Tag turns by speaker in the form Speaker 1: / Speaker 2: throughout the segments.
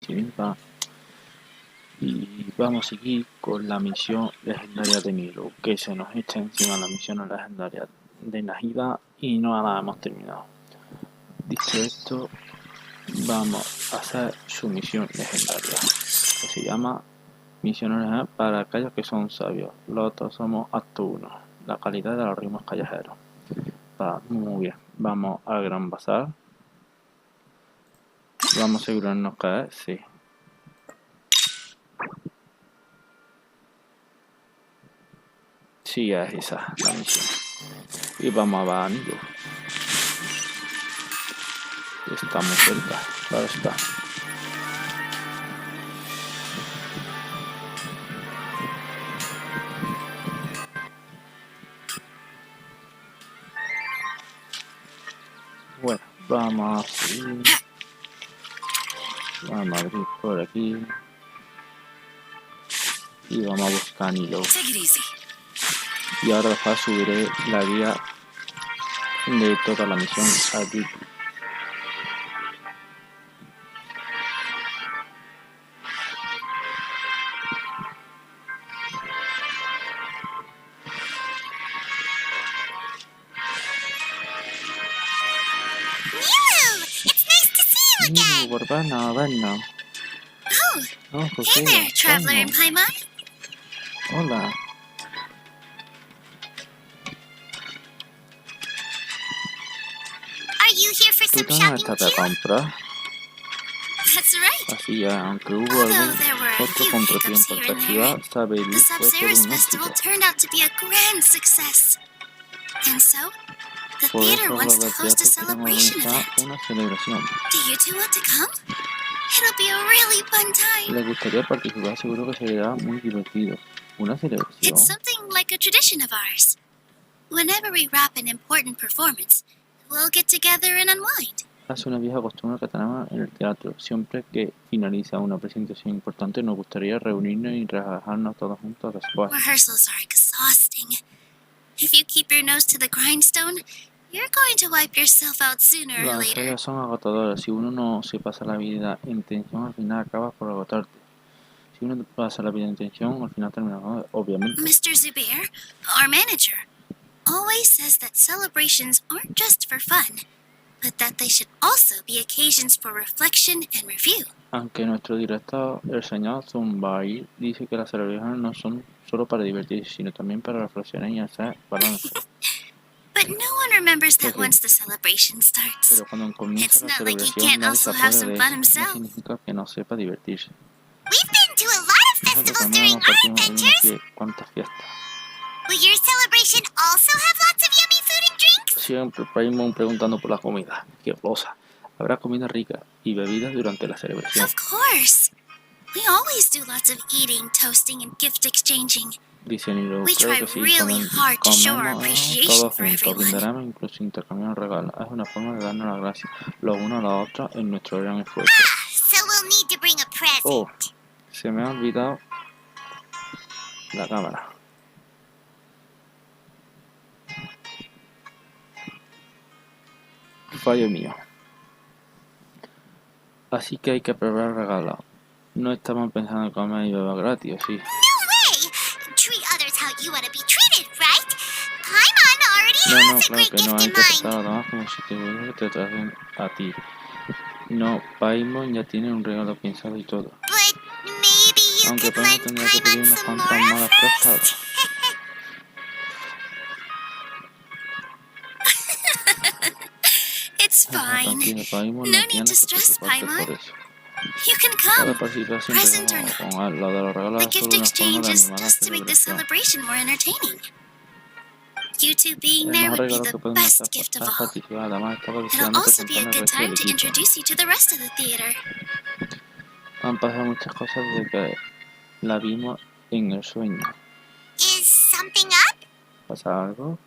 Speaker 1: genshinimpact. Y vamos a seguir con la misión legendaria de Nilou, que se nos echa encima la misión legendaria de Nahida y no la hemos terminado. Dicho esto, vamos a hacer su misión legendaria, que se llama Misión legendaria para aquellos que son sabios. Lotos, somos Acto 1, la calidad de los ritmos callejeros. Muy bien, vamos al gran bazar. Vamos a asegurarnos que es, sí. Sí, es esa la misión. Y vamos a ver a Nilou. Está muy cerca, claro está. Bueno, vamos a seguir. Vamos a abrir por aquí. Y vamos a buscar a Nilou. Y ahora después subiré la guía de toda la misión a YouTube.
Speaker 2: Again.
Speaker 1: Vernos.
Speaker 2: Oh, hey there, traveler in Paimon.
Speaker 1: Hola.
Speaker 2: Are you here for
Speaker 1: ¿Tú
Speaker 2: some
Speaker 1: también
Speaker 2: shopping
Speaker 1: estás de
Speaker 2: too?
Speaker 1: compra?
Speaker 2: That's right.
Speaker 1: Así es, aunque hubo
Speaker 2: Although
Speaker 1: algún
Speaker 2: there were a
Speaker 1: otro
Speaker 2: few
Speaker 1: contratiempo
Speaker 2: hiccups
Speaker 1: en
Speaker 2: here
Speaker 1: esta
Speaker 2: and
Speaker 1: ciudad,
Speaker 2: there,
Speaker 1: Saber
Speaker 2: the
Speaker 1: fue todo
Speaker 2: Sub-Zerus
Speaker 1: un
Speaker 2: festival
Speaker 1: éxito.
Speaker 2: turned out to be a grand success. And so, the
Speaker 1: Por
Speaker 2: theater
Speaker 1: eso
Speaker 2: wants
Speaker 1: los
Speaker 2: to
Speaker 1: del
Speaker 2: host a
Speaker 1: teatro quieren
Speaker 2: celebration
Speaker 1: organizar
Speaker 2: event.
Speaker 1: una celebración.
Speaker 2: Do you two want to come? It'll be a really fun time.
Speaker 1: ¿Les gustaría participar? Seguro que sería muy divertido. ¿Una celebración?
Speaker 2: It's something like a tradition of ours. Whenever we wrap an important performance, we'll get together and unwind.
Speaker 1: Es una vieja costumbre que tenemos en el teatro. Siempre que finaliza una presentación importante nos gustaría reunirnos y relajarnos todos juntos después.
Speaker 2: Rehearsals are exhausting. If you keep your nose to the grindstone, you're going to wipe yourself out sooner or
Speaker 1: Las
Speaker 2: later.
Speaker 1: ensayos son agotadoras. Si uno no se pasa la vida en tensión, al final acabas por agotarte. Si uno pasa la vida en tensión, al final termina, obviamente.
Speaker 2: Mr. Zubair, our manager, always says that celebrations aren't just for fun, but that they should also be occasions for reflection and review.
Speaker 1: Aunque nuestro director, el señor Zumbair, dice que las celebraciones no son solo para divertirse, sino también para reflexionar y hacer balance.
Speaker 2: But no one remembers that once the celebration starts.
Speaker 1: Pero cuando comienza
Speaker 2: It's
Speaker 1: la
Speaker 2: not like he
Speaker 1: celebración,
Speaker 2: can't
Speaker 1: nadie se
Speaker 2: also have
Speaker 1: acuerda
Speaker 2: some
Speaker 1: de
Speaker 2: fun
Speaker 1: eso. No
Speaker 2: himself.
Speaker 1: significa que no sepa divertirse.
Speaker 2: We've been to a lot of
Speaker 1: Nosotros
Speaker 2: festivals
Speaker 1: también
Speaker 2: during
Speaker 1: hemos
Speaker 2: our
Speaker 1: participado en
Speaker 2: adventures.
Speaker 1: cuantas fiestas.
Speaker 2: Will your celebration also have lots of yummy food and drinks?
Speaker 1: Siempre Paimon preguntando por la comida. ¡Qué golosa! Habrá comida rica y bebidas durante la celebración.
Speaker 2: Of course. We always do lots of eating, toasting, and gift exchanging.
Speaker 1: Dice Nilou,
Speaker 2: We
Speaker 1: creo
Speaker 2: try
Speaker 1: que sí,
Speaker 2: really hard to show our
Speaker 1: comemos
Speaker 2: appreciation
Speaker 1: todos
Speaker 2: for
Speaker 1: juntos,
Speaker 2: everyone.
Speaker 1: brindaremos, incluso intercambiamos regalos. Es una forma de darnos las gracias los unos a los otros en nuestro gran esfuerzo.
Speaker 2: So we'll need to bring a present.
Speaker 1: Oh, se me ha olvidado la cámara. Fallo mío. Así que hay que preparar regalos. No estamos pensando en comer y beber gratis, ¿sí?
Speaker 2: No way! Treat others how you want to be treated, right? Paimon already
Speaker 1: No,
Speaker 2: has a
Speaker 1: claro
Speaker 2: great
Speaker 1: que no,
Speaker 2: gift
Speaker 1: hay
Speaker 2: in
Speaker 1: que tratar
Speaker 2: mind.
Speaker 1: a los demás como si te traten a ti. No, Paimon ya tiene un regalo pensado y todo.
Speaker 2: But maybe you
Speaker 1: Aunque
Speaker 2: could
Speaker 1: Paimon
Speaker 2: lend
Speaker 1: tendrá que pedir
Speaker 2: Paimon
Speaker 1: unas
Speaker 2: some
Speaker 1: cuantas
Speaker 2: more
Speaker 1: malas prestadas.
Speaker 2: first. It's fine.
Speaker 1: Tranquilo, Paimon,
Speaker 2: No
Speaker 1: no
Speaker 2: need
Speaker 1: tienes
Speaker 2: to
Speaker 1: que
Speaker 2: stress,
Speaker 1: preocuparte
Speaker 2: Paimon.
Speaker 1: por eso.
Speaker 2: You can
Speaker 1: Puedes
Speaker 2: come.
Speaker 1: participar siempre
Speaker 2: Present or not.
Speaker 1: con él. Lo de los regalos
Speaker 2: The
Speaker 1: es
Speaker 2: gift
Speaker 1: solo una forma
Speaker 2: exchange
Speaker 1: de
Speaker 2: is
Speaker 1: animar la
Speaker 2: just to make the
Speaker 1: celebración.
Speaker 2: celebration more entertaining. You two being
Speaker 1: El
Speaker 2: there
Speaker 1: mejor
Speaker 2: would be
Speaker 1: regalo
Speaker 2: the
Speaker 1: que podemos hacer
Speaker 2: best gift of
Speaker 1: es
Speaker 2: all.
Speaker 1: participar. Además, estaba
Speaker 2: It'll
Speaker 1: deseando
Speaker 2: also be a
Speaker 1: presentarme al
Speaker 2: good
Speaker 1: resto
Speaker 2: time
Speaker 1: del
Speaker 2: to
Speaker 1: equipo.
Speaker 2: introduce you to the rest of the theater.
Speaker 1: Han pasado muchas cosas desde que la vimos en el sueño.
Speaker 2: Is something up?
Speaker 1: ¿Pasa algo?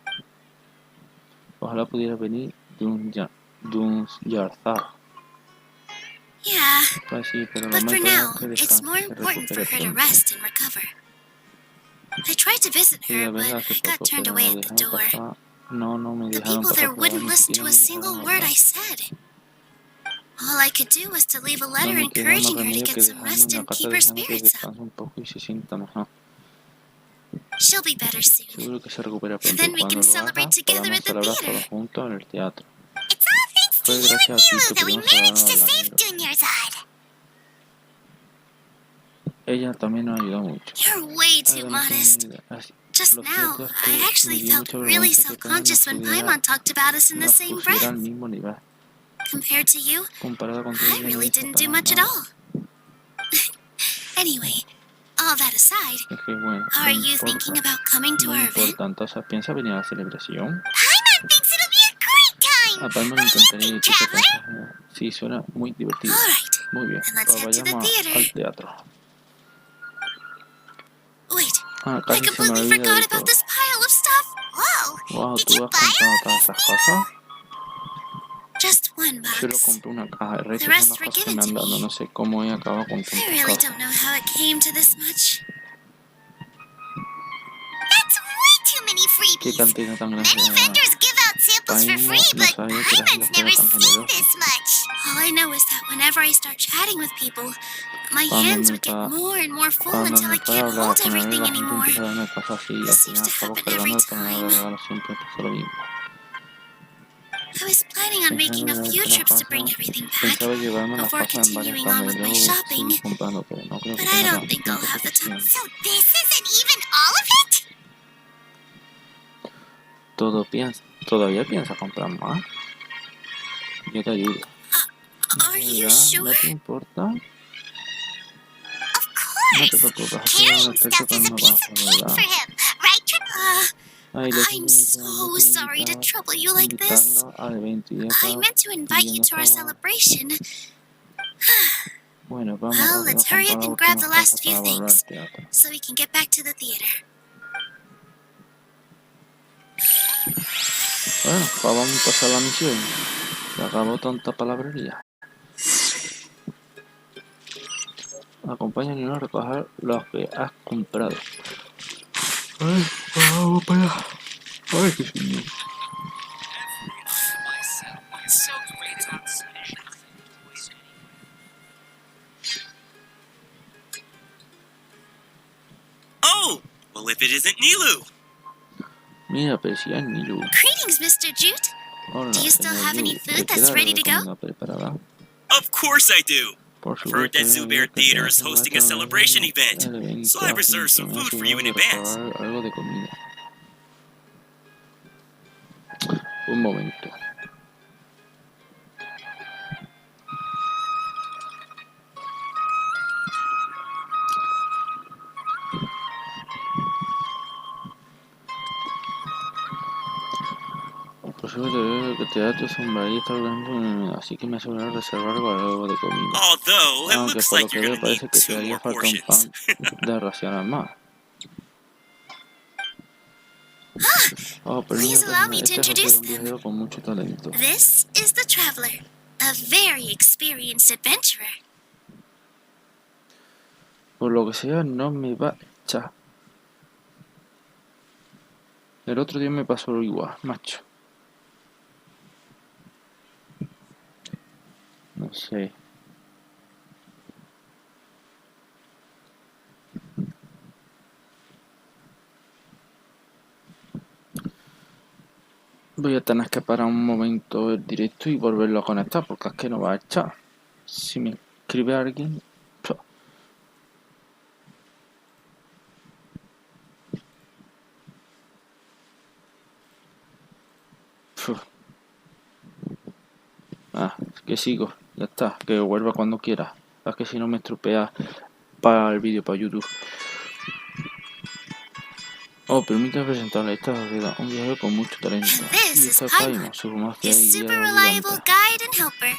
Speaker 1: Ojalá pudiera venir de un Yarzar.
Speaker 2: Yeah,
Speaker 1: Pues sí, pero lo
Speaker 2: but
Speaker 1: más
Speaker 2: for now,
Speaker 1: importante es que
Speaker 2: it's more
Speaker 1: descanse y se
Speaker 2: important for
Speaker 1: recupere
Speaker 2: her to
Speaker 1: pronto.
Speaker 2: rest and recover. I tried to visit
Speaker 1: Fui
Speaker 2: her,
Speaker 1: a
Speaker 2: but
Speaker 1: verla hace
Speaker 2: I got
Speaker 1: poco,
Speaker 2: turned
Speaker 1: pero
Speaker 2: away
Speaker 1: no
Speaker 2: at the
Speaker 1: dejaron
Speaker 2: door.
Speaker 1: pasar. No me
Speaker 2: The
Speaker 1: dejaron
Speaker 2: people
Speaker 1: pasar
Speaker 2: there
Speaker 1: por ahí,
Speaker 2: wouldn't
Speaker 1: ni
Speaker 2: listen
Speaker 1: siquiera
Speaker 2: to a
Speaker 1: me
Speaker 2: single
Speaker 1: dejaron
Speaker 2: word
Speaker 1: hablar.
Speaker 2: I said. All I could do was to leave a
Speaker 1: No
Speaker 2: letter
Speaker 1: me queda más
Speaker 2: encouraging her to
Speaker 1: remedio
Speaker 2: get
Speaker 1: que
Speaker 2: some
Speaker 1: dejarle
Speaker 2: rest
Speaker 1: una
Speaker 2: and
Speaker 1: carta
Speaker 2: keep her
Speaker 1: diciendo que
Speaker 2: spirits up.
Speaker 1: descanse un poco y se sienta mejor.
Speaker 2: She'll be better soon.
Speaker 1: Seguro que se recupera pronto
Speaker 2: Then
Speaker 1: y
Speaker 2: we
Speaker 1: cuando
Speaker 2: can
Speaker 1: lo haga
Speaker 2: celebrate together
Speaker 1: podamos
Speaker 2: at the
Speaker 1: celebrar
Speaker 2: theater.
Speaker 1: todos juntos en el teatro.
Speaker 2: It's all thanks to
Speaker 1: Fue
Speaker 2: you and
Speaker 1: gracias a ti
Speaker 2: Nilou
Speaker 1: que
Speaker 2: that we
Speaker 1: pudimos
Speaker 2: managed to
Speaker 1: celebrar
Speaker 2: save
Speaker 1: la
Speaker 2: Dunyarzad.
Speaker 1: Ella también nos ayudó mucho.
Speaker 2: You're way too
Speaker 1: Algo no tiene
Speaker 2: modest.
Speaker 1: idea. Así,
Speaker 2: Just
Speaker 1: lo
Speaker 2: now,
Speaker 1: cierto es
Speaker 2: I
Speaker 1: que
Speaker 2: actually
Speaker 1: me dio
Speaker 2: felt
Speaker 1: mucha
Speaker 2: really
Speaker 1: vergüenza que Paimon
Speaker 2: self-conscious when Paimon talked about us in the
Speaker 1: nos
Speaker 2: same
Speaker 1: pusiera al
Speaker 2: breath.
Speaker 1: mismo nivel.
Speaker 2: Compared to you,
Speaker 1: Comparado contigo,
Speaker 2: I
Speaker 1: yo no
Speaker 2: really
Speaker 1: hice
Speaker 2: didn't do
Speaker 1: para
Speaker 2: much at
Speaker 1: nada.
Speaker 2: all. Anyway, all that aside,
Speaker 1: Es que bueno,
Speaker 2: are you thinking about coming to
Speaker 1: no
Speaker 2: our event?
Speaker 1: importa. Entonces, ¿piensa venir a la celebración?
Speaker 2: Paimon thinks it'll be a great time.
Speaker 1: A Paimon
Speaker 2: What
Speaker 1: le
Speaker 2: do you
Speaker 1: encantaría
Speaker 2: think,
Speaker 1: ir. ¿Tú qué
Speaker 2: traveler?
Speaker 1: piensas? Sí, suena muy divertido.
Speaker 2: All right,
Speaker 1: Muy bien,
Speaker 2: then let's
Speaker 1: pues
Speaker 2: head to the
Speaker 1: vayamos
Speaker 2: theater.
Speaker 1: al teatro.
Speaker 2: Wait,
Speaker 1: Ah,
Speaker 2: I
Speaker 1: casi se me
Speaker 2: completely
Speaker 1: olvida
Speaker 2: forgot
Speaker 1: de
Speaker 2: about
Speaker 1: todo.
Speaker 2: this pile of stuff. Whoa,
Speaker 1: Wow,
Speaker 2: did
Speaker 1: ¿tú
Speaker 2: you
Speaker 1: has
Speaker 2: buy
Speaker 1: comprado
Speaker 2: all
Speaker 1: todas
Speaker 2: this,
Speaker 1: esas
Speaker 2: Nilou?
Speaker 1: cosas?
Speaker 2: Just one
Speaker 1: Solo
Speaker 2: box.
Speaker 1: compré una caja, el
Speaker 2: The
Speaker 1: resto son
Speaker 2: rest
Speaker 1: las
Speaker 2: were
Speaker 1: cosas que
Speaker 2: given
Speaker 1: me han
Speaker 2: to
Speaker 1: dado.
Speaker 2: me.
Speaker 1: No sé cómo he acabado con
Speaker 2: I
Speaker 1: tantas
Speaker 2: really
Speaker 1: cosas.
Speaker 2: don't know how it came to this much. That's way too many
Speaker 1: Qué
Speaker 2: freebies.
Speaker 1: cantidad tan grande.
Speaker 2: Many vendors give out samples for
Speaker 1: Paimon
Speaker 2: free,
Speaker 1: no
Speaker 2: but
Speaker 1: sabía que las
Speaker 2: Paimon's
Speaker 1: iba a
Speaker 2: never
Speaker 1: ser tan
Speaker 2: seen
Speaker 1: generosa.
Speaker 2: this much. All I know is that whenever I start chatting with people, my
Speaker 1: Cuando
Speaker 2: hands
Speaker 1: me
Speaker 2: would get
Speaker 1: pa-
Speaker 2: more and more full
Speaker 1: Cuando
Speaker 2: until
Speaker 1: me
Speaker 2: I
Speaker 1: pueda
Speaker 2: can't
Speaker 1: hablar
Speaker 2: hold
Speaker 1: con él,
Speaker 2: everything
Speaker 1: la gente
Speaker 2: anymore.
Speaker 1: empieza a darme cosas así y al
Speaker 2: This
Speaker 1: final
Speaker 2: seems to
Speaker 1: acabo
Speaker 2: happen every
Speaker 1: cargando el tonelada de
Speaker 2: time.
Speaker 1: regalos. Siempre pasa lo mismo.
Speaker 2: I was planning on making a
Speaker 1: Pensaba
Speaker 2: few
Speaker 1: llevarte las
Speaker 2: trips to bring
Speaker 1: cosas,
Speaker 2: everything back
Speaker 1: pensaba llevarme las
Speaker 2: before
Speaker 1: cosas en varias
Speaker 2: continuing on
Speaker 1: camas y
Speaker 2: with my
Speaker 1: luego
Speaker 2: shopping,
Speaker 1: seguir comprando, pero no creo que
Speaker 2: but I
Speaker 1: tenga
Speaker 2: don't
Speaker 1: tanto
Speaker 2: think I'll
Speaker 1: tiempo
Speaker 2: have the time.
Speaker 1: suficiente.
Speaker 2: So this isn't even all of it?
Speaker 1: ¿Todavía piensa comprar más? Yo te ayudo.
Speaker 2: Are you
Speaker 1: ¿Verdad?
Speaker 2: sure?
Speaker 1: ¿No te importa?
Speaker 2: Of
Speaker 1: No te
Speaker 2: course.
Speaker 1: preocupes, has
Speaker 2: Carrying
Speaker 1: un
Speaker 2: stuff
Speaker 1: experto
Speaker 2: is a
Speaker 1: con
Speaker 2: piece of
Speaker 1: cosas,
Speaker 2: cake
Speaker 1: ¿verdad?
Speaker 2: for him, right?
Speaker 1: Ay, lo
Speaker 2: I'm
Speaker 1: siento mucho,
Speaker 2: so sorry to trouble you like this.
Speaker 1: invitarlo al evento y
Speaker 2: I
Speaker 1: acá
Speaker 2: meant to invite you to our
Speaker 1: pidiendo
Speaker 2: celebration.
Speaker 1: Bueno, vamos
Speaker 2: Well,
Speaker 1: rápido a
Speaker 2: let's hurry up
Speaker 1: comprar las
Speaker 2: and grab
Speaker 1: últimas
Speaker 2: the last
Speaker 1: cosas
Speaker 2: few
Speaker 1: para volver
Speaker 2: things
Speaker 1: al teatro.
Speaker 2: so we can get back to the theater.
Speaker 1: Bueno, pues vamos a pasar la misión. Se acabó tanta palabrería. Acompáñanos a recoger lo que has comprado. Ay, vamos para allá. Ay, qué señor.
Speaker 3: Oh, well, if it isn't Nilou.
Speaker 1: Mira, pero si es Nilou.
Speaker 2: Greetings, Mr. Jute.
Speaker 1: Hola,
Speaker 2: Do you still
Speaker 1: señor
Speaker 2: have any
Speaker 1: Yu.
Speaker 2: food
Speaker 1: ¿Te
Speaker 2: that's
Speaker 1: queda
Speaker 2: ready
Speaker 1: algo
Speaker 2: to
Speaker 1: de
Speaker 2: go?
Speaker 1: comida preparada?
Speaker 3: Of course I do.
Speaker 1: Por
Speaker 3: I've heard that
Speaker 1: supuesto,
Speaker 3: SABER Theater is hosting a celebration event, so I reserved some food for you in advance.
Speaker 1: Algo de comida. Un momento. Por supuesto, veo que el teatro Sombraría está organizando, así que me aseguraré de reservar algo de comida.
Speaker 3: Although, it
Speaker 1: Aunque
Speaker 3: looks
Speaker 1: por lo
Speaker 3: like
Speaker 1: que
Speaker 3: you're
Speaker 1: veo
Speaker 3: gonna need
Speaker 1: parece que te
Speaker 3: 2
Speaker 1: haría
Speaker 3: more
Speaker 1: falta un
Speaker 3: portions.
Speaker 1: pan de racionar más. Oh,
Speaker 2: Please allow me to
Speaker 1: este es José,
Speaker 2: introduce
Speaker 1: un
Speaker 2: them.
Speaker 1: viajero con mucho talento.
Speaker 2: This is the traveler, a very experienced adventurer.
Speaker 1: Por lo que sea, no me va a echar. El otro día me pasó lo igual, macho. No sé. Voy a tener que parar un momento el directo y volverlo a conectar porque es que no va a echar. Si me escribe alguien... que sigo, ya está, que vuelva cuando quiera. Es que si no me estropea para el vídeo para YouTube. Oh, permítame presentarle esta sociedad, un viajero con mucho talento.
Speaker 2: And this
Speaker 1: Y
Speaker 2: is
Speaker 1: está
Speaker 2: Paimon,
Speaker 1: Paimon, su más
Speaker 2: his
Speaker 1: fiel y
Speaker 2: super
Speaker 1: guía
Speaker 2: reliable
Speaker 1: ayudante.
Speaker 2: guide and helper.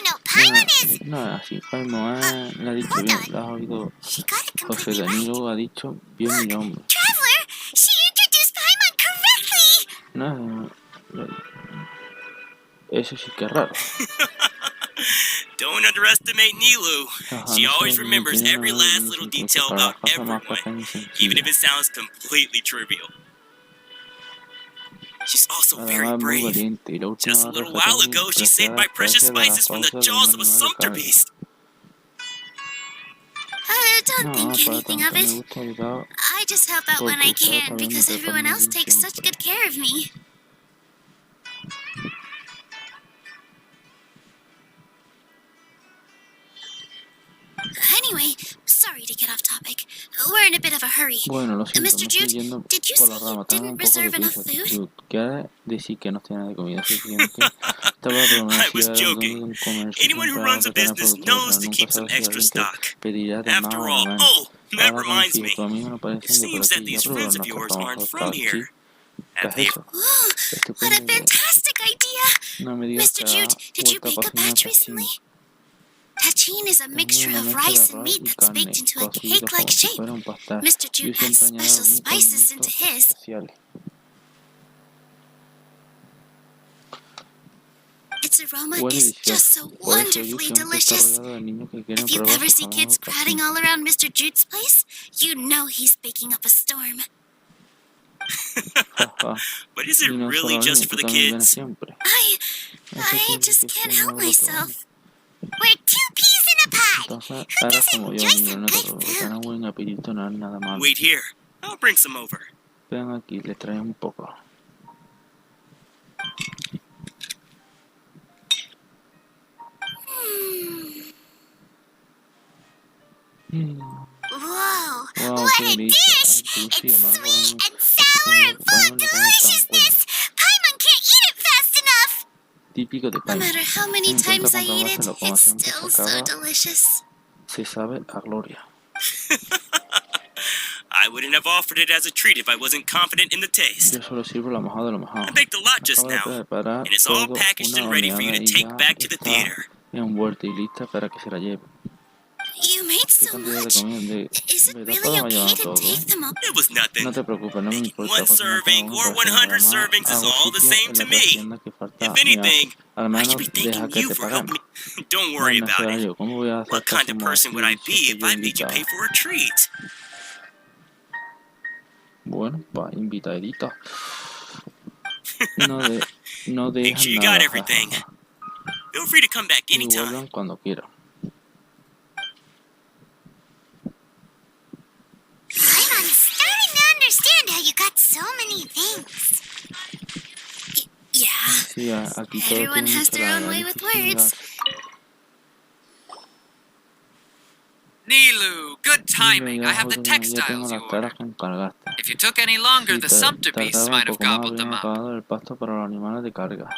Speaker 2: No, Paimon is...
Speaker 1: No es así, Paimon le ha dicho
Speaker 2: hold
Speaker 1: bien,
Speaker 2: on.
Speaker 1: lo has oído.
Speaker 2: She got it
Speaker 1: José
Speaker 2: completely right.
Speaker 1: Danilo ha dicho bien mi nombre.
Speaker 2: Traveler, she introduced Paimon correctly.
Speaker 1: No, eso sí que es raro.
Speaker 3: Don't underestimate Nilou. She
Speaker 1: No
Speaker 3: always
Speaker 1: sé,
Speaker 3: remembers
Speaker 1: tiene
Speaker 3: every
Speaker 1: nada de
Speaker 3: last little
Speaker 1: incluso
Speaker 3: detail
Speaker 1: para las
Speaker 3: about
Speaker 1: cosas más
Speaker 3: everyone,
Speaker 1: pequeñas y
Speaker 3: even if
Speaker 1: sencillas.
Speaker 3: it sounds completely trivial. She's also very
Speaker 1: Además, muy
Speaker 3: brave.
Speaker 1: valiente. Y la última
Speaker 3: Just a little
Speaker 1: rescató
Speaker 3: while ago, she saved my precious spices from the jaws of a sumpter beast.
Speaker 2: Don't
Speaker 1: No,
Speaker 2: think
Speaker 1: para
Speaker 2: anything
Speaker 1: tanto,
Speaker 2: of
Speaker 1: me
Speaker 2: it.
Speaker 1: gusta ayudar
Speaker 2: I just help out when I
Speaker 1: porque usted
Speaker 2: can
Speaker 1: también me
Speaker 2: because everyone
Speaker 1: retorna
Speaker 2: else
Speaker 1: bien
Speaker 2: takes such
Speaker 1: siempre.
Speaker 2: good care of me. Anyway, sorry to get off topic. We're in a bit of a hurry.
Speaker 1: Bueno, lo siento,
Speaker 2: Mr.
Speaker 1: me estoy
Speaker 2: Jude,
Speaker 1: yendo
Speaker 2: did you
Speaker 1: por
Speaker 2: say
Speaker 1: la
Speaker 2: you
Speaker 1: rama. Tengo
Speaker 2: didn't
Speaker 1: un poco de
Speaker 2: reserve enough
Speaker 1: prisa.
Speaker 2: food?
Speaker 1: Jude, quiere decir que no tiene de comida suficiente. Estaba por una
Speaker 3: I was
Speaker 1: ciudad donde
Speaker 3: joking.
Speaker 1: un comercio
Speaker 3: Anyone who
Speaker 1: siempre
Speaker 3: runs a
Speaker 1: va a tener
Speaker 3: business
Speaker 1: productos,
Speaker 3: knows
Speaker 1: pero
Speaker 3: to
Speaker 1: nunca
Speaker 3: keep some
Speaker 1: sabe si
Speaker 3: extra
Speaker 1: alguien te
Speaker 3: stock.
Speaker 1: pedirá de más
Speaker 3: After
Speaker 1: o de
Speaker 3: all,
Speaker 1: menos.
Speaker 3: oh, that
Speaker 1: Ahora que me
Speaker 3: reminds
Speaker 1: fijo,
Speaker 3: me.
Speaker 1: tus amigos no
Speaker 3: It
Speaker 1: parecen de por
Speaker 3: seems that
Speaker 1: aquí. Ya
Speaker 3: these
Speaker 1: probaron
Speaker 3: friends of
Speaker 1: nuestro
Speaker 3: yours aren't
Speaker 1: famoso
Speaker 3: from
Speaker 1: taxi.
Speaker 3: here.
Speaker 1: ¿Qué
Speaker 3: Have
Speaker 1: es
Speaker 3: they?
Speaker 1: eso?
Speaker 2: What a
Speaker 1: Estupendo idea.
Speaker 2: fantastic idea!
Speaker 1: No me digas
Speaker 2: Mr.
Speaker 1: que
Speaker 2: Jude,
Speaker 1: ha
Speaker 2: did you
Speaker 1: vuelto a
Speaker 2: bake a
Speaker 1: cocinar
Speaker 2: batch
Speaker 1: tachín.
Speaker 2: recently? Tagine is a
Speaker 1: Es
Speaker 2: mixture
Speaker 1: una
Speaker 2: of
Speaker 1: mezcla de
Speaker 2: rice and
Speaker 1: arroz
Speaker 2: meat
Speaker 1: y
Speaker 2: that's
Speaker 1: carne
Speaker 2: baked into a
Speaker 1: cocido
Speaker 2: cake-like
Speaker 1: como si
Speaker 2: shape.
Speaker 1: fuera un pastel.
Speaker 2: Mr.
Speaker 1: Yo
Speaker 2: Jude adds
Speaker 1: siempre añado
Speaker 2: special
Speaker 1: algún
Speaker 2: spices into
Speaker 1: condimento
Speaker 2: his.
Speaker 1: especial.
Speaker 2: Its aroma
Speaker 1: Huele
Speaker 2: is just
Speaker 1: delicioso.
Speaker 2: so
Speaker 1: Por eso Yu
Speaker 2: wonderfully
Speaker 1: siempre está
Speaker 2: delicious.
Speaker 1: rodeado de niños que quieren
Speaker 2: If you
Speaker 1: probar
Speaker 2: ever
Speaker 1: su
Speaker 2: see kids
Speaker 1: famoso
Speaker 2: crowding
Speaker 1: tachín.
Speaker 2: all around Mr. Jude's place, you know he's baking up a storm.
Speaker 1: Jaja.
Speaker 3: But is
Speaker 1: Y
Speaker 3: it
Speaker 1: no
Speaker 3: really
Speaker 1: solo
Speaker 3: just
Speaker 1: niños,
Speaker 3: for
Speaker 1: tú
Speaker 3: the
Speaker 1: también vienes
Speaker 3: kids?
Speaker 1: siempre.
Speaker 2: I
Speaker 1: Eso quiere decir
Speaker 2: just
Speaker 1: que
Speaker 2: can't
Speaker 1: soy un
Speaker 2: help
Speaker 1: bruto.
Speaker 2: myself. We're two peas in a pod.
Speaker 1: Entonces,
Speaker 2: Who
Speaker 1: harás
Speaker 2: doesn't
Speaker 1: como yo,
Speaker 2: enjoy
Speaker 1: niño,
Speaker 2: some
Speaker 1: no te
Speaker 2: good
Speaker 1: preocupes.
Speaker 2: food?
Speaker 1: Tener buen apetito no es nada malo.
Speaker 3: Wait here. I'll bring some over.
Speaker 1: Ven aquí, le traes un poco.
Speaker 2: Whoa,
Speaker 1: Wow,
Speaker 2: what
Speaker 1: qué
Speaker 2: a
Speaker 1: delicia.
Speaker 2: dish!
Speaker 1: Ay, Lucy,
Speaker 2: It's
Speaker 1: amargo,
Speaker 2: sweet and
Speaker 1: así
Speaker 2: sour
Speaker 1: como
Speaker 2: and full of
Speaker 1: no como tan bueno.
Speaker 2: deliciousness. Paimon can't eat it fast enough.
Speaker 1: Típico de
Speaker 2: No
Speaker 1: Paimon.
Speaker 2: matter how
Speaker 1: No
Speaker 2: many
Speaker 1: importa
Speaker 2: times I
Speaker 1: cuántas
Speaker 2: eat
Speaker 1: veces
Speaker 2: it,
Speaker 1: lo coma,
Speaker 2: it's
Speaker 1: siempre se
Speaker 2: still so
Speaker 1: acaba,
Speaker 2: delicious.
Speaker 1: se sabe a gloria.
Speaker 3: I wouldn't have offered it as a treat if I wasn't confident in the taste.
Speaker 1: Yo solo sirvo lo mejor de lo mejor.
Speaker 3: I baked a lot just
Speaker 1: Acabo de
Speaker 3: now,
Speaker 1: preparar
Speaker 3: and it's all
Speaker 1: todo
Speaker 3: packaged
Speaker 1: una
Speaker 3: and ready for you
Speaker 1: horneada
Speaker 3: to
Speaker 1: y
Speaker 3: take
Speaker 1: ya
Speaker 3: back to the
Speaker 1: está
Speaker 3: theater.
Speaker 1: envuelta y lista para que se la lleve.
Speaker 2: You made
Speaker 1: ¿Qué
Speaker 2: so
Speaker 1: cantidad de
Speaker 2: much.
Speaker 1: comida?
Speaker 2: Is it
Speaker 1: ¿Verdad?
Speaker 2: really
Speaker 1: Podemos
Speaker 2: okay
Speaker 1: llevar
Speaker 2: to
Speaker 1: todo.
Speaker 2: take them all?
Speaker 3: It was nothing.
Speaker 1: No te preocupes, no me
Speaker 3: Making
Speaker 1: importa
Speaker 3: one
Speaker 1: cocinar cada
Speaker 3: serving
Speaker 1: uno
Speaker 3: or
Speaker 1: por
Speaker 3: 100
Speaker 1: además
Speaker 3: servings is
Speaker 1: hago
Speaker 3: all the
Speaker 1: sitio
Speaker 3: same
Speaker 1: en
Speaker 3: to
Speaker 1: la
Speaker 3: me.
Speaker 1: cocina que falta
Speaker 3: If
Speaker 1: me
Speaker 3: anything,
Speaker 1: al
Speaker 3: I
Speaker 1: menos
Speaker 3: should be
Speaker 1: deja
Speaker 3: thanking
Speaker 1: que
Speaker 3: you
Speaker 1: te
Speaker 3: for helping
Speaker 1: paguemos.
Speaker 3: me. Don't
Speaker 1: No es
Speaker 3: worry about it.
Speaker 1: necesario. ¿Cómo voy a hacer
Speaker 3: What kind of
Speaker 1: como
Speaker 3: person would I be
Speaker 1: si
Speaker 3: if
Speaker 1: yo
Speaker 3: I made you
Speaker 1: invitado?
Speaker 3: pay for a treat?
Speaker 1: Bueno, pues invitadito. No
Speaker 3: Make
Speaker 1: dejan
Speaker 3: sure you
Speaker 1: nada.
Speaker 3: got everything. Feel free to come back
Speaker 1: Y
Speaker 3: anytime.
Speaker 1: vuelvan cuando quieran.
Speaker 2: I'm starting to understand how you got so many things. Yeah,
Speaker 1: Sí, aquí todo
Speaker 2: everyone
Speaker 1: tiene
Speaker 2: has
Speaker 1: mucha
Speaker 2: their own
Speaker 1: larga.
Speaker 2: way with words.
Speaker 4: Nilou, good timing. I have the
Speaker 1: Ya tengo
Speaker 4: textiles you
Speaker 1: las telas
Speaker 4: ordered.
Speaker 1: que encargaste.
Speaker 4: If you took any longer,
Speaker 1: Si
Speaker 4: the sumpter beasts
Speaker 1: tardaba un
Speaker 4: might have
Speaker 1: poco más,
Speaker 4: gobbled them
Speaker 1: habrían
Speaker 4: up.
Speaker 1: acabado el pasto para los animales de carga.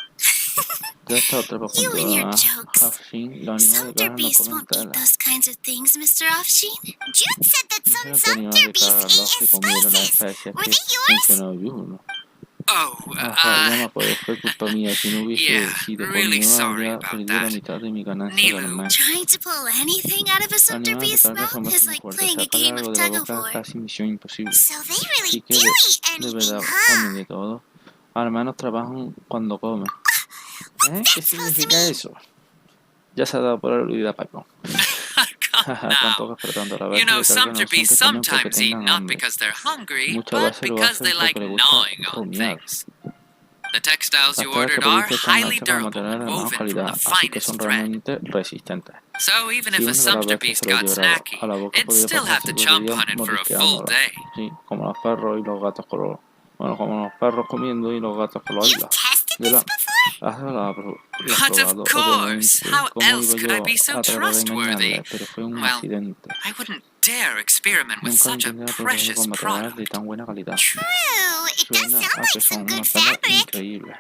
Speaker 1: Ya está otra vez con
Speaker 2: You
Speaker 1: todo
Speaker 2: and
Speaker 1: lo
Speaker 2: your
Speaker 1: demás.
Speaker 2: jokes.
Speaker 1: Afshin, los animales de
Speaker 2: Sumpter
Speaker 1: carga no
Speaker 2: beasts
Speaker 1: comen
Speaker 2: won't eat
Speaker 1: tela.
Speaker 2: those kinds of things, Mr. Offsheen. Jude said that
Speaker 1: No
Speaker 2: some
Speaker 1: sé qué animales
Speaker 2: sumpter
Speaker 1: de
Speaker 2: beasts
Speaker 1: carga
Speaker 2: ate
Speaker 1: los que
Speaker 2: his
Speaker 1: comieron las
Speaker 2: spices.
Speaker 1: especies
Speaker 2: Were
Speaker 1: que
Speaker 2: they yours?
Speaker 1: mencionó Yu, ¿no?
Speaker 4: Oh,
Speaker 1: Ajá, ya me acuerdo, fue culpa mía. Si no hubiese
Speaker 4: yeah,
Speaker 1: sido por
Speaker 4: really
Speaker 1: mí,
Speaker 4: sorry
Speaker 1: habría
Speaker 4: about
Speaker 1: perdido la
Speaker 4: that.
Speaker 1: mitad de mi ganancia del
Speaker 4: Nilou.
Speaker 1: mes.
Speaker 2: Trying to pull anything out of a
Speaker 1: Los
Speaker 2: sumpter
Speaker 1: animales de
Speaker 2: beast's
Speaker 1: carga son
Speaker 2: mouth is
Speaker 1: bastante
Speaker 2: like
Speaker 1: fuertes.
Speaker 2: playing a
Speaker 1: Sacarle
Speaker 2: game
Speaker 1: algo
Speaker 2: of
Speaker 1: de la
Speaker 2: tug of
Speaker 1: boca es
Speaker 2: war.
Speaker 1: casi misión imposible.
Speaker 2: So they really
Speaker 1: Así que
Speaker 2: do eat
Speaker 1: de
Speaker 2: anything,
Speaker 1: verdad comen de todo. Al menos trabajan cuando comen. ¿Qué
Speaker 2: supposed to
Speaker 1: significa
Speaker 2: mean?
Speaker 1: eso? Ya se ha dado por aludida, Paimon.
Speaker 4: Come now.
Speaker 1: Tampoco es por tanto. La
Speaker 4: You
Speaker 1: verdad
Speaker 4: know,
Speaker 1: es que carga
Speaker 4: sumpter
Speaker 1: no
Speaker 4: beasts
Speaker 1: siempre comen porque
Speaker 4: sometimes eat
Speaker 1: tengan
Speaker 4: not
Speaker 1: hambre.
Speaker 4: because they're hungry,
Speaker 1: Muchas
Speaker 4: but
Speaker 1: veces lo
Speaker 4: because
Speaker 1: hacen
Speaker 4: they like
Speaker 1: porque le gusta
Speaker 4: gnawing on
Speaker 1: rumiar.
Speaker 4: things. The textiles
Speaker 1: Las
Speaker 4: you
Speaker 1: telas que
Speaker 4: ordered are
Speaker 1: pediste están
Speaker 4: highly
Speaker 1: hechas con
Speaker 4: durable
Speaker 1: materiales
Speaker 4: and
Speaker 1: de mejor
Speaker 4: woven from
Speaker 1: calidad,
Speaker 4: the
Speaker 1: así que
Speaker 4: finest
Speaker 1: son
Speaker 4: thread.
Speaker 1: realmente resistentes.
Speaker 4: So even
Speaker 1: Si
Speaker 4: if a
Speaker 1: una de las
Speaker 4: sumpter
Speaker 1: veces
Speaker 4: beast
Speaker 1: se lo
Speaker 4: got
Speaker 1: llevara
Speaker 4: snacky,
Speaker 1: a la boca,
Speaker 4: it'd
Speaker 1: podría
Speaker 4: still have to
Speaker 1: pasarse
Speaker 4: chomp
Speaker 1: todo el
Speaker 4: on
Speaker 1: día
Speaker 4: it for a full
Speaker 1: mordisqueándola.
Speaker 4: day.
Speaker 1: Sí, como los perros y los gatos con los... Bueno, como los perros comiendo y los gatos con los
Speaker 2: You've
Speaker 1: islas.
Speaker 2: tested
Speaker 1: De la...
Speaker 2: this before?
Speaker 1: Has la
Speaker 4: But
Speaker 1: probado,
Speaker 4: of course,
Speaker 1: obviamente.
Speaker 4: how
Speaker 1: ¿Cómo
Speaker 4: else
Speaker 1: iba
Speaker 4: could I
Speaker 1: yo
Speaker 4: be so
Speaker 1: a tratar de
Speaker 4: trustworthy?
Speaker 1: engañarle? Pero fue un
Speaker 4: Well,
Speaker 1: accidente.
Speaker 4: I wouldn't dare experiment with
Speaker 1: Nunca
Speaker 4: such a
Speaker 1: intenté probarlo
Speaker 4: precious
Speaker 1: con materiales de
Speaker 4: product.
Speaker 1: tan buena calidad.
Speaker 2: True, it does
Speaker 1: Suena
Speaker 2: sound
Speaker 1: a
Speaker 2: like
Speaker 1: que
Speaker 2: some
Speaker 1: son
Speaker 2: good
Speaker 1: unas telas
Speaker 2: fabric.
Speaker 1: increíbles.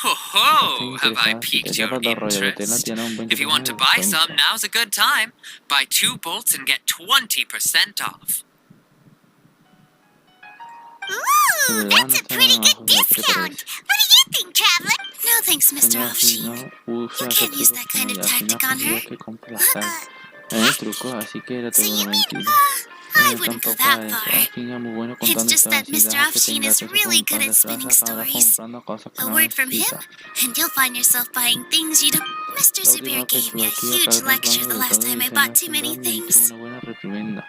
Speaker 4: Ho
Speaker 1: Está
Speaker 4: ho! Have I
Speaker 1: interesante. Si te
Speaker 4: piqued your
Speaker 1: llevas dos rollos de tela,
Speaker 4: interest?
Speaker 1: tiene un 20%
Speaker 4: If you want to
Speaker 1: de
Speaker 4: buy some,
Speaker 1: descuento.
Speaker 4: now's a good time. Buy 2 bolts and get 20% off.
Speaker 2: Ooh,
Speaker 1: De verdad,
Speaker 2: that's
Speaker 1: no
Speaker 2: a
Speaker 1: está
Speaker 2: pretty
Speaker 1: nada
Speaker 2: good
Speaker 1: mal. ¿Qué te
Speaker 2: discount.
Speaker 1: parece?
Speaker 2: What do you think, traveler? No thanks, Mr.
Speaker 1: Señor, si
Speaker 2: Offsheen.
Speaker 1: no usa
Speaker 2: You
Speaker 1: esos
Speaker 2: can't use
Speaker 1: trucos
Speaker 2: that
Speaker 1: como
Speaker 2: kind of
Speaker 1: ella, al final
Speaker 2: tactic on her.
Speaker 1: quería que compre las telas. El truco, así que era
Speaker 2: So
Speaker 1: todo
Speaker 2: you
Speaker 1: una
Speaker 2: mean,
Speaker 1: mentira.
Speaker 2: I wouldn't go
Speaker 1: Tampoco
Speaker 2: that
Speaker 1: es eso.
Speaker 2: far.
Speaker 1: Al fin es muy bueno
Speaker 2: It's
Speaker 1: contando
Speaker 2: just that
Speaker 1: historias y
Speaker 2: Mr.
Speaker 1: deja que
Speaker 2: Offsheen
Speaker 1: tenga
Speaker 2: is
Speaker 1: que
Speaker 2: really
Speaker 1: comprar
Speaker 2: good at spinning
Speaker 1: detrás acabará
Speaker 2: stories.
Speaker 1: comprando cosas que
Speaker 2: A
Speaker 1: no
Speaker 2: word from him,
Speaker 1: necesita.
Speaker 2: and you'll find yourself buying things you don't. Mr.
Speaker 1: La última
Speaker 2: Zubair
Speaker 1: vez que
Speaker 2: gave me
Speaker 1: estuve
Speaker 2: a
Speaker 1: aquí
Speaker 2: huge
Speaker 1: acabé
Speaker 2: lecture
Speaker 1: comprando
Speaker 2: the
Speaker 1: de
Speaker 2: last
Speaker 1: todo y
Speaker 2: time I
Speaker 1: se me
Speaker 2: bought too
Speaker 1: sembró
Speaker 2: many
Speaker 1: y me entró
Speaker 2: things.
Speaker 1: una buena reprimenda.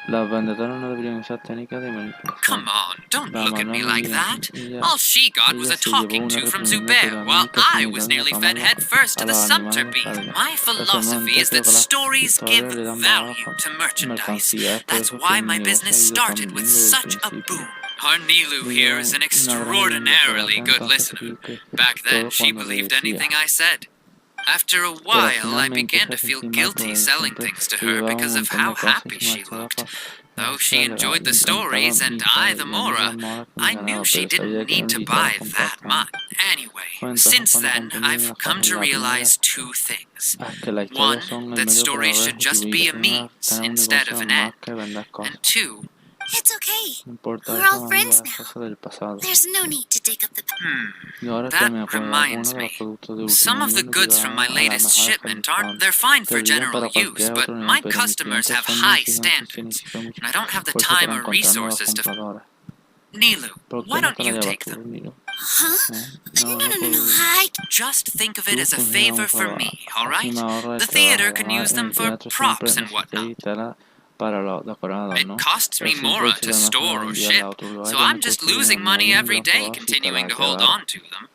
Speaker 1: Las vendedoras no deberían usar técnicas de manipulación.
Speaker 4: Come on, don't
Speaker 1: La
Speaker 4: look at me
Speaker 1: mano
Speaker 4: like
Speaker 1: mía,
Speaker 4: that.
Speaker 1: ella-
Speaker 4: All she got was
Speaker 1: ella
Speaker 4: a
Speaker 1: se llevó
Speaker 4: talking
Speaker 1: una
Speaker 4: to from
Speaker 1: reprimenda,
Speaker 4: Zubair,
Speaker 1: pero a mí
Speaker 4: while
Speaker 1: casi
Speaker 4: I
Speaker 1: me
Speaker 4: was
Speaker 1: dan
Speaker 4: nearly
Speaker 1: la
Speaker 4: fed
Speaker 1: mano
Speaker 4: headfirst to
Speaker 1: a
Speaker 4: the
Speaker 1: los
Speaker 4: sumpter
Speaker 1: animales
Speaker 4: bee.
Speaker 1: salvajes.
Speaker 4: My
Speaker 1: Eso
Speaker 4: philosophy is that
Speaker 1: que las
Speaker 4: stories give
Speaker 1: historias le dan
Speaker 4: value
Speaker 1: baja
Speaker 4: to merchandise.
Speaker 1: mercancía, es por
Speaker 4: That's
Speaker 1: eso que
Speaker 4: why
Speaker 1: mi
Speaker 4: my
Speaker 1: negocio ha
Speaker 4: business
Speaker 1: ido tan
Speaker 4: started
Speaker 1: bien
Speaker 4: with
Speaker 1: desde el
Speaker 4: such a
Speaker 1: principio.
Speaker 4: boom. Our Nilou here is an
Speaker 1: Digo, una gran
Speaker 4: extraordinarily
Speaker 1: ayuda,
Speaker 4: good
Speaker 1: entonces
Speaker 4: listener.
Speaker 1: creí que
Speaker 4: Back then,
Speaker 1: todo
Speaker 4: she
Speaker 1: cuando le
Speaker 4: believed
Speaker 1: decía.
Speaker 4: anything I said. After a
Speaker 1: Pero
Speaker 4: while, I
Speaker 1: finalmente
Speaker 4: began
Speaker 1: se
Speaker 4: to feel
Speaker 1: encima por
Speaker 4: guilty
Speaker 1: él,
Speaker 4: selling
Speaker 1: siempre
Speaker 4: things to
Speaker 1: le
Speaker 4: her
Speaker 1: llevaba un
Speaker 4: because of
Speaker 1: montón
Speaker 4: how
Speaker 1: de cosas
Speaker 4: happy
Speaker 1: y
Speaker 4: she
Speaker 1: marchaba
Speaker 4: looked.
Speaker 1: para
Speaker 4: Though she
Speaker 1: hacerla,
Speaker 4: enjoyed the
Speaker 1: le
Speaker 4: stories
Speaker 1: encantaban
Speaker 4: and
Speaker 1: vistas
Speaker 4: I
Speaker 1: y
Speaker 4: the
Speaker 1: a mí
Speaker 4: more,
Speaker 1: las moras que me
Speaker 4: I knew
Speaker 1: ganaba,
Speaker 4: she
Speaker 1: pero sabía
Speaker 4: didn't
Speaker 1: que
Speaker 4: need to
Speaker 1: invitaba a
Speaker 4: buy
Speaker 1: comprar
Speaker 4: that
Speaker 1: también.
Speaker 4: much. Anyway,
Speaker 1: Fue entonces
Speaker 4: since
Speaker 1: cuando
Speaker 4: then,
Speaker 1: comprendí
Speaker 4: I've
Speaker 1: la
Speaker 4: come to
Speaker 1: primera
Speaker 4: realize two things.
Speaker 1: que las
Speaker 4: One,
Speaker 1: historias son el
Speaker 4: that
Speaker 1: medio para
Speaker 4: stories
Speaker 1: lograr
Speaker 4: should just
Speaker 1: objetivos y
Speaker 4: be a
Speaker 1: primero
Speaker 4: means
Speaker 1: tener un
Speaker 4: instead
Speaker 1: negocio
Speaker 4: of an
Speaker 1: más
Speaker 4: end.
Speaker 1: que vender cosas.
Speaker 4: And two,
Speaker 2: It's okay.
Speaker 1: No importa
Speaker 2: We're
Speaker 1: eso,
Speaker 2: all
Speaker 1: vamos
Speaker 2: friends
Speaker 1: a las
Speaker 2: now.
Speaker 1: cosas del pasado.
Speaker 2: There's no need to dig up the
Speaker 1: Y ahora que
Speaker 4: that
Speaker 1: me acuerdo,
Speaker 4: reminds
Speaker 1: algunos de los
Speaker 4: me.
Speaker 1: productos de último
Speaker 4: Some of the
Speaker 1: nivel
Speaker 4: goods from my
Speaker 1: llegaron a las
Speaker 4: latest
Speaker 1: mejores
Speaker 4: shipment aren't,
Speaker 1: condiciones.
Speaker 4: they're fine for
Speaker 1: Servirían
Speaker 4: general
Speaker 1: para
Speaker 4: use,
Speaker 1: cualquier
Speaker 4: but
Speaker 1: otro nivel,
Speaker 4: my
Speaker 1: pero mis
Speaker 4: customers
Speaker 1: clientes
Speaker 4: have
Speaker 1: son muy
Speaker 4: high
Speaker 1: exigentes y
Speaker 4: standards,
Speaker 1: necesitan mucho
Speaker 4: and I don't have the
Speaker 1: esfuerzo
Speaker 4: time
Speaker 1: para
Speaker 4: or
Speaker 1: encontrar nuevos
Speaker 4: resources to...
Speaker 1: compradores.
Speaker 4: Nilou,
Speaker 1: ¿Por qué
Speaker 4: why
Speaker 1: no
Speaker 4: don't
Speaker 1: te la
Speaker 4: you
Speaker 1: llevas
Speaker 4: take
Speaker 1: tú,
Speaker 4: them?
Speaker 1: Nilou?
Speaker 2: Huh?
Speaker 1: No,
Speaker 2: No.
Speaker 1: pues
Speaker 4: Just think of it
Speaker 1: tú
Speaker 4: as a
Speaker 1: consideras
Speaker 4: favor
Speaker 1: un
Speaker 4: for
Speaker 1: favor.
Speaker 4: me, all
Speaker 1: Así
Speaker 4: right?
Speaker 1: me ahorra el
Speaker 4: The
Speaker 1: trabajo.
Speaker 4: theater can
Speaker 1: Además,
Speaker 4: use
Speaker 1: en
Speaker 4: them
Speaker 1: el
Speaker 4: for
Speaker 1: teatro siempre
Speaker 4: props and
Speaker 1: necesitáis
Speaker 4: whatnot.
Speaker 1: tela para los decorados,
Speaker 4: It
Speaker 1: ¿no?
Speaker 4: costs me
Speaker 1: El simple
Speaker 4: more
Speaker 1: hecho
Speaker 4: to
Speaker 1: de no
Speaker 4: store
Speaker 1: saber
Speaker 4: or
Speaker 1: enviarla
Speaker 4: ship,
Speaker 1: a otro lugar
Speaker 4: so
Speaker 1: ya me
Speaker 4: I'm just
Speaker 1: cuesta dinero.
Speaker 4: losing
Speaker 1: Me
Speaker 4: money
Speaker 1: haría un
Speaker 4: every
Speaker 1: gran
Speaker 4: day
Speaker 1: favor si te
Speaker 4: continuing to
Speaker 1: la
Speaker 4: hold
Speaker 1: quedara.
Speaker 4: on to them.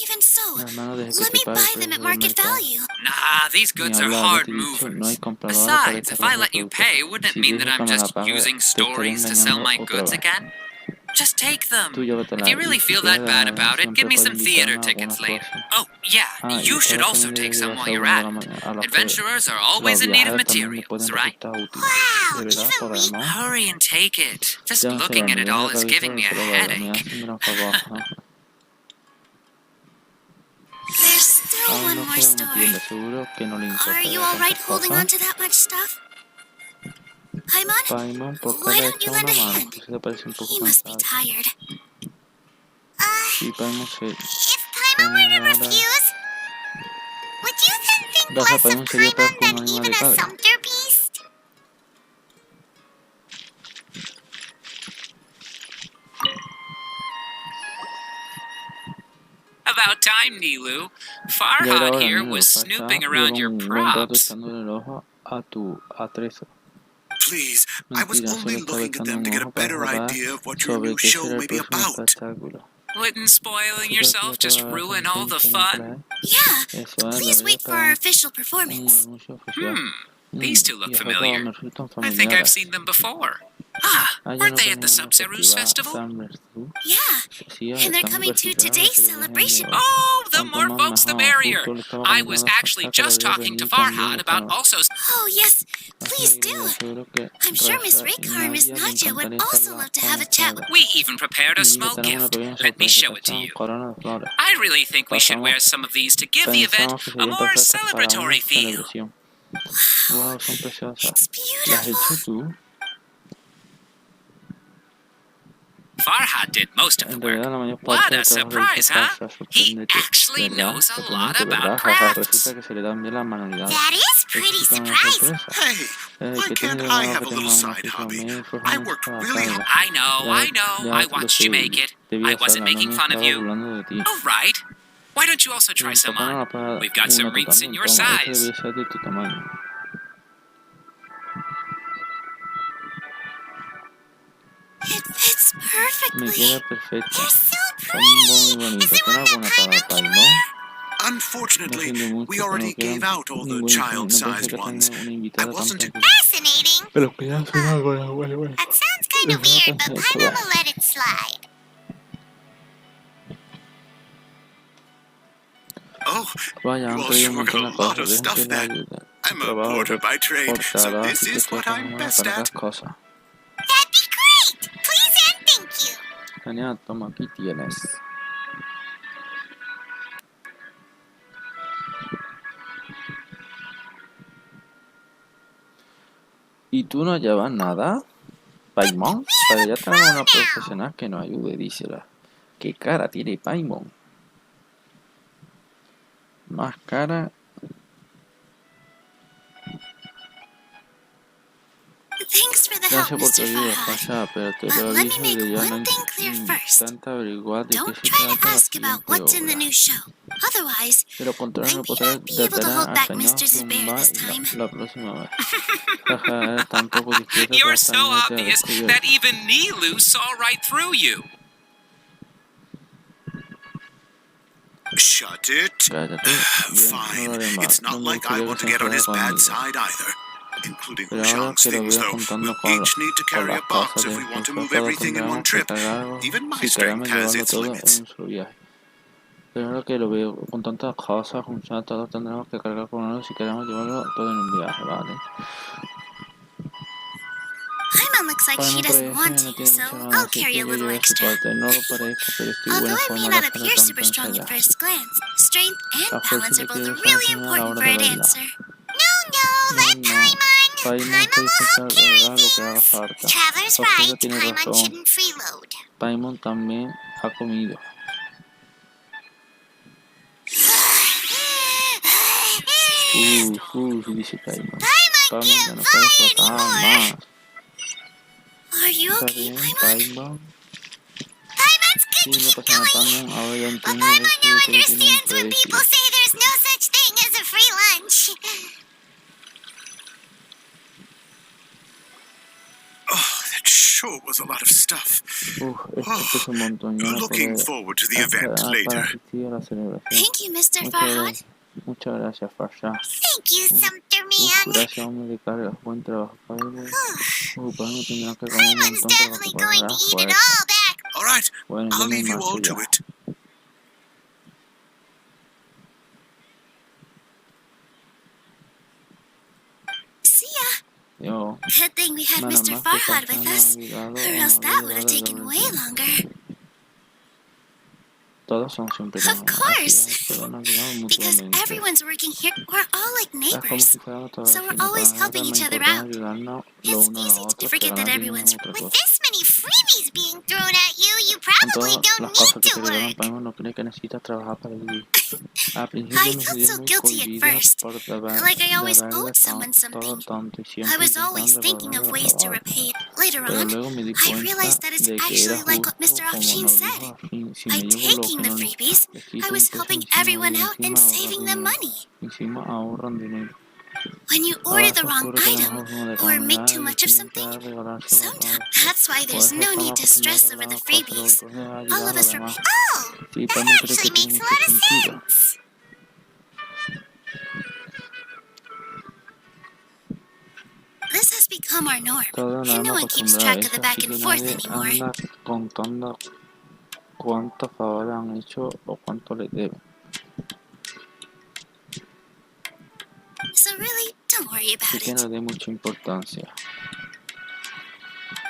Speaker 2: Even so,
Speaker 1: Hermano, deje que
Speaker 2: let
Speaker 1: te
Speaker 2: me
Speaker 1: pague el
Speaker 2: buy them
Speaker 1: precio
Speaker 2: at
Speaker 1: del
Speaker 2: market
Speaker 1: mercado.
Speaker 2: value.
Speaker 4: Nah, these
Speaker 1: Ni
Speaker 4: goods are
Speaker 1: hablar, ya
Speaker 4: hard
Speaker 1: te he dicho, no hay
Speaker 4: movers.
Speaker 1: compradores para
Speaker 4: Besides,
Speaker 1: esta
Speaker 4: if I
Speaker 1: clase de
Speaker 4: let you
Speaker 1: productos.
Speaker 4: pay, wouldn't
Speaker 1: Si
Speaker 4: it mean that
Speaker 1: dejas
Speaker 4: I'm
Speaker 1: que me la
Speaker 4: just
Speaker 1: pague,
Speaker 4: using
Speaker 1: te estaré
Speaker 4: stories to sell
Speaker 1: engañando
Speaker 4: my
Speaker 1: otra
Speaker 4: goods
Speaker 1: vez.
Speaker 4: again? Just take them.
Speaker 1: Tú
Speaker 4: If
Speaker 1: llévatela
Speaker 4: you really
Speaker 1: y si
Speaker 4: feel that bad
Speaker 1: quieres
Speaker 4: about it, give
Speaker 1: siempre
Speaker 4: me
Speaker 1: puedes
Speaker 4: some theater
Speaker 1: invitarme a alguna
Speaker 4: tickets later.
Speaker 1: actuación.
Speaker 4: Oh, yeah,
Speaker 1: Y
Speaker 4: you should
Speaker 1: espero que
Speaker 4: also
Speaker 1: me
Speaker 4: take some
Speaker 1: lleves
Speaker 4: while
Speaker 1: a
Speaker 4: you're
Speaker 1: alguna de
Speaker 4: at
Speaker 1: la
Speaker 4: it.
Speaker 1: mañana a la feria.
Speaker 4: Adventurers are
Speaker 1: Los
Speaker 4: always in need of
Speaker 1: viajeros también me
Speaker 4: materials,
Speaker 1: pueden
Speaker 4: right?
Speaker 1: resultar útiles.
Speaker 2: Wow,
Speaker 1: ¿De verdad
Speaker 2: even we...
Speaker 1: podemos?
Speaker 4: Hurry and take it. Just
Speaker 1: Ya no se
Speaker 4: looking
Speaker 1: va,
Speaker 4: at
Speaker 1: mi
Speaker 4: it
Speaker 1: vieja
Speaker 4: all is
Speaker 1: revisora
Speaker 4: giving me a
Speaker 1: se lo vaya, me
Speaker 4: headache.
Speaker 1: hace un gran favor.
Speaker 2: There's still
Speaker 1: Aún
Speaker 2: one
Speaker 1: no
Speaker 2: more
Speaker 1: queda una
Speaker 2: store.
Speaker 1: tienda, seguro que no le importa
Speaker 2: Are you
Speaker 1: ver
Speaker 2: alright
Speaker 1: tantas
Speaker 2: holding on
Speaker 1: cosas.
Speaker 2: to that much stuff? Paimon?
Speaker 1: Paimon, ¿por qué
Speaker 2: Why
Speaker 1: le
Speaker 2: don't you
Speaker 1: echa
Speaker 2: lend
Speaker 1: una
Speaker 2: a
Speaker 1: mano?
Speaker 2: hand?
Speaker 1: Pues se te parece un poco
Speaker 2: He must be
Speaker 1: cansado.
Speaker 2: tired.
Speaker 1: Sí, Paimon se
Speaker 2: If Paimon
Speaker 1: pone
Speaker 2: were to
Speaker 1: ahora.
Speaker 2: refuse, would you then think
Speaker 1: Gracias,
Speaker 2: less of
Speaker 1: Paimon sería peor
Speaker 2: Paimon
Speaker 1: que un
Speaker 2: than
Speaker 1: animal
Speaker 2: even
Speaker 1: de
Speaker 2: a
Speaker 1: carga.
Speaker 2: sumpter beast?
Speaker 4: About time, Nilou.
Speaker 1: Ya era
Speaker 4: Farhad
Speaker 1: hora,
Speaker 4: here
Speaker 1: Nilou.
Speaker 4: was
Speaker 1: Pasha
Speaker 4: snooping
Speaker 1: lleva
Speaker 4: around your
Speaker 1: un buen rato
Speaker 4: props.
Speaker 1: echándole el ojo a tu atrezo.
Speaker 5: Please, I was
Speaker 1: Mentira, solo
Speaker 5: only
Speaker 1: estaba
Speaker 5: looking at
Speaker 1: echando
Speaker 5: them
Speaker 1: un
Speaker 5: to get a
Speaker 1: ojo para
Speaker 5: better
Speaker 1: jugar
Speaker 5: idea of what your
Speaker 1: sobre
Speaker 5: new
Speaker 1: qué
Speaker 5: show
Speaker 1: será el
Speaker 5: may be
Speaker 1: próximo
Speaker 5: about.
Speaker 1: espectáculo.
Speaker 4: Wouldn't spoiling
Speaker 1: ¿Tú crees que
Speaker 4: yourself just
Speaker 1: todas las
Speaker 4: ruin all the
Speaker 1: cosas que
Speaker 4: fun?
Speaker 2: Yeah,
Speaker 1: Eso es,
Speaker 2: please
Speaker 1: debería
Speaker 2: wait for our
Speaker 1: esperar
Speaker 2: official
Speaker 1: un
Speaker 2: performance.
Speaker 1: anuncio oficial.
Speaker 4: These two
Speaker 1: Y
Speaker 4: look
Speaker 1: esos dos
Speaker 4: familiar.
Speaker 1: me resultan
Speaker 4: I think I've
Speaker 1: familiares.
Speaker 4: seen them before. Ah,
Speaker 1: Ah, ya
Speaker 4: weren't
Speaker 1: no
Speaker 4: they at the
Speaker 1: venían en el
Speaker 4: Sub-Zerus
Speaker 1: festival
Speaker 4: festival?
Speaker 1: Summer, ¿tú?
Speaker 2: Yeah,
Speaker 1: Sí,
Speaker 2: and they're
Speaker 1: están
Speaker 2: coming to
Speaker 1: registrados en
Speaker 2: today's
Speaker 1: la
Speaker 2: celebration.
Speaker 1: de hoy.
Speaker 4: Oh, the
Speaker 1: Cuanto
Speaker 4: more
Speaker 1: más
Speaker 4: votes, the
Speaker 1: mejor.
Speaker 4: merrier.
Speaker 1: Justo le estaba
Speaker 4: I was
Speaker 1: comentando a
Speaker 4: actually
Speaker 1: Pasha que
Speaker 4: just
Speaker 1: debería
Speaker 4: talking to
Speaker 1: venir también
Speaker 4: Farhad about
Speaker 1: esta
Speaker 4: also...
Speaker 2: Oh, yes, please
Speaker 1: Ay, yo
Speaker 2: do.
Speaker 1: seguro que
Speaker 2: I'm sure Miss
Speaker 1: Rasha y
Speaker 2: Raycar and Miss
Speaker 1: Nadia le
Speaker 2: Nadja would
Speaker 1: encantaría
Speaker 2: also
Speaker 1: charlar
Speaker 2: love to
Speaker 1: con
Speaker 2: have a chat with...
Speaker 1: ustedes.
Speaker 4: We even prepared a
Speaker 1: Y
Speaker 4: small
Speaker 1: tenemos una
Speaker 4: gift.
Speaker 1: pequeña
Speaker 4: Let me
Speaker 1: sorpresa.
Speaker 4: show it to
Speaker 1: Esta
Speaker 4: you.
Speaker 1: corona de flores.
Speaker 4: I really think we should
Speaker 1: Pasamos,
Speaker 4: wear some of these to give the event
Speaker 1: pensamos que
Speaker 4: a
Speaker 1: serían
Speaker 4: more
Speaker 1: perfectas para una
Speaker 4: celebratory feel.
Speaker 1: celebración. Wow, son preciosas.
Speaker 2: It's
Speaker 1: ¿Las has hecho
Speaker 2: beautiful.
Speaker 1: tú?
Speaker 4: Farhad did most of the
Speaker 1: En
Speaker 4: work.
Speaker 1: realidad la mayor
Speaker 4: What
Speaker 1: parte
Speaker 4: a
Speaker 1: del trabajo lo hizo
Speaker 4: surprise, huh?
Speaker 1: Pasha,
Speaker 4: He
Speaker 1: sorprendente,
Speaker 4: actually
Speaker 1: ¿verdad?
Speaker 4: knows a lot
Speaker 1: Sorprendente, ¿verdad?
Speaker 4: about
Speaker 1: Jaja,
Speaker 4: crafts.
Speaker 1: resulta que se le dan bien las manualidades.
Speaker 2: That is
Speaker 1: Eso
Speaker 2: pretty
Speaker 1: sí que es una
Speaker 2: surprising.
Speaker 1: sorpresa.
Speaker 5: Hey, why
Speaker 1: ¿Qué tiene
Speaker 5: can't
Speaker 1: de
Speaker 5: I
Speaker 1: malo
Speaker 5: have
Speaker 1: que
Speaker 5: a little
Speaker 1: tenga un
Speaker 5: side
Speaker 1: oficio? A
Speaker 5: hobby?
Speaker 1: mí
Speaker 5: I
Speaker 1: forjando
Speaker 5: worked
Speaker 1: para
Speaker 5: really
Speaker 1: carga.
Speaker 4: I know, I
Speaker 1: Ya lo
Speaker 4: watched you
Speaker 1: sé,
Speaker 4: make it.
Speaker 1: debía
Speaker 4: I wasn't
Speaker 1: hacerla, no
Speaker 4: making
Speaker 1: me
Speaker 4: fun of
Speaker 1: estaba
Speaker 4: you.
Speaker 1: burlando de ti.
Speaker 4: Oh, right. Why don't you also
Speaker 1: Y
Speaker 4: try
Speaker 1: en
Speaker 4: some
Speaker 1: total
Speaker 4: on?
Speaker 1: no para
Speaker 4: We've got
Speaker 1: una
Speaker 4: some
Speaker 1: tú
Speaker 4: wreaths in
Speaker 1: también.
Speaker 4: your
Speaker 1: Toma, esta
Speaker 4: size.
Speaker 1: debería ser de tu tamaño.
Speaker 2: It fits
Speaker 1: Me
Speaker 2: perfectly.
Speaker 1: queda perfecta.
Speaker 2: You're so
Speaker 1: Son muy
Speaker 2: pretty.
Speaker 1: bonitas.
Speaker 2: Is it
Speaker 1: ¿Tiene
Speaker 2: one that
Speaker 1: alguna para
Speaker 2: Paimon can
Speaker 1: Paimon?
Speaker 2: wear?
Speaker 1: Lo
Speaker 5: Unfortunately,
Speaker 1: siento mucho,
Speaker 5: we
Speaker 1: pero
Speaker 5: already
Speaker 1: no quedan
Speaker 5: gave out all the
Speaker 1: ningún no pensé
Speaker 5: child-sized
Speaker 1: que
Speaker 5: ones.
Speaker 1: tenga una
Speaker 5: I
Speaker 1: invitada tan
Speaker 5: wasn't...
Speaker 1: pequeña.
Speaker 2: Fascinating.
Speaker 1: Pero quería hacer algo, bueno.
Speaker 2: That sounds kind of
Speaker 1: Déjame
Speaker 2: weird, but
Speaker 1: pensar esto,
Speaker 2: Paimon
Speaker 1: va.
Speaker 2: will let it slide.
Speaker 5: Oh,
Speaker 1: Vaya,
Speaker 5: you
Speaker 1: han
Speaker 5: all
Speaker 1: traído un
Speaker 5: sure got
Speaker 1: montón
Speaker 5: a
Speaker 1: de
Speaker 5: lot
Speaker 1: cosas.
Speaker 5: of
Speaker 1: Dejen
Speaker 5: stuff
Speaker 1: que la
Speaker 5: then.
Speaker 1: ayude.
Speaker 5: I'm a
Speaker 1: Trabajo
Speaker 5: porter by trade, so
Speaker 1: portada,
Speaker 5: this
Speaker 1: así que
Speaker 5: is
Speaker 1: estoy
Speaker 5: what I'm
Speaker 1: acostumbrado a
Speaker 5: best
Speaker 1: cargar
Speaker 5: at.
Speaker 1: cosas.
Speaker 2: That'd be great. Please and thank you.
Speaker 1: Genial, toma, aquí tienes. ¿Y tú no llevas nada? ¿Paimon? Pero ya tenemos una profesional que nos ayude, dísela. ¿Qué cara tiene Paimon? Más cara.
Speaker 2: Thanks for the help,
Speaker 1: Gracias por tu
Speaker 2: Mr.
Speaker 1: ayuda,
Speaker 2: Farhad.
Speaker 1: Pasha, pero te
Speaker 2: But
Speaker 1: lo
Speaker 2: let me
Speaker 1: aviso
Speaker 2: make
Speaker 1: de ya
Speaker 2: one
Speaker 1: no
Speaker 2: thing clear first.
Speaker 1: intenta averiguar de qué
Speaker 2: Don't
Speaker 1: se
Speaker 2: try to
Speaker 1: trata la
Speaker 2: ask about
Speaker 1: siguiente
Speaker 2: what's in the
Speaker 1: obra.
Speaker 2: new show. Otherwise,
Speaker 1: De lo contrario,
Speaker 2: I
Speaker 1: no
Speaker 2: may
Speaker 1: podré
Speaker 2: not be able to
Speaker 1: detener
Speaker 2: hold
Speaker 1: al
Speaker 2: back
Speaker 1: señor
Speaker 2: Mr. Saber this time.
Speaker 1: la próxima vez. Jaja, es tan poco discreto que
Speaker 4: You're
Speaker 1: hasta
Speaker 4: so
Speaker 1: a mí me te
Speaker 4: obvious
Speaker 1: descubierto.
Speaker 4: that even Nilou saw right through you.
Speaker 5: Shut it.
Speaker 1: Cállate. Bien, no lo
Speaker 5: Fine.
Speaker 1: haré más.
Speaker 5: It's
Speaker 1: No
Speaker 5: not
Speaker 1: me
Speaker 5: like I
Speaker 1: gustaría que
Speaker 5: want
Speaker 1: se
Speaker 5: to get on his
Speaker 1: enfadara
Speaker 5: bad
Speaker 1: conmigo.
Speaker 5: side either. Including
Speaker 1: Pero ahora
Speaker 5: Wuxiang's
Speaker 1: que lo
Speaker 5: things,
Speaker 1: veo
Speaker 5: though.
Speaker 1: contando
Speaker 5: We'll
Speaker 1: con
Speaker 5: each need to carry
Speaker 1: las
Speaker 5: a box
Speaker 1: cosas
Speaker 5: if
Speaker 1: de
Speaker 5: we want to
Speaker 1: impulso,
Speaker 5: move
Speaker 1: todos
Speaker 5: everything in one
Speaker 1: tendremos que
Speaker 5: trip.
Speaker 1: cargar algo
Speaker 5: Even my
Speaker 1: si queremos
Speaker 5: strength has
Speaker 1: llevarlo
Speaker 5: its
Speaker 1: todo en
Speaker 5: limits.
Speaker 1: un solo viaje. Pero ahora que lo veo con tantas cosas, todos tendremos que cargar con algo si queremos llevarlo todo en un viaje, ¿vale?
Speaker 2: Paimon looks like she
Speaker 1: Paimon
Speaker 2: doesn't
Speaker 1: parece
Speaker 2: want
Speaker 1: no
Speaker 2: to,
Speaker 1: tiene
Speaker 2: so
Speaker 1: mucha ganas,
Speaker 2: I'll
Speaker 1: así
Speaker 2: carry
Speaker 1: que
Speaker 2: a
Speaker 1: yo
Speaker 2: little
Speaker 1: llevaré su
Speaker 2: extra.
Speaker 1: parte. No lo parezco, pero estoy buena
Speaker 2: Although it
Speaker 1: forma
Speaker 2: may
Speaker 1: de
Speaker 2: not
Speaker 1: hacerlo
Speaker 2: appear
Speaker 1: tanto
Speaker 2: super strong at
Speaker 1: ensayar.
Speaker 2: first glance, strength
Speaker 1: La
Speaker 2: and
Speaker 1: fuerza
Speaker 2: balance
Speaker 1: que
Speaker 2: are both
Speaker 1: quiero
Speaker 2: really
Speaker 1: enseñar a la
Speaker 2: important
Speaker 1: hora
Speaker 2: for
Speaker 1: de
Speaker 2: it to
Speaker 1: bailar.
Speaker 2: answer. No, let
Speaker 1: No,
Speaker 2: Paimon.
Speaker 1: Paimon está
Speaker 2: Paimon will
Speaker 1: dispuesta
Speaker 2: help
Speaker 1: a
Speaker 2: carry
Speaker 1: cargar lo que haga
Speaker 2: things.
Speaker 1: falta.
Speaker 2: Traveler's
Speaker 1: Oscar
Speaker 2: right,
Speaker 1: tiene
Speaker 2: Paimon
Speaker 1: razón.
Speaker 2: shouldn't freeload.
Speaker 1: Paimon también ha comido. Dice Paimon.
Speaker 2: Paimon
Speaker 1: Paimon ya
Speaker 2: can't
Speaker 1: no puede
Speaker 2: fly
Speaker 1: flotar
Speaker 2: anymore.
Speaker 1: más.
Speaker 2: Are you
Speaker 1: ¿Está
Speaker 2: okay,
Speaker 1: bien,
Speaker 2: Paimon?
Speaker 1: Paimon?
Speaker 2: Paimon's
Speaker 1: Sí,
Speaker 2: good,
Speaker 1: no
Speaker 2: keep
Speaker 1: pasa nada,
Speaker 2: going.
Speaker 1: Paimon. Ahora ya
Speaker 2: But
Speaker 1: entiendo el
Speaker 2: Paimon
Speaker 1: hecho
Speaker 2: now
Speaker 1: de que todo tiene un
Speaker 2: understands when people
Speaker 1: precio.
Speaker 2: say there's no such thing as a free lunch.
Speaker 5: Oh, that sure was a lot of stuff.
Speaker 1: Esto pesa un montón. Ya no
Speaker 5: Looking
Speaker 1: podré
Speaker 5: forward to the event
Speaker 1: esperar para
Speaker 5: later.
Speaker 1: asistir a la celebración.
Speaker 2: Thank you, Mr. Farhad.
Speaker 1: Muchas gracias, Farshad.
Speaker 2: Thank you, Sumter Man.
Speaker 1: Gracias, hombre de carga. Buen trabajo, Paimon. Paimon tendrá que comer un
Speaker 2: Paimon's
Speaker 1: montón para
Speaker 2: definitely going
Speaker 1: recuperar
Speaker 2: to eat it
Speaker 1: fuerza.
Speaker 2: all back.
Speaker 5: All right,
Speaker 1: Bueno,
Speaker 5: I'll
Speaker 1: yo me
Speaker 5: leave you all
Speaker 1: marcho
Speaker 5: to
Speaker 1: ya.
Speaker 5: it.
Speaker 2: See ya.
Speaker 1: Yo,
Speaker 2: Good thing we had
Speaker 1: menos
Speaker 2: Mr.
Speaker 1: mal que
Speaker 2: Farhad
Speaker 1: Farshad
Speaker 2: with
Speaker 1: no ha
Speaker 2: us,
Speaker 1: olvidado
Speaker 2: or
Speaker 1: o no
Speaker 2: else
Speaker 1: ha
Speaker 2: that would
Speaker 1: olvidado
Speaker 2: have
Speaker 1: de
Speaker 2: taken
Speaker 1: lo
Speaker 2: way
Speaker 1: último.
Speaker 2: longer.
Speaker 1: Todos son siempre
Speaker 2: Of
Speaker 1: tan
Speaker 2: course.
Speaker 1: así, pero nos ayudamos
Speaker 2: Because
Speaker 1: mutuamente.
Speaker 2: everyone's working here, we're all like
Speaker 1: Es como
Speaker 2: neighbors.
Speaker 1: si fuéramos todos
Speaker 2: So we're
Speaker 1: vecinos,
Speaker 2: always
Speaker 1: para
Speaker 2: helping
Speaker 1: nosotros
Speaker 2: each
Speaker 1: nos
Speaker 2: other
Speaker 1: importa
Speaker 2: out.
Speaker 1: ayudarnos los
Speaker 2: It's
Speaker 1: unos a los
Speaker 2: easy to
Speaker 1: otros que
Speaker 2: forget that
Speaker 1: ganar
Speaker 2: everyone's...
Speaker 1: otra
Speaker 2: With
Speaker 1: cosa.
Speaker 2: this many freebies being thrown at you, you
Speaker 1: Con
Speaker 2: probably
Speaker 1: todas
Speaker 2: don't
Speaker 1: las
Speaker 2: need
Speaker 1: cosas que
Speaker 2: to
Speaker 1: te regalan,
Speaker 2: work.
Speaker 1: Paimon no cree que necesitas trabajar para vivir. Al
Speaker 2: I
Speaker 1: principio me
Speaker 2: felt
Speaker 1: sentía
Speaker 2: so
Speaker 1: muy
Speaker 2: guilty at
Speaker 1: cohibida
Speaker 2: first,
Speaker 1: por
Speaker 2: like I always
Speaker 1: deberle
Speaker 2: owed someone
Speaker 1: todo
Speaker 2: something.
Speaker 1: tanto y
Speaker 2: I
Speaker 1: siempre
Speaker 2: was always
Speaker 1: intentando
Speaker 2: thinking of
Speaker 1: devolverle
Speaker 2: ways to
Speaker 1: trabajo.
Speaker 2: repay it. Later
Speaker 1: Pero
Speaker 2: on,
Speaker 1: luego me di
Speaker 2: I
Speaker 1: cuenta
Speaker 2: realized that it's
Speaker 1: de que era
Speaker 2: actually like what
Speaker 1: justo
Speaker 2: Mr.
Speaker 1: como
Speaker 2: Akshin
Speaker 1: nos
Speaker 2: said.
Speaker 1: dijo Akshin, si
Speaker 2: By
Speaker 1: me llevo lo
Speaker 2: taking
Speaker 1: que
Speaker 2: the
Speaker 1: no
Speaker 2: freebies,
Speaker 1: les
Speaker 2: I
Speaker 1: quito un
Speaker 2: was
Speaker 1: peso
Speaker 2: helping
Speaker 1: encima y
Speaker 2: everyone out and
Speaker 1: encima ahorran
Speaker 2: saving them
Speaker 1: dinero.
Speaker 2: money.
Speaker 1: Encima ahorran dinero.
Speaker 2: When you
Speaker 1: Ahora
Speaker 2: order the
Speaker 1: se
Speaker 2: wrong
Speaker 1: ocurre que la
Speaker 2: item
Speaker 1: mejor forma de
Speaker 2: or make
Speaker 1: comprar
Speaker 2: too
Speaker 1: y
Speaker 2: much of
Speaker 1: siempre
Speaker 2: something,
Speaker 1: es regalárselo a
Speaker 2: sometimes
Speaker 1: todos.
Speaker 2: that's why
Speaker 1: Por
Speaker 2: there's
Speaker 1: eso
Speaker 2: no
Speaker 1: estamos
Speaker 2: need to stress
Speaker 1: acostumbrados a
Speaker 2: over the
Speaker 1: regalar cosas, lo
Speaker 2: freebies.
Speaker 1: importante es
Speaker 2: All
Speaker 1: ayudar a
Speaker 2: of
Speaker 1: los
Speaker 2: us
Speaker 1: demás.
Speaker 2: Oh,
Speaker 1: Sí,
Speaker 2: that
Speaker 1: Paimon creo que
Speaker 2: actually
Speaker 1: tiene
Speaker 2: makes a
Speaker 1: mucho
Speaker 2: lot of
Speaker 1: sentido.
Speaker 2: sense. This has become our norm,
Speaker 1: Todos nos
Speaker 2: and no
Speaker 1: hemos
Speaker 2: one keeps
Speaker 1: acostumbrado a
Speaker 2: track of
Speaker 1: eso,
Speaker 2: the
Speaker 1: así
Speaker 2: back
Speaker 1: que
Speaker 2: and forth
Speaker 1: nadie
Speaker 2: anymore.
Speaker 1: anda contando cuántos favores han hecho o cuánto les deben.
Speaker 2: So really, don't worry
Speaker 1: Así
Speaker 2: about
Speaker 1: que
Speaker 2: it.
Speaker 1: no dé mucha importancia.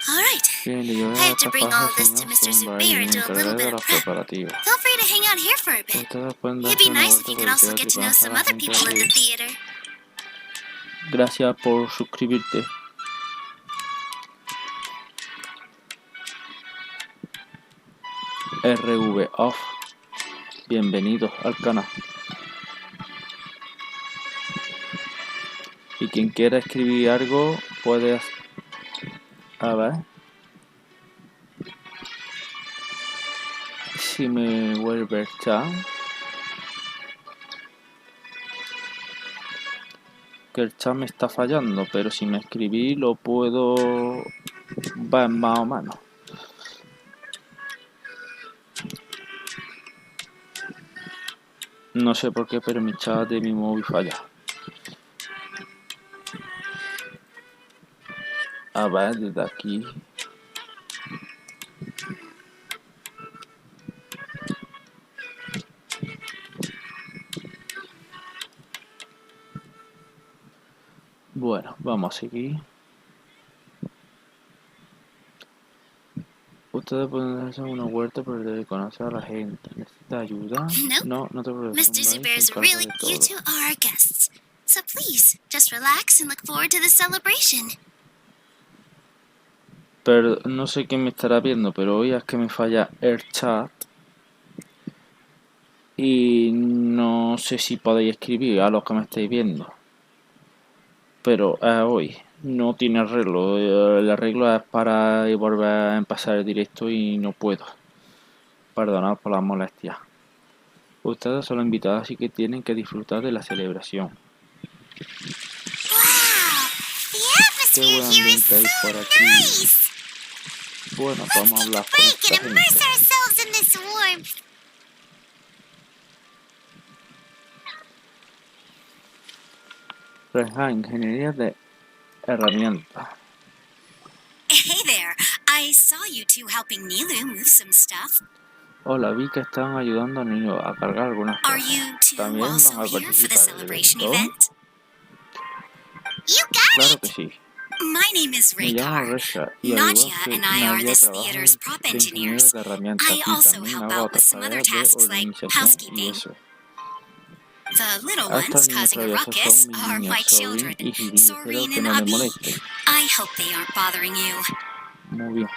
Speaker 2: All right.
Speaker 1: Bien, le llevaré
Speaker 2: I have
Speaker 1: otras
Speaker 2: to bring all
Speaker 1: cosas
Speaker 2: this
Speaker 1: al
Speaker 2: to
Speaker 1: señor
Speaker 2: Mr.
Speaker 1: Sombre y
Speaker 2: Saber
Speaker 1: me
Speaker 2: and do a little
Speaker 1: encargaré
Speaker 2: bit
Speaker 1: de
Speaker 2: of
Speaker 1: los
Speaker 2: prep.
Speaker 1: preparativos.
Speaker 2: Feel free to hang out here for a bit.
Speaker 1: Ustedes pueden
Speaker 2: It'd
Speaker 1: darse
Speaker 2: be
Speaker 1: una
Speaker 2: nice if
Speaker 1: vuelta
Speaker 2: you
Speaker 1: por
Speaker 2: could
Speaker 1: el
Speaker 2: also
Speaker 1: teatro
Speaker 2: get
Speaker 1: y
Speaker 2: to know
Speaker 1: conocer a
Speaker 2: some
Speaker 1: la
Speaker 2: other
Speaker 1: gente
Speaker 2: people in the
Speaker 1: de
Speaker 2: theater.
Speaker 1: Gracias por suscribirte. RV Off. Bienvenidos al canal. Y quien quiera escribir algo puede... A ver. Si me vuelve el chat. Que el chat me está fallando, pero si me escribí lo puedo ver más o menos. No sé por qué, pero mi chat de mi móvil falla. A ver, desde aquí. Bueno, vamos a seguir. Ustedes pueden hacer una huerta, pero debe conocer a la gente. ¿Necesita ayuda?
Speaker 2: Nope.
Speaker 1: No te preocupes.
Speaker 2: Mr.
Speaker 1: Bryce se
Speaker 2: Zubair's
Speaker 1: encarga
Speaker 2: really,
Speaker 1: de
Speaker 2: you
Speaker 1: todo.
Speaker 2: two are our guests. So please, just relax and look forward to the celebration.
Speaker 1: Pero no sé quién me estará viendo, pero hoy es que me falla el chat. Y no sé si podéis escribir a los que me estáis viendo. Pero hoy no tiene arreglo. El arreglo es para volver a empezar el directo y no puedo. Perdonad por las molestias. Ustedes son los invitados, así que tienen que disfrutar de la celebración.
Speaker 2: Wow! The
Speaker 1: Qué
Speaker 2: atmosphere
Speaker 1: buen
Speaker 2: here is
Speaker 1: ambiente hay por
Speaker 2: so
Speaker 1: aquí.
Speaker 2: nice!
Speaker 1: Bueno,
Speaker 2: Let's
Speaker 1: vamos a
Speaker 2: take a
Speaker 1: hablar con
Speaker 2: break
Speaker 1: esta
Speaker 2: and immerse
Speaker 1: gente.
Speaker 2: ourselves in this warmth.
Speaker 1: Ingeniería de herramientas.
Speaker 2: Hey there! I saw you two helping Nilou move some stuff.
Speaker 1: Hola, vi que están ayudando a Nilou a cargar algunas
Speaker 2: Are
Speaker 1: cosas.
Speaker 2: you two
Speaker 1: ¿También
Speaker 2: also
Speaker 1: van a
Speaker 2: here for the
Speaker 1: participar del
Speaker 2: celebration
Speaker 1: evento?
Speaker 2: event? You got
Speaker 1: Claro
Speaker 2: it!
Speaker 1: que sí.
Speaker 2: My name is
Speaker 1: Me llamo
Speaker 2: Rekar.
Speaker 1: Resha y al igual
Speaker 2: Nadia
Speaker 1: que
Speaker 2: and I are
Speaker 1: Nadia
Speaker 2: this
Speaker 1: trabajo
Speaker 2: theater's prop
Speaker 1: de ingeniero
Speaker 2: engineers.
Speaker 1: de herramientas
Speaker 2: I
Speaker 1: y
Speaker 2: also
Speaker 1: también
Speaker 2: help
Speaker 1: hago
Speaker 2: out with
Speaker 1: otras
Speaker 2: some other
Speaker 1: tareas de
Speaker 2: tasks like
Speaker 1: organización y
Speaker 2: housekeeping.
Speaker 1: eso.
Speaker 2: The little
Speaker 1: Estos
Speaker 2: ones
Speaker 1: niños
Speaker 2: causing a
Speaker 1: traviesos
Speaker 2: ruckus
Speaker 1: son mis
Speaker 2: are
Speaker 1: niños,
Speaker 2: my
Speaker 1: Sorin
Speaker 2: children,
Speaker 1: y Giri. Espero
Speaker 2: Sorin
Speaker 1: que
Speaker 2: and
Speaker 1: no les
Speaker 2: Abi.
Speaker 1: molesten.
Speaker 2: I hope they aren't bothering you.
Speaker 1: Muy bien.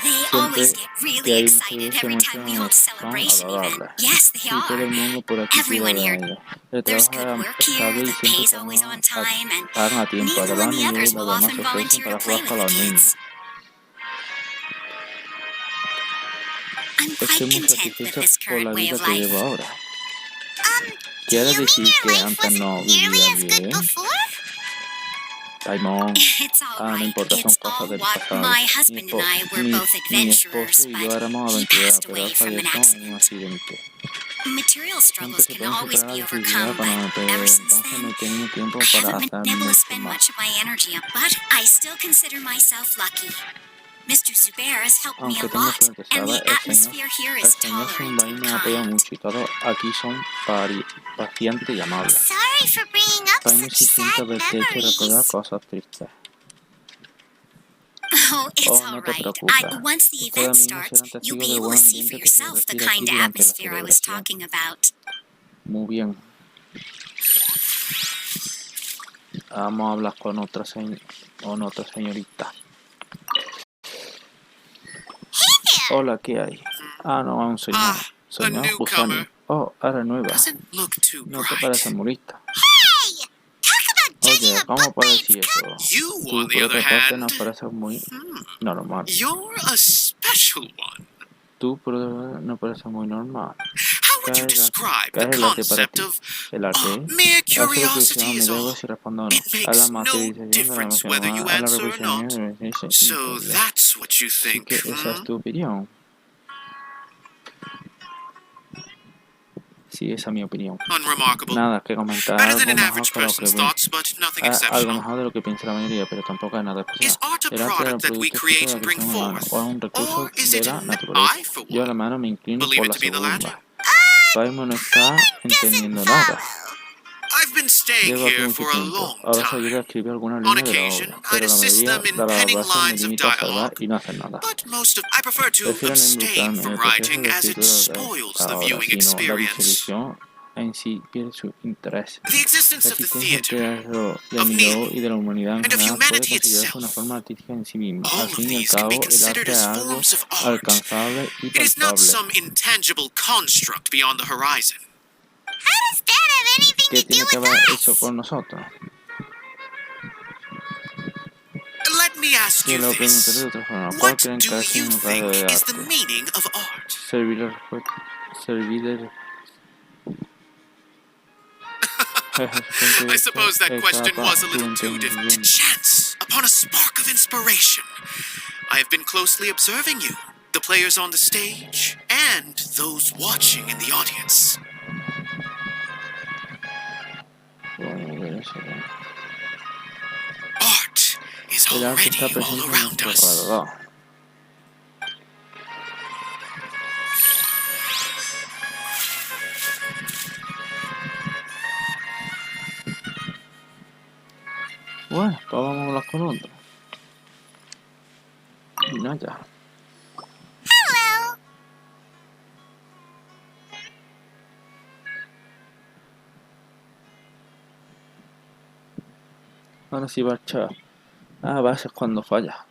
Speaker 2: They
Speaker 1: Siempre
Speaker 2: always get
Speaker 1: que
Speaker 2: really
Speaker 1: hay una
Speaker 2: excited
Speaker 1: serie se
Speaker 2: every time we
Speaker 1: emocionan,
Speaker 2: hold a
Speaker 1: son
Speaker 2: celebration event.
Speaker 1: adorables.
Speaker 2: Yes, they
Speaker 1: Sí, todo
Speaker 2: are.
Speaker 1: el mundo por aquí quiere
Speaker 2: Everyone
Speaker 1: ver a
Speaker 2: here.
Speaker 1: ellos. El
Speaker 2: There's
Speaker 1: trabajo
Speaker 2: good work
Speaker 1: es
Speaker 2: here,
Speaker 1: estable y
Speaker 2: the
Speaker 1: siempre
Speaker 2: pay's always on time, and
Speaker 1: pagan a tiempo.
Speaker 2: Nilou
Speaker 1: Además,
Speaker 2: and the
Speaker 1: Nilou y
Speaker 2: others
Speaker 1: los
Speaker 2: will
Speaker 1: demás
Speaker 2: often
Speaker 1: se ofrecen
Speaker 2: volunteer
Speaker 1: para
Speaker 2: to play
Speaker 1: jugar
Speaker 2: with
Speaker 1: con
Speaker 2: the
Speaker 1: los niños.
Speaker 2: kids. I'm
Speaker 1: Estoy
Speaker 2: quite
Speaker 1: muy
Speaker 2: content with
Speaker 1: satisfecha
Speaker 2: this
Speaker 1: por la
Speaker 2: current way
Speaker 1: vida
Speaker 2: of
Speaker 1: que
Speaker 2: life.
Speaker 1: llevo ahora.
Speaker 2: Do
Speaker 1: ¿Quiere
Speaker 2: you mean
Speaker 1: decir
Speaker 2: your
Speaker 1: que
Speaker 2: life
Speaker 1: antes no
Speaker 2: wasn't nearly
Speaker 1: vivía
Speaker 2: as good
Speaker 1: bien?
Speaker 2: before?
Speaker 1: Simón,
Speaker 2: It's all
Speaker 1: no
Speaker 2: right.
Speaker 1: importa, son
Speaker 2: It's
Speaker 1: cosas
Speaker 2: all
Speaker 1: del
Speaker 2: what
Speaker 1: pasado.
Speaker 2: my husband and I were both
Speaker 1: Mi
Speaker 2: adventurers,
Speaker 1: esposo y yo
Speaker 2: but
Speaker 1: éramos
Speaker 2: he
Speaker 1: aventureros,
Speaker 2: passed
Speaker 1: pero él
Speaker 2: away from an
Speaker 1: falleció en un
Speaker 2: accident.
Speaker 1: accidente.
Speaker 2: Material
Speaker 1: Siempre
Speaker 2: struggles
Speaker 1: se
Speaker 2: can
Speaker 1: pueden
Speaker 2: always
Speaker 1: superar
Speaker 2: be
Speaker 1: las dificultades
Speaker 2: overcome,
Speaker 1: pero
Speaker 2: but ever since
Speaker 1: entonces no
Speaker 2: then,
Speaker 1: he tenido tiempo
Speaker 2: I
Speaker 1: para
Speaker 2: haven't
Speaker 1: hacer
Speaker 2: been able to
Speaker 1: mucho
Speaker 2: spend
Speaker 1: más.
Speaker 2: much of my energy on, but I still consider myself lucky. Mr. Zubair has helped me a
Speaker 1: Aunque tengo
Speaker 2: lot,
Speaker 1: suerte,
Speaker 2: and
Speaker 1: ¿sabes?
Speaker 2: the atmosphere here is
Speaker 1: Señor
Speaker 2: tolerant
Speaker 1: Sunbai
Speaker 2: and
Speaker 1: me apoya
Speaker 2: kind.
Speaker 1: mucho y todos aquí son pacientes y amables.
Speaker 2: Sorry for bringing up
Speaker 1: Estoy muy
Speaker 2: such
Speaker 1: siento
Speaker 2: sad
Speaker 1: verte hecho recordar
Speaker 2: memories.
Speaker 1: cosas tristes.
Speaker 2: Oh, it's
Speaker 1: Oh,
Speaker 2: all
Speaker 1: no te
Speaker 2: right.
Speaker 1: preocupes.
Speaker 2: Once the
Speaker 1: Ustedes
Speaker 2: event
Speaker 1: mismos
Speaker 2: starts,
Speaker 1: serán
Speaker 2: you'll
Speaker 1: testigos
Speaker 2: be
Speaker 1: del
Speaker 2: able
Speaker 1: buen
Speaker 2: to see for
Speaker 1: ambiente que se
Speaker 2: yourself the
Speaker 1: respira aquí
Speaker 2: kind of
Speaker 1: durante la
Speaker 2: atmosphere I was
Speaker 1: celebración.
Speaker 2: talking about.
Speaker 1: Muy bien. Vamos a hablar con otra señorita. Hola, ¿qué hay? Ah, no, un señor.
Speaker 5: A
Speaker 1: Señor Busani.
Speaker 5: newcomer.
Speaker 1: Oh, eres nueva.
Speaker 5: Doesn't look too
Speaker 1: No te parece
Speaker 5: bright.
Speaker 1: muy lista.
Speaker 2: Hey! Talk about judging
Speaker 1: Oye,
Speaker 2: a
Speaker 1: ¿cómo
Speaker 2: book by
Speaker 1: puedes
Speaker 2: its
Speaker 1: decir
Speaker 2: cover.
Speaker 1: eso?
Speaker 5: You,
Speaker 1: Tú,
Speaker 5: on the
Speaker 1: por
Speaker 5: other
Speaker 1: otra parte,
Speaker 5: hand,
Speaker 1: nos pareces muy normal.
Speaker 5: you're a special one.
Speaker 1: Tú, por otra parte, no pareces muy normal.
Speaker 5: How would you describe
Speaker 1: ¿Qué
Speaker 5: the
Speaker 1: es el arte para
Speaker 5: concept
Speaker 1: ti?
Speaker 5: of
Speaker 1: ¿El arte?
Speaker 5: mere
Speaker 1: La solo
Speaker 5: curiosity
Speaker 1: curiosidad me
Speaker 5: is
Speaker 1: da
Speaker 5: all?
Speaker 1: igual si respondo o no.
Speaker 5: It
Speaker 1: A la
Speaker 5: makes no
Speaker 1: materialización de la
Speaker 5: difference
Speaker 1: emoción,
Speaker 5: whether you
Speaker 1: a la
Speaker 5: answer or
Speaker 1: representación
Speaker 5: not.
Speaker 1: de la
Speaker 5: So that's what you
Speaker 1: Así
Speaker 5: think,
Speaker 1: que esa es tu opinión. Sí, esa es mi opinión.
Speaker 5: Unremarkable.
Speaker 1: Nada que comentar,
Speaker 5: Better
Speaker 1: algo
Speaker 5: than an
Speaker 1: mejor
Speaker 5: average
Speaker 1: que lo que
Speaker 5: person's thoughts, but nothing
Speaker 1: algo
Speaker 5: exceptional.
Speaker 1: mejor de lo que piensa la mayoría, pero tampoco es nada especial.
Speaker 5: Is art a
Speaker 1: El arte era un
Speaker 5: product that we
Speaker 1: producto
Speaker 5: create
Speaker 1: fruto de
Speaker 5: and
Speaker 1: la
Speaker 5: bring
Speaker 1: creación humana,
Speaker 5: forth?
Speaker 1: o es un recurso
Speaker 5: Or is
Speaker 1: de
Speaker 5: it
Speaker 1: la
Speaker 5: an
Speaker 1: naturaleza.
Speaker 5: I, for
Speaker 1: Yo a la
Speaker 5: one,
Speaker 1: mano me inclino
Speaker 5: believe
Speaker 1: por
Speaker 5: it
Speaker 1: la
Speaker 5: to be the latter?
Speaker 1: segunda. Simon no está entendiendo
Speaker 2: Doesn't
Speaker 1: nada.
Speaker 2: follow.
Speaker 5: I've been staying
Speaker 1: Llevo aquí
Speaker 5: here
Speaker 1: mucho
Speaker 5: for a
Speaker 1: tiempo.
Speaker 5: long
Speaker 1: Ahora se ayuda a
Speaker 5: time.
Speaker 1: escribir algunas
Speaker 5: On
Speaker 1: líneas de la
Speaker 5: occasion,
Speaker 1: obra,
Speaker 5: I'd
Speaker 1: pero la
Speaker 5: assist
Speaker 1: mayoría
Speaker 5: them in
Speaker 1: de las
Speaker 5: penning
Speaker 1: veces me
Speaker 5: lines of
Speaker 1: limito a observar
Speaker 5: dialogue,
Speaker 1: y no hacer nada.
Speaker 5: but I prefer to
Speaker 1: Prefiero no
Speaker 5: abstain
Speaker 1: involucrarme en
Speaker 5: from
Speaker 1: el proceso
Speaker 5: writing
Speaker 1: de
Speaker 5: as it
Speaker 1: escritura
Speaker 5: spoils
Speaker 1: de
Speaker 5: the
Speaker 1: ahora,
Speaker 5: viewing
Speaker 1: sino la
Speaker 5: experience.
Speaker 1: visualización en sí pierde su interés.
Speaker 5: The existence
Speaker 1: La
Speaker 5: of the
Speaker 1: existencia del
Speaker 5: theater,
Speaker 1: teatro de
Speaker 5: of
Speaker 1: Nilou y
Speaker 5: Nilou,
Speaker 1: de la humanidad en
Speaker 5: and of
Speaker 1: general puede
Speaker 5: humanity
Speaker 1: considerarse una
Speaker 5: itself,
Speaker 1: forma artística en sí misma.
Speaker 5: all
Speaker 1: Al
Speaker 5: of
Speaker 1: fin y al
Speaker 5: these can be
Speaker 1: cabo, el
Speaker 5: considered
Speaker 1: arte es
Speaker 5: as
Speaker 1: algo
Speaker 5: forms of art.
Speaker 1: alcanzable y
Speaker 5: It is not
Speaker 1: palpable.
Speaker 5: some intangible construct beyond the horizon.
Speaker 2: How does that have anything
Speaker 1: ¿Qué
Speaker 2: to do
Speaker 1: tiene que
Speaker 2: with
Speaker 1: ver eso
Speaker 2: us?
Speaker 1: con nosotros?
Speaker 5: Let me ask
Speaker 1: Te
Speaker 5: you
Speaker 1: lo preguntaré de
Speaker 5: this.
Speaker 1: otra forma. ¿Cuál
Speaker 5: What
Speaker 1: creen
Speaker 5: do
Speaker 1: que es
Speaker 5: you
Speaker 1: un significado de
Speaker 5: think is the
Speaker 1: arte?
Speaker 5: meaning of art? I suppose that question was a little too different. To chance upon a spark of inspiration. I have been closely observing you, the players on the stage, and those watching in the audience. Art is
Speaker 1: El arte está
Speaker 5: already all
Speaker 1: presente en
Speaker 5: around
Speaker 1: nuestro
Speaker 5: us.
Speaker 1: alrededor. Bueno, pues vamos a hablar con otro. Y no ya.
Speaker 2: Hello.
Speaker 1: Ahora sí va el chat. A veces cuando falla.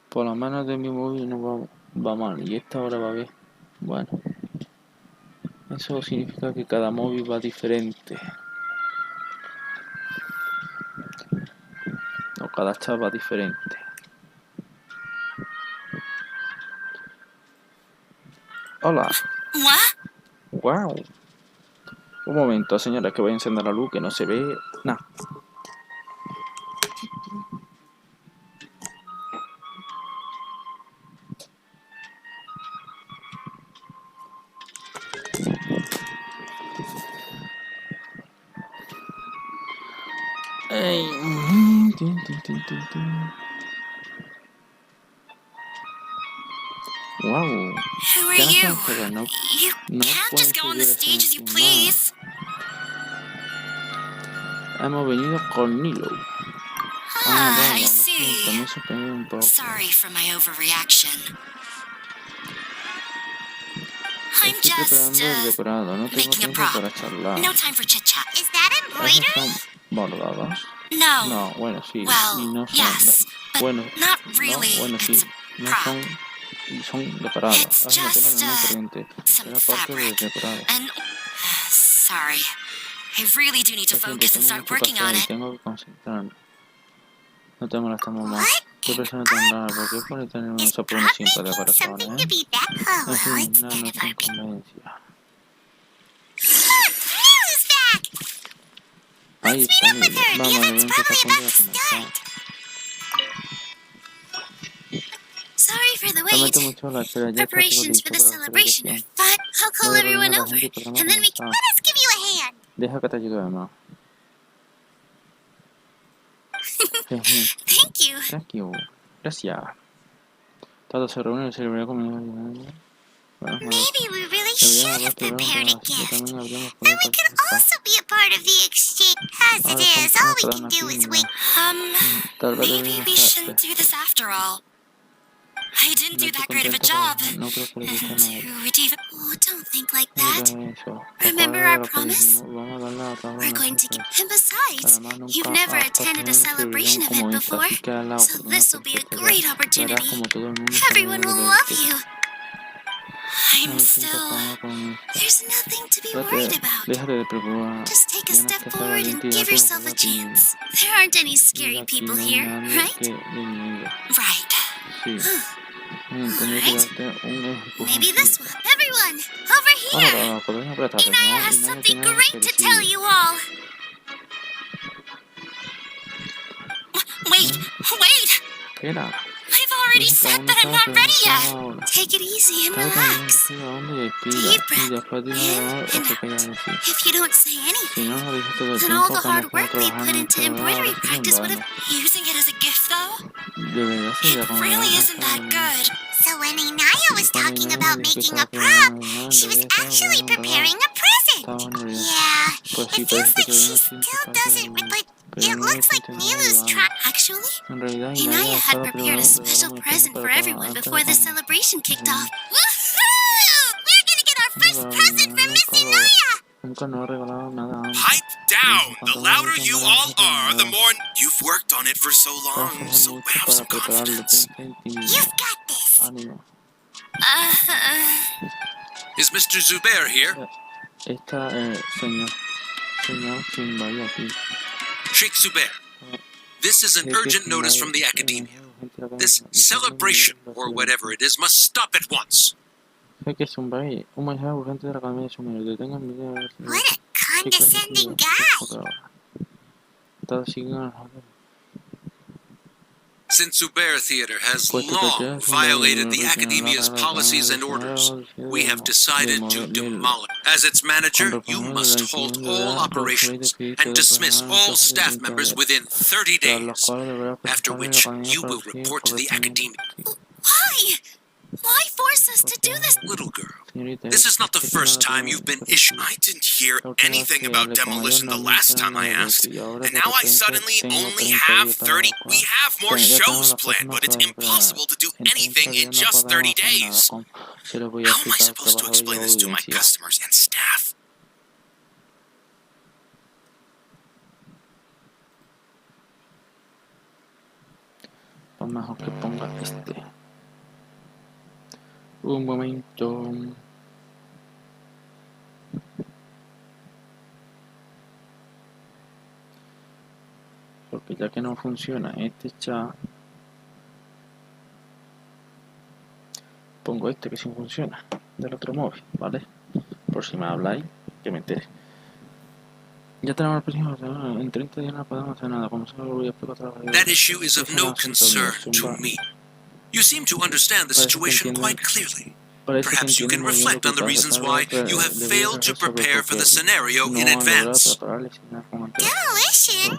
Speaker 1: Por lo menos de mi móvil no va mal. Y esta hora va bien. Bueno. Eso significa que cada móvil va diferente. O cada chat va diferente. Hola.
Speaker 2: What?
Speaker 1: Wow. Un momento, señora, que voy a encender la luz que no se ve nada. Wow.
Speaker 2: Who are
Speaker 1: ¿Qué
Speaker 2: you?
Speaker 1: haces, pero no
Speaker 2: You can't
Speaker 1: puedes
Speaker 2: just go on the
Speaker 1: subir
Speaker 2: stage as you
Speaker 1: encima?
Speaker 2: please.
Speaker 1: Hemos venido con Nilou.
Speaker 2: Ah,
Speaker 1: Vaya,
Speaker 2: I
Speaker 1: lo siento,
Speaker 2: see.
Speaker 1: me he sorprendido un poco.
Speaker 2: Sorry for my overreaction. I'm
Speaker 1: Estoy
Speaker 2: just,
Speaker 1: preparando el decorado, no tengo
Speaker 2: making a
Speaker 1: tiempo
Speaker 2: prop.
Speaker 1: para charlar.
Speaker 2: No time for chit-chat. Is that
Speaker 1: ¿Esos
Speaker 2: embroidered?
Speaker 1: son bordados?
Speaker 2: No.
Speaker 1: No, bueno, sí, y
Speaker 2: Well,
Speaker 1: no son...
Speaker 2: yes, but
Speaker 1: Bueno,
Speaker 2: not
Speaker 1: no,
Speaker 2: really.
Speaker 1: bueno, sí,
Speaker 2: It's a
Speaker 1: no
Speaker 2: prop.
Speaker 1: son... Y son decorados.
Speaker 2: It's
Speaker 1: Es una tela
Speaker 2: just,
Speaker 1: normal y corriente.
Speaker 2: some
Speaker 1: Era parte del
Speaker 2: fabric.
Speaker 1: decorado.
Speaker 2: And sorry, I really do need to
Speaker 1: Lo siento,
Speaker 2: focus and
Speaker 1: tengo
Speaker 2: start
Speaker 1: mucho que
Speaker 2: working
Speaker 1: hacer
Speaker 2: on
Speaker 1: y
Speaker 2: it.
Speaker 1: tengo que concentrarme. No te molestamos más.
Speaker 2: What?
Speaker 1: ¿Qué persona tan rara? ¿Por qué pone tener un
Speaker 2: Is
Speaker 1: sopo
Speaker 2: prop
Speaker 1: unos 5
Speaker 2: making
Speaker 1: decoraciones,
Speaker 2: something to be that? Oh,
Speaker 1: En
Speaker 2: well,
Speaker 1: fin,
Speaker 2: it's
Speaker 1: no,
Speaker 2: none
Speaker 1: no
Speaker 2: of
Speaker 1: te
Speaker 2: our business.
Speaker 1: convencia.
Speaker 2: Nilou's back!
Speaker 1: Ahí
Speaker 2: Let's
Speaker 1: está,
Speaker 2: meet up with
Speaker 1: Nilou.
Speaker 2: her. The
Speaker 1: Vamos, el
Speaker 2: event's
Speaker 1: evento está
Speaker 2: probably
Speaker 1: a punto
Speaker 2: about
Speaker 1: de
Speaker 2: to
Speaker 1: comenzar.
Speaker 2: start. Sorry for the
Speaker 1: Lamento
Speaker 2: wait.
Speaker 1: mucho la espera, ya está todo
Speaker 2: Preparations
Speaker 1: listo
Speaker 2: for the
Speaker 1: para la
Speaker 2: celebration are
Speaker 1: celebración.
Speaker 2: fun. I'll call
Speaker 1: Voy a reunir
Speaker 2: everyone
Speaker 1: a la
Speaker 2: over,
Speaker 1: gente y podemos
Speaker 2: and then we can...
Speaker 1: comenzar.
Speaker 2: Let us give you a hand.
Speaker 1: Deja que te ayude además. Jeje,
Speaker 2: Thank you.
Speaker 1: thank you. Gracias. Todos se reúnen y celebrar conmigo. Bueno,
Speaker 2: Maybe we really
Speaker 1: deberíamos
Speaker 2: should have
Speaker 1: haber
Speaker 2: prepared a
Speaker 1: así que
Speaker 2: gift.
Speaker 1: también habríamos
Speaker 2: Then
Speaker 1: podido
Speaker 2: we could
Speaker 1: participar.
Speaker 2: also be a part of the exchange. As it
Speaker 1: Ahora
Speaker 2: is, all we
Speaker 1: estamos
Speaker 2: can
Speaker 1: aquí,
Speaker 2: do is
Speaker 1: ¿no?
Speaker 2: wait.
Speaker 1: Tal vez
Speaker 2: Maybe
Speaker 1: deberíamos
Speaker 2: we
Speaker 1: estar...
Speaker 2: shouldn't do this after all. I didn't
Speaker 1: No
Speaker 2: do
Speaker 1: estoy
Speaker 2: that great of a
Speaker 1: contento
Speaker 2: job.
Speaker 1: con... No creo que le guste a
Speaker 2: And
Speaker 1: nadie.
Speaker 2: who would even... Oh, don't think like
Speaker 1: No
Speaker 2: that.
Speaker 1: digas eso.
Speaker 2: Remember
Speaker 1: Recuerda
Speaker 2: our
Speaker 1: lo que
Speaker 2: promise?
Speaker 1: dijimos. Vamos a darle a cada
Speaker 2: We're
Speaker 1: uno
Speaker 2: going to
Speaker 1: nosotros.
Speaker 2: get... And besides,
Speaker 1: Además,
Speaker 2: you've
Speaker 1: nunca
Speaker 2: never
Speaker 1: has
Speaker 2: attended a
Speaker 1: tenido una
Speaker 2: celebration
Speaker 1: celebración como
Speaker 2: event
Speaker 1: esta,
Speaker 2: before,
Speaker 1: así que haz la
Speaker 2: so
Speaker 1: oportunidad
Speaker 2: this will be a
Speaker 1: perfecta.
Speaker 2: great
Speaker 1: Verás
Speaker 2: opportunity.
Speaker 1: como todo el mundo está
Speaker 2: Everyone
Speaker 1: muy
Speaker 2: will love
Speaker 1: alegre.
Speaker 2: you.
Speaker 1: No
Speaker 2: I'm
Speaker 1: me siento
Speaker 2: still...
Speaker 1: cómodo con esto.
Speaker 2: There's nothing to be worried about.
Speaker 1: Déjate de preocupar.
Speaker 2: Just take a
Speaker 1: Tienes
Speaker 2: step
Speaker 1: que ser
Speaker 2: forward and
Speaker 1: valiente y
Speaker 2: give
Speaker 1: darte la
Speaker 2: yourself a
Speaker 1: oportunidad.
Speaker 2: chance. There aren't any
Speaker 1: Mira,
Speaker 2: scary
Speaker 1: aquí
Speaker 2: people
Speaker 1: no hay
Speaker 2: here,
Speaker 1: nadie
Speaker 2: right?
Speaker 1: que de miedo.
Speaker 2: Right.
Speaker 1: Sí. Tendré que
Speaker 2: Alright.
Speaker 1: darte un
Speaker 2: Maybe this
Speaker 1: empujoncito.
Speaker 2: one. Everyone, over here!
Speaker 1: Ahora, podemos apretar, ¿no?
Speaker 2: Inaya has
Speaker 1: Y nadie
Speaker 2: something
Speaker 1: tiene
Speaker 2: great to tell
Speaker 1: perecido.
Speaker 2: you all. Wait, wait!
Speaker 1: Espera.
Speaker 2: I've already
Speaker 1: Dije que
Speaker 2: said
Speaker 1: aún no
Speaker 2: that I'm
Speaker 1: sabes,
Speaker 2: not
Speaker 1: pero no
Speaker 2: ready
Speaker 1: estás
Speaker 2: yet.
Speaker 1: ahora.
Speaker 2: Take it easy and
Speaker 1: Cada también
Speaker 2: relax.
Speaker 1: decide a dónde y expira.
Speaker 2: Deep
Speaker 1: Y
Speaker 2: breath.
Speaker 1: después dime
Speaker 2: In
Speaker 1: lo
Speaker 2: and
Speaker 1: que querías
Speaker 2: out.
Speaker 1: decir.
Speaker 2: If you don't say
Speaker 1: Si
Speaker 2: anything,
Speaker 1: no lo dijiste todo el
Speaker 2: then all
Speaker 1: tiempo
Speaker 2: the
Speaker 1: cuando
Speaker 2: hard
Speaker 1: estamos
Speaker 2: work we
Speaker 1: trabajando
Speaker 2: put
Speaker 1: en
Speaker 2: into
Speaker 1: esto, ¿verdad?
Speaker 2: embroidery
Speaker 1: Ahora sí
Speaker 2: practice would
Speaker 1: en
Speaker 2: have...
Speaker 1: vano.
Speaker 2: Using it as a gift, though?
Speaker 1: Debería ser ya
Speaker 2: It
Speaker 1: como
Speaker 2: really
Speaker 1: ya
Speaker 2: isn't that good. So when
Speaker 1: Así
Speaker 2: Inaya was
Speaker 1: que cuando
Speaker 2: talking
Speaker 1: Inés
Speaker 2: about
Speaker 1: me dijo que
Speaker 2: making
Speaker 1: estaba
Speaker 2: a
Speaker 1: preparando
Speaker 2: prop,
Speaker 1: en
Speaker 2: she was
Speaker 1: realidad estaba
Speaker 2: actually
Speaker 1: preparando un
Speaker 2: preparing
Speaker 1: regalo.
Speaker 2: a present.
Speaker 1: Estaba nerviosa.
Speaker 2: Yeah,
Speaker 1: Pues sí,
Speaker 2: it feels
Speaker 1: parece que
Speaker 2: like
Speaker 1: todavía
Speaker 2: she
Speaker 1: no siente
Speaker 2: still
Speaker 1: parte
Speaker 2: doesn't,
Speaker 1: del...
Speaker 2: but
Speaker 1: Pero
Speaker 2: it
Speaker 1: no le
Speaker 2: looks like
Speaker 1: siente nada
Speaker 2: Nilou's
Speaker 1: de
Speaker 2: trying.
Speaker 1: ganas.
Speaker 2: Actually,
Speaker 1: En realidad
Speaker 2: Inaya
Speaker 1: Inaya
Speaker 2: had
Speaker 1: estaba
Speaker 2: prepared a
Speaker 1: preparando un
Speaker 2: special
Speaker 1: regalo muy
Speaker 2: present
Speaker 1: especial
Speaker 2: for
Speaker 1: para
Speaker 2: everyone
Speaker 1: antes de
Speaker 2: before the
Speaker 1: cuando...
Speaker 2: celebration kicked
Speaker 1: Sí.
Speaker 2: off. Woohoo! We're gonna get our first present from Miss Inaya!
Speaker 1: Nunca nos ha regalado nada antes.
Speaker 5: Pipe down! The
Speaker 1: Cuanto más
Speaker 5: louder
Speaker 1: griten
Speaker 5: you
Speaker 1: más
Speaker 5: all
Speaker 1: se
Speaker 5: are, the
Speaker 1: nada.
Speaker 5: more... You've worked on it for so
Speaker 1: Te
Speaker 5: long,
Speaker 1: esfuerzas
Speaker 5: so
Speaker 1: mucho
Speaker 5: have
Speaker 1: para
Speaker 5: some
Speaker 1: prepararlo,
Speaker 5: confidence.
Speaker 1: ten en ti.
Speaker 2: You've got this.
Speaker 1: Ánimo.
Speaker 3: Is Mr. Zubair here?
Speaker 1: Esta, señor Simba aquí.
Speaker 3: Sheikh Zubair, this is an urgent notice from the academia. This celebration, or whatever it is, must stop at once.
Speaker 1: Sé que Simba, un mensaje urgente de la Academia de Sumeru. Detengan el video de
Speaker 2: What a condescending guy.
Speaker 1: Todos siguen a nosotros.
Speaker 3: Since Zubair Theater has
Speaker 1: Puesto que
Speaker 3: long
Speaker 1: ya es un
Speaker 3: violated the
Speaker 1: original
Speaker 3: academia's
Speaker 1: la
Speaker 3: policies and orders, we have decided to demolish. As its manager, you must halt all operations and dismiss all staff members within 30 days, after which you will report to the academia.
Speaker 2: Why? Why force us to do this?
Speaker 3: Little girl, this is not the first time you've been issued.
Speaker 5: I didn't hear anything about demolition the last time I asked, and now I suddenly only have 30. We have more shows planned, but it's impossible to do anything in just 30 days. How am I supposed to explain this to my customers and staff?
Speaker 1: Pues mejor que ponga este. Un momento. Porque ya que no funciona este chat, pongo este que sí funciona del otro móvil, ¿vale? Por si me habláis, que me entere. Ya tenemos el próximo, en 30 días no podemos hacer nada, como se lo voy a explicar otra vez.
Speaker 3: That issue is of no concern to me. You seem to understand the situation quite clearly. Perhaps you can reflect on the reasons why you have failed to prepare for the scenario in advance.
Speaker 2: Demolition?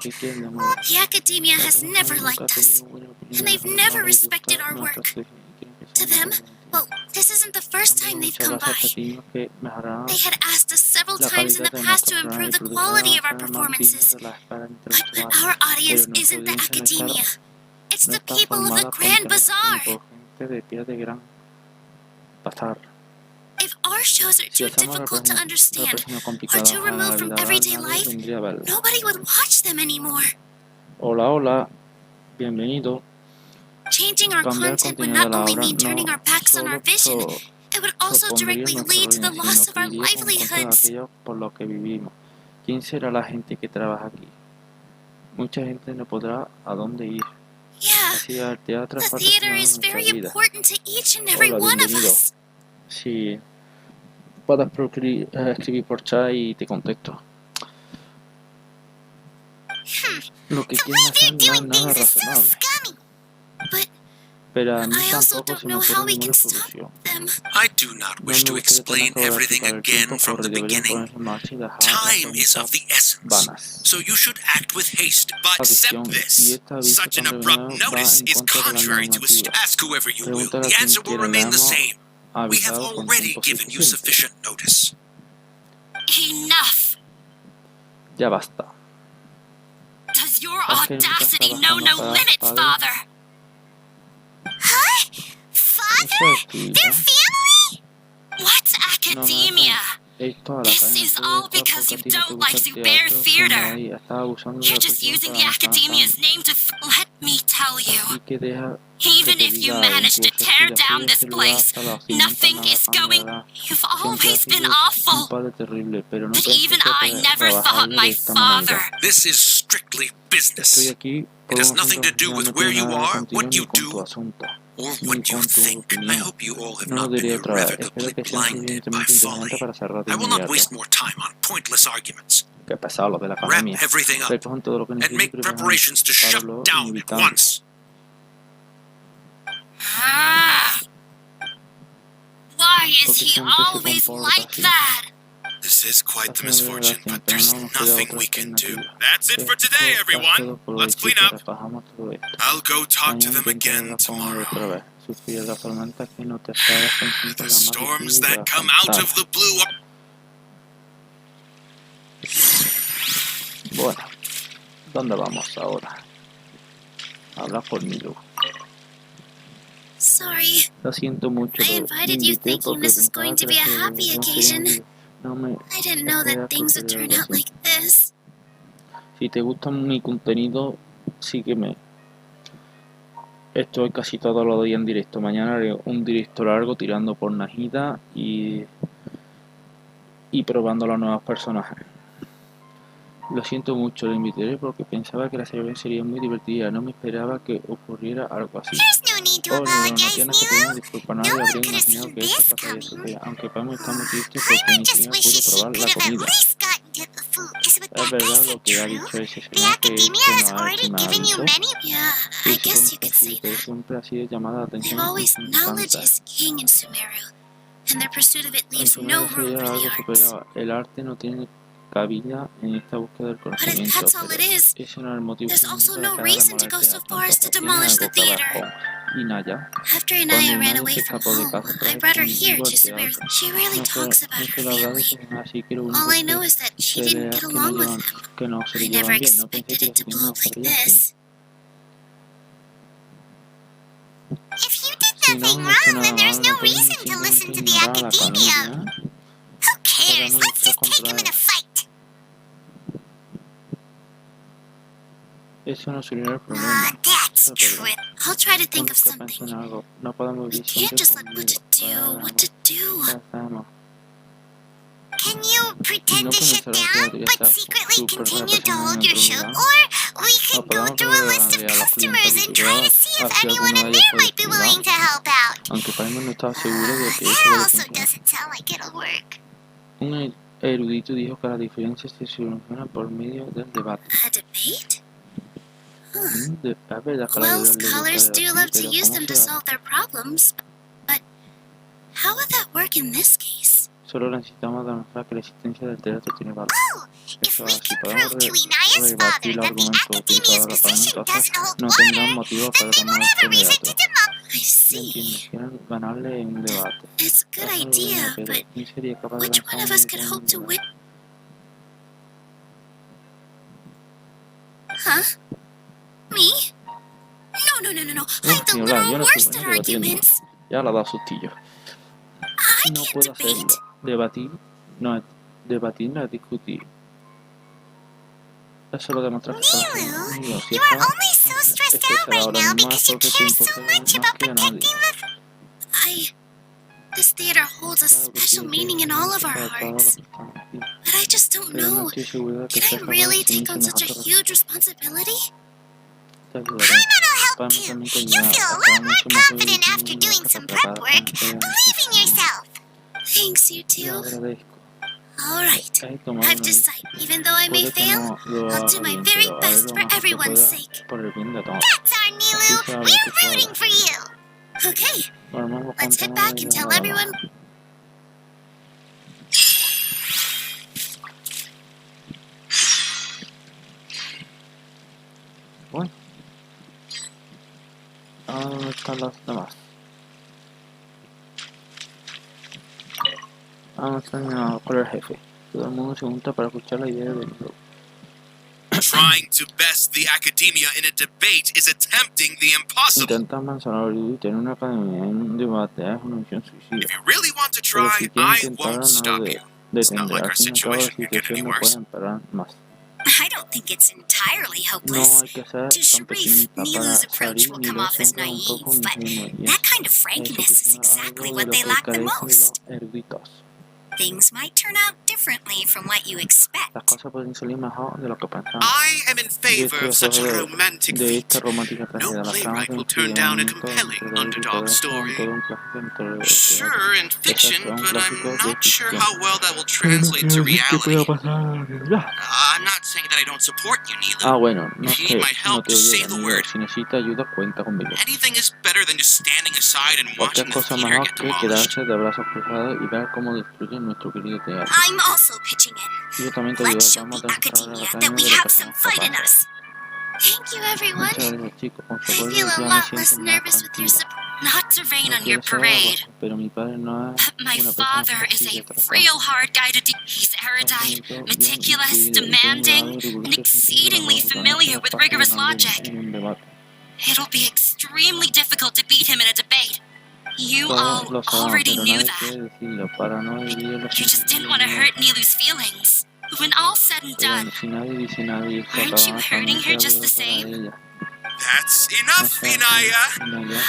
Speaker 2: Oh, the academia has never liked us, and they've never respected our work. To them, well, this isn't the first time they've come by. They had asked us several times in the past to improve the quality of our performances. But our audience isn't the academia. It's the people of the Grand Bazaar. If our shows are too difficult to understand or too removed from everyday life, nobody would watch them anymore.
Speaker 1: Hola, hola. Bienvenido.
Speaker 2: Changing our content would not only mean turning our backs on our vision, it would also directly lead to the loss of our livelihoods.
Speaker 1: Por lo que vivimos. ¿Quién será la gente que trabaja aquí? Mucha gente no podrá a dónde ir.
Speaker 2: Yeah, the theater is very important to each and every one of us.
Speaker 1: Sí, puedes escribir por chat y te contesto. Lo que quieren hacer no es nada razonable. Pero a mí tampoco se me ocurre ninguna solución.
Speaker 3: I do not wish to explain everything again from the beginning. Time is of the essence, so you should act with haste. But accept this. Such an abrupt notice is contrary to a ask whoever you will. The answer will remain the same. We have already given you sufficient notice.
Speaker 2: Enough!
Speaker 1: Ya basta.
Speaker 2: Does your audacity know no limits, Father? Huh? Father? Their family? What's academia? This is all because you don't like SABER theater. You're just using the academia's name to let me tell you. Even if you manage to tear down this place, nothing is going. You've always been awful. But even I never thought my father.
Speaker 3: This is strictly business. It has nothing to do with where you are, what you do, or what you think. I hope you all have not been irrevocably blinded by folly. I will not waste more time on pointless arguments. Wrap everything up and make preparations to shut down at once.
Speaker 2: Why is he always like that?
Speaker 5: This is quite the misfortune, but there's nothing we can do. That's it for today, everyone. Let's clean up. I'll go talk to them again tomorrow. The storms that come out of the blue are...
Speaker 1: Bueno, ¿dónde vamos ahora? Habla por Nilou.
Speaker 2: Sorry.
Speaker 1: Lo siento mucho.
Speaker 2: I invited you thinking this is going to be a happy occasion. I didn't know that things would turn out like this.
Speaker 1: Si te gusta mi contenido, sígueme. Estoy casi todos los días en directo. Mañana haré un directo largo tirando por Najida y probando los nuevos personajes. Lo siento mucho, lo invité porque pensaba que la serie sería muy divertida. No me esperaba que ocurriera algo así.
Speaker 2: No apologize, Nilou.
Speaker 1: Disculpa, no
Speaker 2: No
Speaker 1: habría
Speaker 2: one could have
Speaker 1: imaginado
Speaker 2: seen
Speaker 1: que
Speaker 2: this
Speaker 1: esto pasaría
Speaker 2: coming.
Speaker 1: suceder, aunque Pamo está muy triste porque
Speaker 2: Paimon
Speaker 1: ni
Speaker 2: just
Speaker 1: siquiera
Speaker 2: wishes she
Speaker 1: pudo
Speaker 2: could
Speaker 1: probar
Speaker 2: have
Speaker 1: la
Speaker 2: at
Speaker 1: comida.
Speaker 2: least gotten to the food. Is what
Speaker 1: Es
Speaker 2: that guy
Speaker 1: verdad lo
Speaker 2: said
Speaker 1: que ha
Speaker 2: true?
Speaker 1: dicho ese
Speaker 2: The
Speaker 1: señor que
Speaker 2: academia has
Speaker 1: no
Speaker 2: already
Speaker 1: me
Speaker 2: given you
Speaker 1: avisó.
Speaker 2: many... Yeah, I guess you could say
Speaker 1: Que
Speaker 2: that.
Speaker 1: siempre ha sido llamada la atención.
Speaker 2: They've always
Speaker 1: Me
Speaker 2: knowledge
Speaker 1: encanta.
Speaker 2: is king in Sumeru, and their pursuit of it
Speaker 1: En
Speaker 2: leaves no
Speaker 1: Sumeru
Speaker 2: room
Speaker 1: sería
Speaker 2: for the
Speaker 1: algo
Speaker 2: arts.
Speaker 1: superior. El arte no tiene cabida en esta búsqueda del
Speaker 2: But if
Speaker 1: conocimiento,
Speaker 2: that's all
Speaker 1: pero
Speaker 2: it is,
Speaker 1: ese no es el motivo
Speaker 2: there's
Speaker 1: principal
Speaker 2: also
Speaker 1: de
Speaker 2: no
Speaker 1: cada
Speaker 2: reason to go
Speaker 1: molestia.
Speaker 2: so far as to
Speaker 1: Tampoco tiene
Speaker 2: demolish the
Speaker 1: algo que ver
Speaker 2: theater.
Speaker 1: con Inaya.
Speaker 2: After Inaya
Speaker 1: Cuando
Speaker 2: ran
Speaker 1: Inaya
Speaker 2: away
Speaker 1: se
Speaker 2: from
Speaker 1: escapó de
Speaker 2: home,
Speaker 1: casa
Speaker 2: I
Speaker 1: traje
Speaker 2: brought her here
Speaker 1: conmigo
Speaker 2: to
Speaker 1: al
Speaker 2: Sumeru.
Speaker 1: teatro.
Speaker 2: She really talks about her
Speaker 1: suelo hablar de
Speaker 2: family.
Speaker 1: eso, así que lo único
Speaker 2: All I know is that she
Speaker 1: sé
Speaker 2: didn't
Speaker 1: es
Speaker 2: get
Speaker 1: que no
Speaker 2: along with
Speaker 1: llevan,
Speaker 2: them.
Speaker 1: que no se
Speaker 2: I
Speaker 1: le
Speaker 2: never
Speaker 1: llevan bien. No pensé
Speaker 2: expected
Speaker 1: que
Speaker 2: it to
Speaker 1: los
Speaker 2: blow
Speaker 1: niños
Speaker 2: up like
Speaker 1: serían así.
Speaker 2: this. If you did
Speaker 1: Si no
Speaker 2: nothing
Speaker 1: hemos hecho
Speaker 2: wrong, then
Speaker 1: nada
Speaker 2: there's
Speaker 1: malo,
Speaker 2: no
Speaker 1: no podemos
Speaker 2: reason to listen to the
Speaker 1: ignorar a la
Speaker 2: academia.
Speaker 1: academia.
Speaker 2: Who cares?
Speaker 1: Podemos
Speaker 2: Let's
Speaker 1: luchar
Speaker 2: just take him
Speaker 1: contra
Speaker 2: in a fight.
Speaker 1: eso no soluciona el
Speaker 2: Ah,
Speaker 1: problema.
Speaker 2: that's
Speaker 1: Pero
Speaker 2: true. I'll try to think of
Speaker 1: tenemos que pensar en
Speaker 2: something.
Speaker 1: algo. No podemos
Speaker 2: We
Speaker 1: vivir
Speaker 2: can't
Speaker 1: siempre
Speaker 2: just let
Speaker 1: conmigo.
Speaker 2: what to do.
Speaker 1: Can
Speaker 2: Can you pretend pretend to shut down, but secretly continue to hold your show. Or we could go through a list of customers and try to see if anyone in there might be willing to help out. That also doesn't sound like it'll work.
Speaker 1: Un erudito dijo que la diferencia se soluciona por medio del debate.
Speaker 2: A debate?
Speaker 1: Es verdad que
Speaker 2: Well, scholars do love to use them to solve their problems, but how would that work in this case?
Speaker 1: Solo necesitamos demostrar que la existencia del debate tiene valor.
Speaker 2: Oh, if we could prove to Inaya's father that the academia's position doesn't hold water, then we won't have a reason to demolish. I see.
Speaker 1: Ganarle en un debate.
Speaker 2: It's a good idea, but which one of us could hope to win? Huh? Me? No. I'm the literal worst at arguments.
Speaker 1: Ya la da sustillo.
Speaker 2: I
Speaker 1: No
Speaker 2: can't
Speaker 1: puedo
Speaker 2: debate.
Speaker 1: hacerlo. Debatir no es discutir. Es solo demostrar que
Speaker 2: Nilou, you are only so stressed out right now because you care so much about protecting the... This theater holds a special meaning in all of our hearts. But I just don't know. Can I really take on such a huge responsibility? Paimon will help too. You feel a lot more confident after doing some prep work. Believe in yourself. Thanks, you two. Alright, I've decided, even though I may fail, I'll do my very best for everyone's sake. That's our Nilou! We're rooting for you! Okay, let's head back and tell everyone...
Speaker 1: Bueno. ¿Dónde están los demás? Vamos a con el jefe. Todo el mundo se junta para escuchar la idea de Nilou.
Speaker 5: Trying to best the academia in a debate is attempting the impossible.
Speaker 1: Intentar manzanar y tener una academia en un debate es una misión suicida.
Speaker 5: If you really want to
Speaker 1: Pero
Speaker 5: try,
Speaker 1: si quieren
Speaker 5: I
Speaker 1: intentarlo,
Speaker 5: won't
Speaker 1: no
Speaker 5: stop
Speaker 1: lo
Speaker 5: you. It's not
Speaker 1: detendré.
Speaker 5: like
Speaker 1: Al
Speaker 5: our
Speaker 1: fin y al cabo, la
Speaker 5: situation can get any
Speaker 1: situación no
Speaker 5: worse.
Speaker 1: puede empeorar más.
Speaker 2: I don't think it's entirely
Speaker 1: No
Speaker 2: hopeless.
Speaker 1: hay que ser
Speaker 2: To
Speaker 1: tan
Speaker 2: Sharif,
Speaker 1: pesimista para
Speaker 2: Nilou's approach
Speaker 1: salir
Speaker 2: will
Speaker 1: ni
Speaker 2: come
Speaker 1: ver
Speaker 2: off as
Speaker 1: siempre un poco
Speaker 2: naive, but
Speaker 1: ingenuo. Y
Speaker 2: that kind of
Speaker 1: eso
Speaker 2: frankness is
Speaker 1: es
Speaker 2: exactly
Speaker 1: algo
Speaker 2: what
Speaker 1: de
Speaker 2: they
Speaker 1: lo que
Speaker 2: lack the
Speaker 1: carecen los
Speaker 2: most.
Speaker 1: eruditos.
Speaker 2: Things might turn out differently from what you
Speaker 1: Las
Speaker 2: expect.
Speaker 1: cosas pueden salir mejor de lo que pensamos.
Speaker 5: I am in favor of such a romantic
Speaker 1: De
Speaker 5: feat.
Speaker 1: esta romántica
Speaker 5: No
Speaker 1: tragedia, las
Speaker 5: playwright will
Speaker 1: tramas
Speaker 5: turn down a
Speaker 1: en
Speaker 5: compelling
Speaker 1: todo
Speaker 5: underdog story.
Speaker 1: todo un clásico entre
Speaker 5: Sure, in fiction,
Speaker 1: Exacto, un
Speaker 5: but I'm
Speaker 1: clásico de
Speaker 5: not sure
Speaker 1: ficción.
Speaker 5: how well that will
Speaker 1: Pero no
Speaker 5: translate
Speaker 1: quiere
Speaker 5: to
Speaker 1: decir que pueda
Speaker 5: reality.
Speaker 1: pasar a la realidad.
Speaker 5: I'm not saying that I don't support you, Nilou.
Speaker 1: Bueno, no
Speaker 5: If
Speaker 1: es
Speaker 5: you
Speaker 1: que
Speaker 5: need my
Speaker 1: no
Speaker 5: help,
Speaker 1: te
Speaker 5: just say
Speaker 1: oye,
Speaker 5: the
Speaker 1: amigo.
Speaker 5: word.
Speaker 1: Si necesitas ayuda, cuenta conmigo.
Speaker 5: Anything is better than just standing aside and
Speaker 1: Cualquier
Speaker 5: watching the
Speaker 1: cosa
Speaker 5: theater
Speaker 1: mejor
Speaker 5: get
Speaker 1: que
Speaker 5: demolished.
Speaker 1: quedarse de brazos cruzados y ver cómo destruyen nuestro querido teatro.
Speaker 2: I'm also pitching in.
Speaker 1: Yo también te ayudo.
Speaker 2: Let's show
Speaker 1: Vamos
Speaker 2: the
Speaker 1: a demostrar a la
Speaker 2: academia that
Speaker 1: academia
Speaker 2: we
Speaker 1: de lo
Speaker 2: have
Speaker 1: que
Speaker 2: some
Speaker 1: somos
Speaker 2: fight in
Speaker 1: capaces.
Speaker 2: us. Thank you, everyone.
Speaker 1: Muchas gracias, chicos. Con su
Speaker 2: I
Speaker 1: apoyo
Speaker 2: feel a
Speaker 1: ya me
Speaker 2: lot less
Speaker 1: siento más
Speaker 2: nervous with your
Speaker 1: tranquila.
Speaker 2: support. Not to rain
Speaker 1: No
Speaker 2: on your
Speaker 1: quiero ser
Speaker 2: parade.
Speaker 1: algo, pero mi padre no es
Speaker 2: But my
Speaker 1: una persona
Speaker 2: father is
Speaker 1: sencilla
Speaker 2: a
Speaker 1: de tratar.
Speaker 2: real hard guy to deal. He's erudite, meticulous, demanding, and exceedingly familiar with rigorous logic. It'll be extremely difficult to beat him in a debate. You all
Speaker 1: Todos lo saben,
Speaker 2: already
Speaker 1: pero
Speaker 2: knew
Speaker 1: nadie
Speaker 2: that.
Speaker 1: quiere decirlo para no herir los
Speaker 2: You just didn't want to hurt Nilou's feelings. When all's said and
Speaker 1: Pero
Speaker 2: done,
Speaker 1: si nadie dice nada y está
Speaker 2: aren't you
Speaker 1: trabajando,
Speaker 2: hurting her
Speaker 1: también
Speaker 2: just the
Speaker 1: se habla
Speaker 2: same?
Speaker 1: para ella.
Speaker 5: That's
Speaker 1: No
Speaker 5: enough,
Speaker 1: sé,
Speaker 5: Inaya.
Speaker 1: Inaya,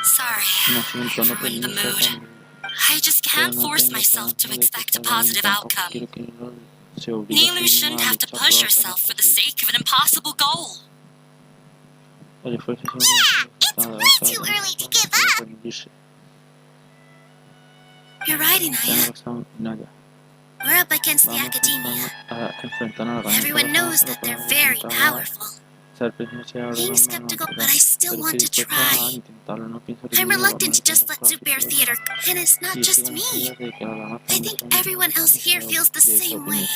Speaker 2: Sorry
Speaker 1: no siento, no
Speaker 2: for ruining the
Speaker 1: permito
Speaker 2: mood.
Speaker 1: conmigo.
Speaker 2: I just
Speaker 1: Pero
Speaker 2: can't
Speaker 1: no
Speaker 2: force
Speaker 1: tengo
Speaker 2: myself to
Speaker 1: chance de
Speaker 2: expect a
Speaker 1: que salga bien,
Speaker 2: positive
Speaker 1: tampoco
Speaker 2: outcome.
Speaker 1: quiero que Nilou se obligue a
Speaker 2: Nilou
Speaker 1: sí
Speaker 2: shouldn't
Speaker 1: misma a
Speaker 2: have to
Speaker 1: luchar
Speaker 2: push
Speaker 1: por
Speaker 2: herself for the
Speaker 1: alcanzar
Speaker 2: sake of an impossible goal.
Speaker 1: el esfuerzo
Speaker 2: Yeah, it's way too early to give up. You're right,
Speaker 1: Tiene
Speaker 2: Inaya.
Speaker 1: razón, Inaya.
Speaker 2: We're up against the
Speaker 1: Vamos
Speaker 2: academia.
Speaker 1: a enfrentarnos a la
Speaker 2: Everyone knows that they're very powerful. Being skeptical, but I still want to try. I'm reluctant to just let Super Theater, and it's not just me. I think everyone else here feels the same way.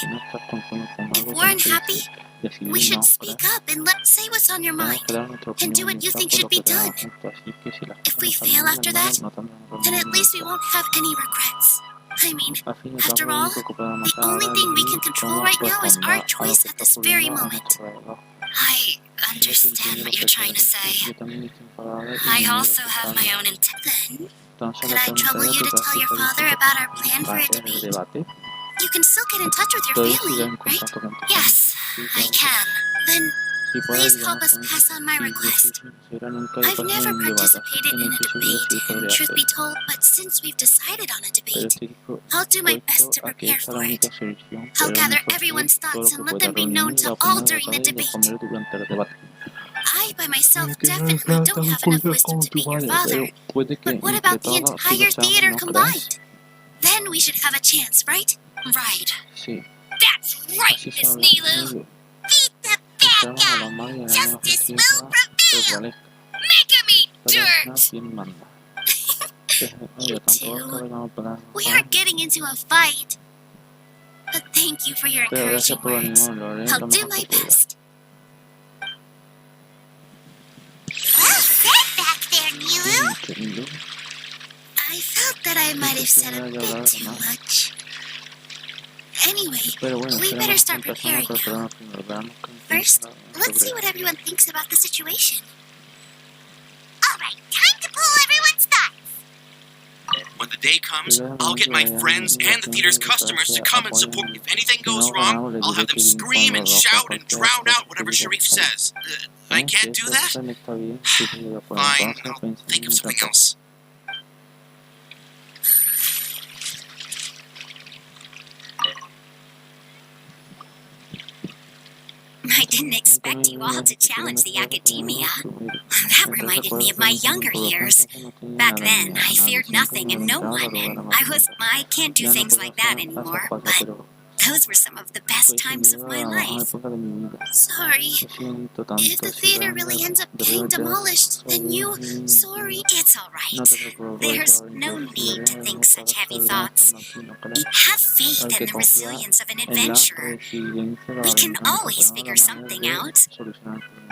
Speaker 2: If we're unhappy, we should speak up and say what's on your mind, and do what you think should be done. If we fail after that, then at least we won't have any regrets. I mean, after all, the only thing we can control right now is our choice at this very moment. I understand what you're trying to say. I also have my own intent. Then, could I trouble you to tell your father about our plan for a debate? You can still get in touch with your family, right? Yes, I can. Then, Please help us pass on my request. I've never participated in a debate, and truth be told, but since we've decided on a debate, I'll do my best to prepare for it. I'll gather everyone's thoughts and let them be known to all during the debate. I, by myself, definitely don't have enough wisdom to beat your father. But what about the entire theater combined? Then we should have a chance, right? Right. That's right, Miss Nilou. Beat the bad guy. Justice will prevail. Make him eat dirt. You two. We aren't getting into a fight. But thank you for your encouraging words. I'll do my best. Well said back there, Nilou. I felt that I might have said a bit too much. Anyway, we better start preparing now. First, let's see what everyone thinks about the situation. Alright, time to pull everyone's thoughts.
Speaker 3: When the day comes, I'll get my friends and the theater's customers to come and support me. If anything goes wrong, I'll have them scream and shout and drown out whatever Sharif says. I can't do that? Fine, I'll think of something else.
Speaker 2: I didn't expect you all to challenge the academia. That reminded me of my younger years. Back then, I feared nothing and no one, and I can't do things like that anymore, but those were some of the best times of my life. Sorry. If the theater really ends up getting demolished, then sorry. It's alright. There's no need to think such heavy thoughts. Have faith in the resilience of an adventurer. We can always figure something out.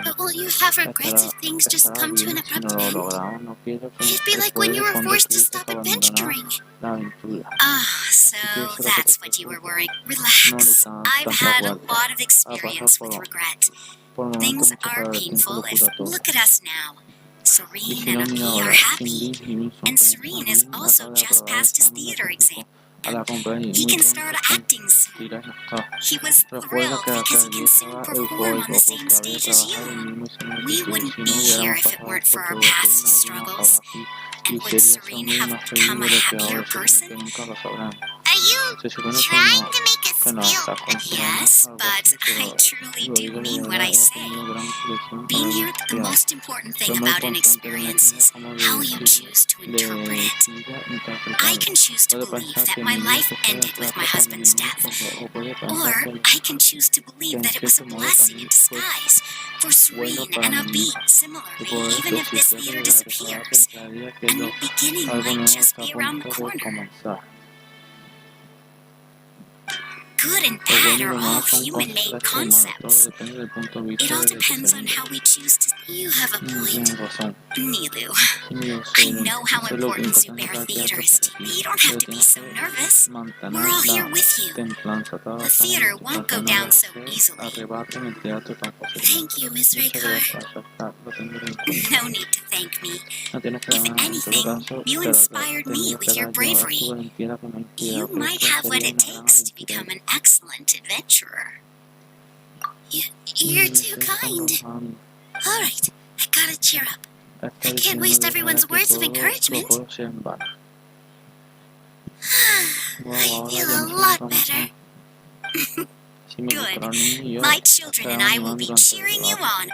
Speaker 2: But will you have regrets if things just come to an abrupt end? It'd be like when you were forced to stop adventuring. So that's what you were worrying. Relax. I've had a lot of experience with regret. Things are painful, and look at us now. Serene and AQUI are happy. And Serene is also just passed his theater exam. He can start acting soon. He was thrilled because he can soon perform on the same stage as you. We wouldn't be here if it weren't for our past struggles. And would Serene have become a happier person? Are you trying to make us feel bad? Yes, but I truly do mean what I say. Being here, the most important thing about an experience is how you choose to interpret it. I can choose to believe that my life ended with my husband's death. Or I can choose to believe that it was a blessing in disguise. For Serene and AQUI, similarly, even if this theater disappears, a new beginning might just be around the corner. Good and bad are all human-made concepts. It all depends on how we choose to... You have a point. Nilou, I know how important Zubair Theater is to you. You don't have to be so nervous. We're all here with you. The theater won't go down so easily. Thank you, Miss Raykar. No need to thank me. If anything, you inspired me with your bravery. You might have what it takes to become an excellent adventurer. You're too kind. Alright, I gotta cheer up. I can't waste everyone's words of encouragement. I feel a lot better. Good. My children and I will be cheering you on.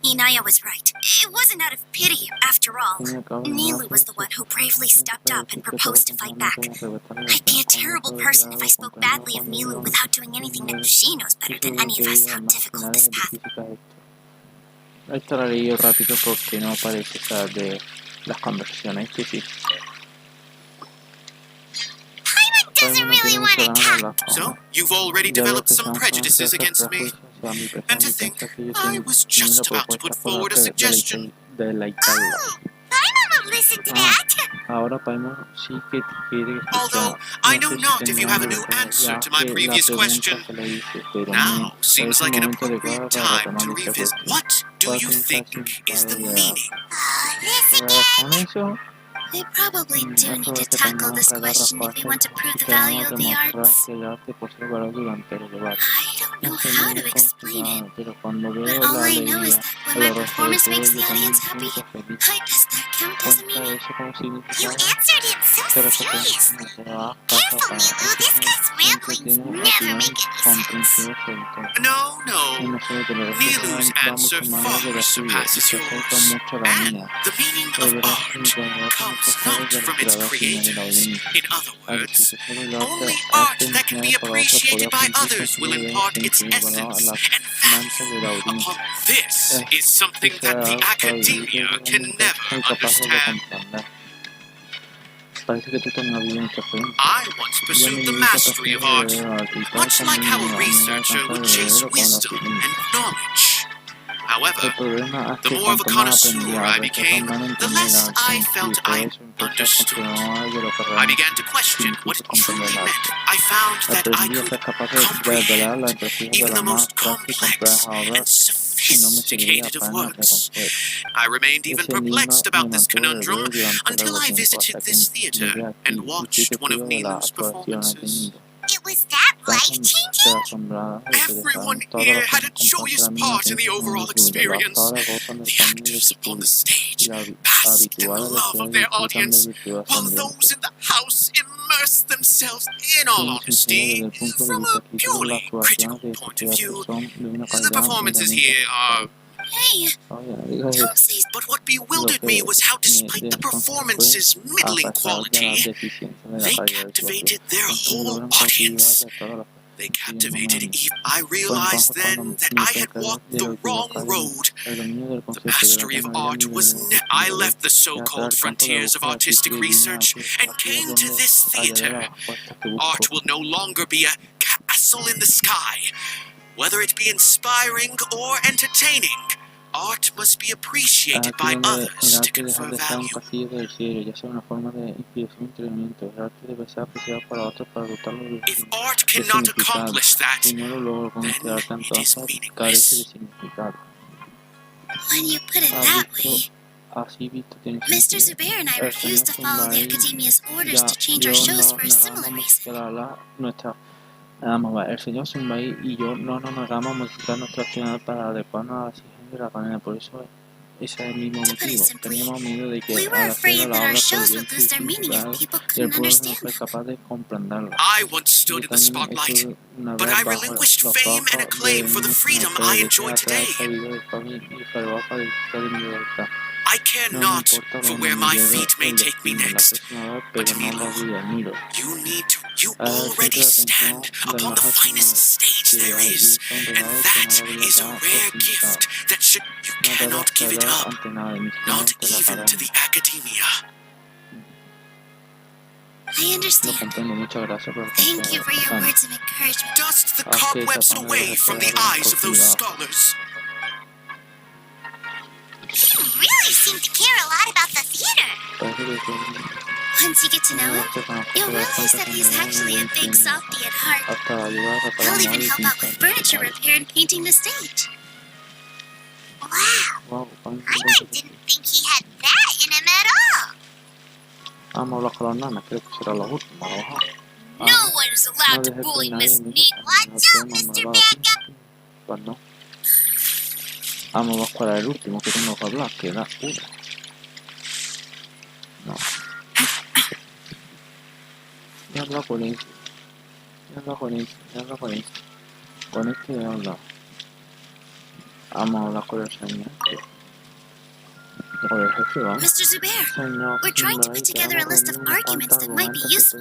Speaker 2: Inaya was right. It wasn't out of pity, after all. Nilou was the one who bravely stepped up and proposed to fight back. I'd be a terrible person if I spoke badly of Nilou without doing anything that she knows better than any of us how difficult this path.
Speaker 1: Esto lo leí rápido porque no parece estar de las conversaciones que sí.
Speaker 2: Doesn't really want to talk.
Speaker 5: So, you've already developed some prejudices against me. And to think, I was just about to put forward a suggestion.
Speaker 2: Oh, Paimon will listen to that.
Speaker 5: Although, I know not if you have a new answer to my previous question. Now seems like an appropriate time to revisit. What do you think is the meaning?
Speaker 2: This again? We probably do
Speaker 1: Eso
Speaker 2: need to
Speaker 1: es que
Speaker 2: tackle
Speaker 1: tenemos
Speaker 2: this
Speaker 1: que dar
Speaker 2: question if we
Speaker 1: respuestas
Speaker 2: want to prove
Speaker 1: y
Speaker 2: the value
Speaker 1: tenemos
Speaker 2: of
Speaker 1: que
Speaker 2: the
Speaker 1: demostrar
Speaker 2: arts.
Speaker 1: que el arte posee valor durante el debate.
Speaker 2: I don't know
Speaker 1: No sé
Speaker 2: how
Speaker 1: muy
Speaker 2: to
Speaker 1: bien cómo
Speaker 2: explain it,
Speaker 1: explicarlo, pero cuando
Speaker 2: but
Speaker 1: veo
Speaker 2: all
Speaker 1: la
Speaker 2: I know is
Speaker 1: alegría
Speaker 2: that
Speaker 1: en
Speaker 2: when my
Speaker 1: los rostros de
Speaker 2: performance
Speaker 1: todos,
Speaker 2: makes
Speaker 1: yo
Speaker 2: the
Speaker 1: también
Speaker 2: audience
Speaker 1: me
Speaker 2: happy,
Speaker 1: siento feliz.
Speaker 2: does that count as a
Speaker 1: Cuenta
Speaker 2: meaning?
Speaker 1: eso como significado.
Speaker 2: answered it so
Speaker 1: Pero eso que pero haz caso para tiene opinión comprensiva sobre todo.
Speaker 5: No,
Speaker 1: Y
Speaker 5: no.
Speaker 1: no sé, pero
Speaker 5: Nilou's
Speaker 1: va
Speaker 5: answer
Speaker 1: mucho más allá de
Speaker 5: far
Speaker 1: la suya y
Speaker 5: surpasses
Speaker 1: se acerca
Speaker 5: yours.
Speaker 1: mucho a la
Speaker 5: And
Speaker 1: mía.
Speaker 5: the meaning
Speaker 1: El
Speaker 5: of
Speaker 1: verdadero
Speaker 5: art
Speaker 1: significado del arte no
Speaker 5: comes
Speaker 1: procede
Speaker 5: not
Speaker 1: del
Speaker 5: from its
Speaker 1: creador, sino de la
Speaker 5: creators.
Speaker 1: audiencia.
Speaker 5: In other
Speaker 1: Al
Speaker 5: words,
Speaker 1: decir que solo el
Speaker 5: only
Speaker 1: arte
Speaker 5: art that can be
Speaker 1: enseñado por otros
Speaker 5: appreciated
Speaker 1: podría
Speaker 5: by
Speaker 1: cumplir con
Speaker 5: others
Speaker 1: su
Speaker 5: will
Speaker 1: deber
Speaker 5: impart
Speaker 1: sin
Speaker 5: its
Speaker 1: incluir valor a
Speaker 5: essence
Speaker 1: las
Speaker 5: and
Speaker 1: mente de la
Speaker 5: value.
Speaker 1: audiencia.
Speaker 5: Upon this is something that the academia can never understand.
Speaker 1: Parece que tú también has vivido mucha experiencia.
Speaker 5: I once pursued the mastery of art, much like how a researcher would chase wisdom and knowledge. However, the more of a connoisseur I became, the less I felt I understood. I began to question what it truly meant. I found that I could comprehend even the most complex and sophisticated of works. I remained even perplexed about this conundrum until I visited this theater and watched one of Nilou's performances.
Speaker 2: It was that life-changing?
Speaker 5: Everyone here had a joyous part in the overall experience. The actors upon the stage basked in the love of their audience, while those in the house immersed themselves in all honesty. From a purely critical point of view, the performances here are...
Speaker 2: Hey, don't say...
Speaker 5: But what bewildered me was how, despite the performance's middling quality, they captivated their whole audience. They captivated even. I realized then that I had walked the wrong road. The mastery of art was I left the so-called frontiers of artistic research and came to this theater. Art will no longer be a castle in the sky. Whether it be inspiring or entertaining, art must be appreciated by others to confer value. If art cannot accomplish that, then it is meaningless.
Speaker 2: When you put it that way, Mr. Zubair and I refused to follow the Academia's orders to change our shows for a similar reason.
Speaker 1: Vamos a ver, el señor Sunbay y yo no nos negamos a modificar nuestro accionar para adecuarnos a la exigencia de la academia, por eso ese es el mismo motivo. Teníamos miedo de que al hacer la obra podría significar que el pueblo no fue capaz de comprenderlo.
Speaker 5: I once stood in the spotlight, but I relinquished fame and acclaim for the freedom I enjoy today. I care not for where my feet may take me next, but Nilou, you already stand upon the finest stage there is, and that is a rare gift that you cannot give it up, not even to the academia.
Speaker 2: I understand. Thank you for your words of encouragement.
Speaker 5: Dust the cobwebs away from the eyes of those scholars.
Speaker 2: You really seem to care a lot about the theater. Once you get to know him, you'll realize that he's actually a big softie at heart. He'll even help out with furniture repair and painting the stage. Wow, I didn't think he had that in him at all. No one's allowed to bully Miss Neat. What's up, Mr. Backup?
Speaker 1: Vamos para el último que tengo que hablar, que da una. No. Ya hablo con este. Con este he hablado. Vamos a hablar con el señor.
Speaker 2: Mr. Zubair, we're trying to put together a list of arguments that might be useful.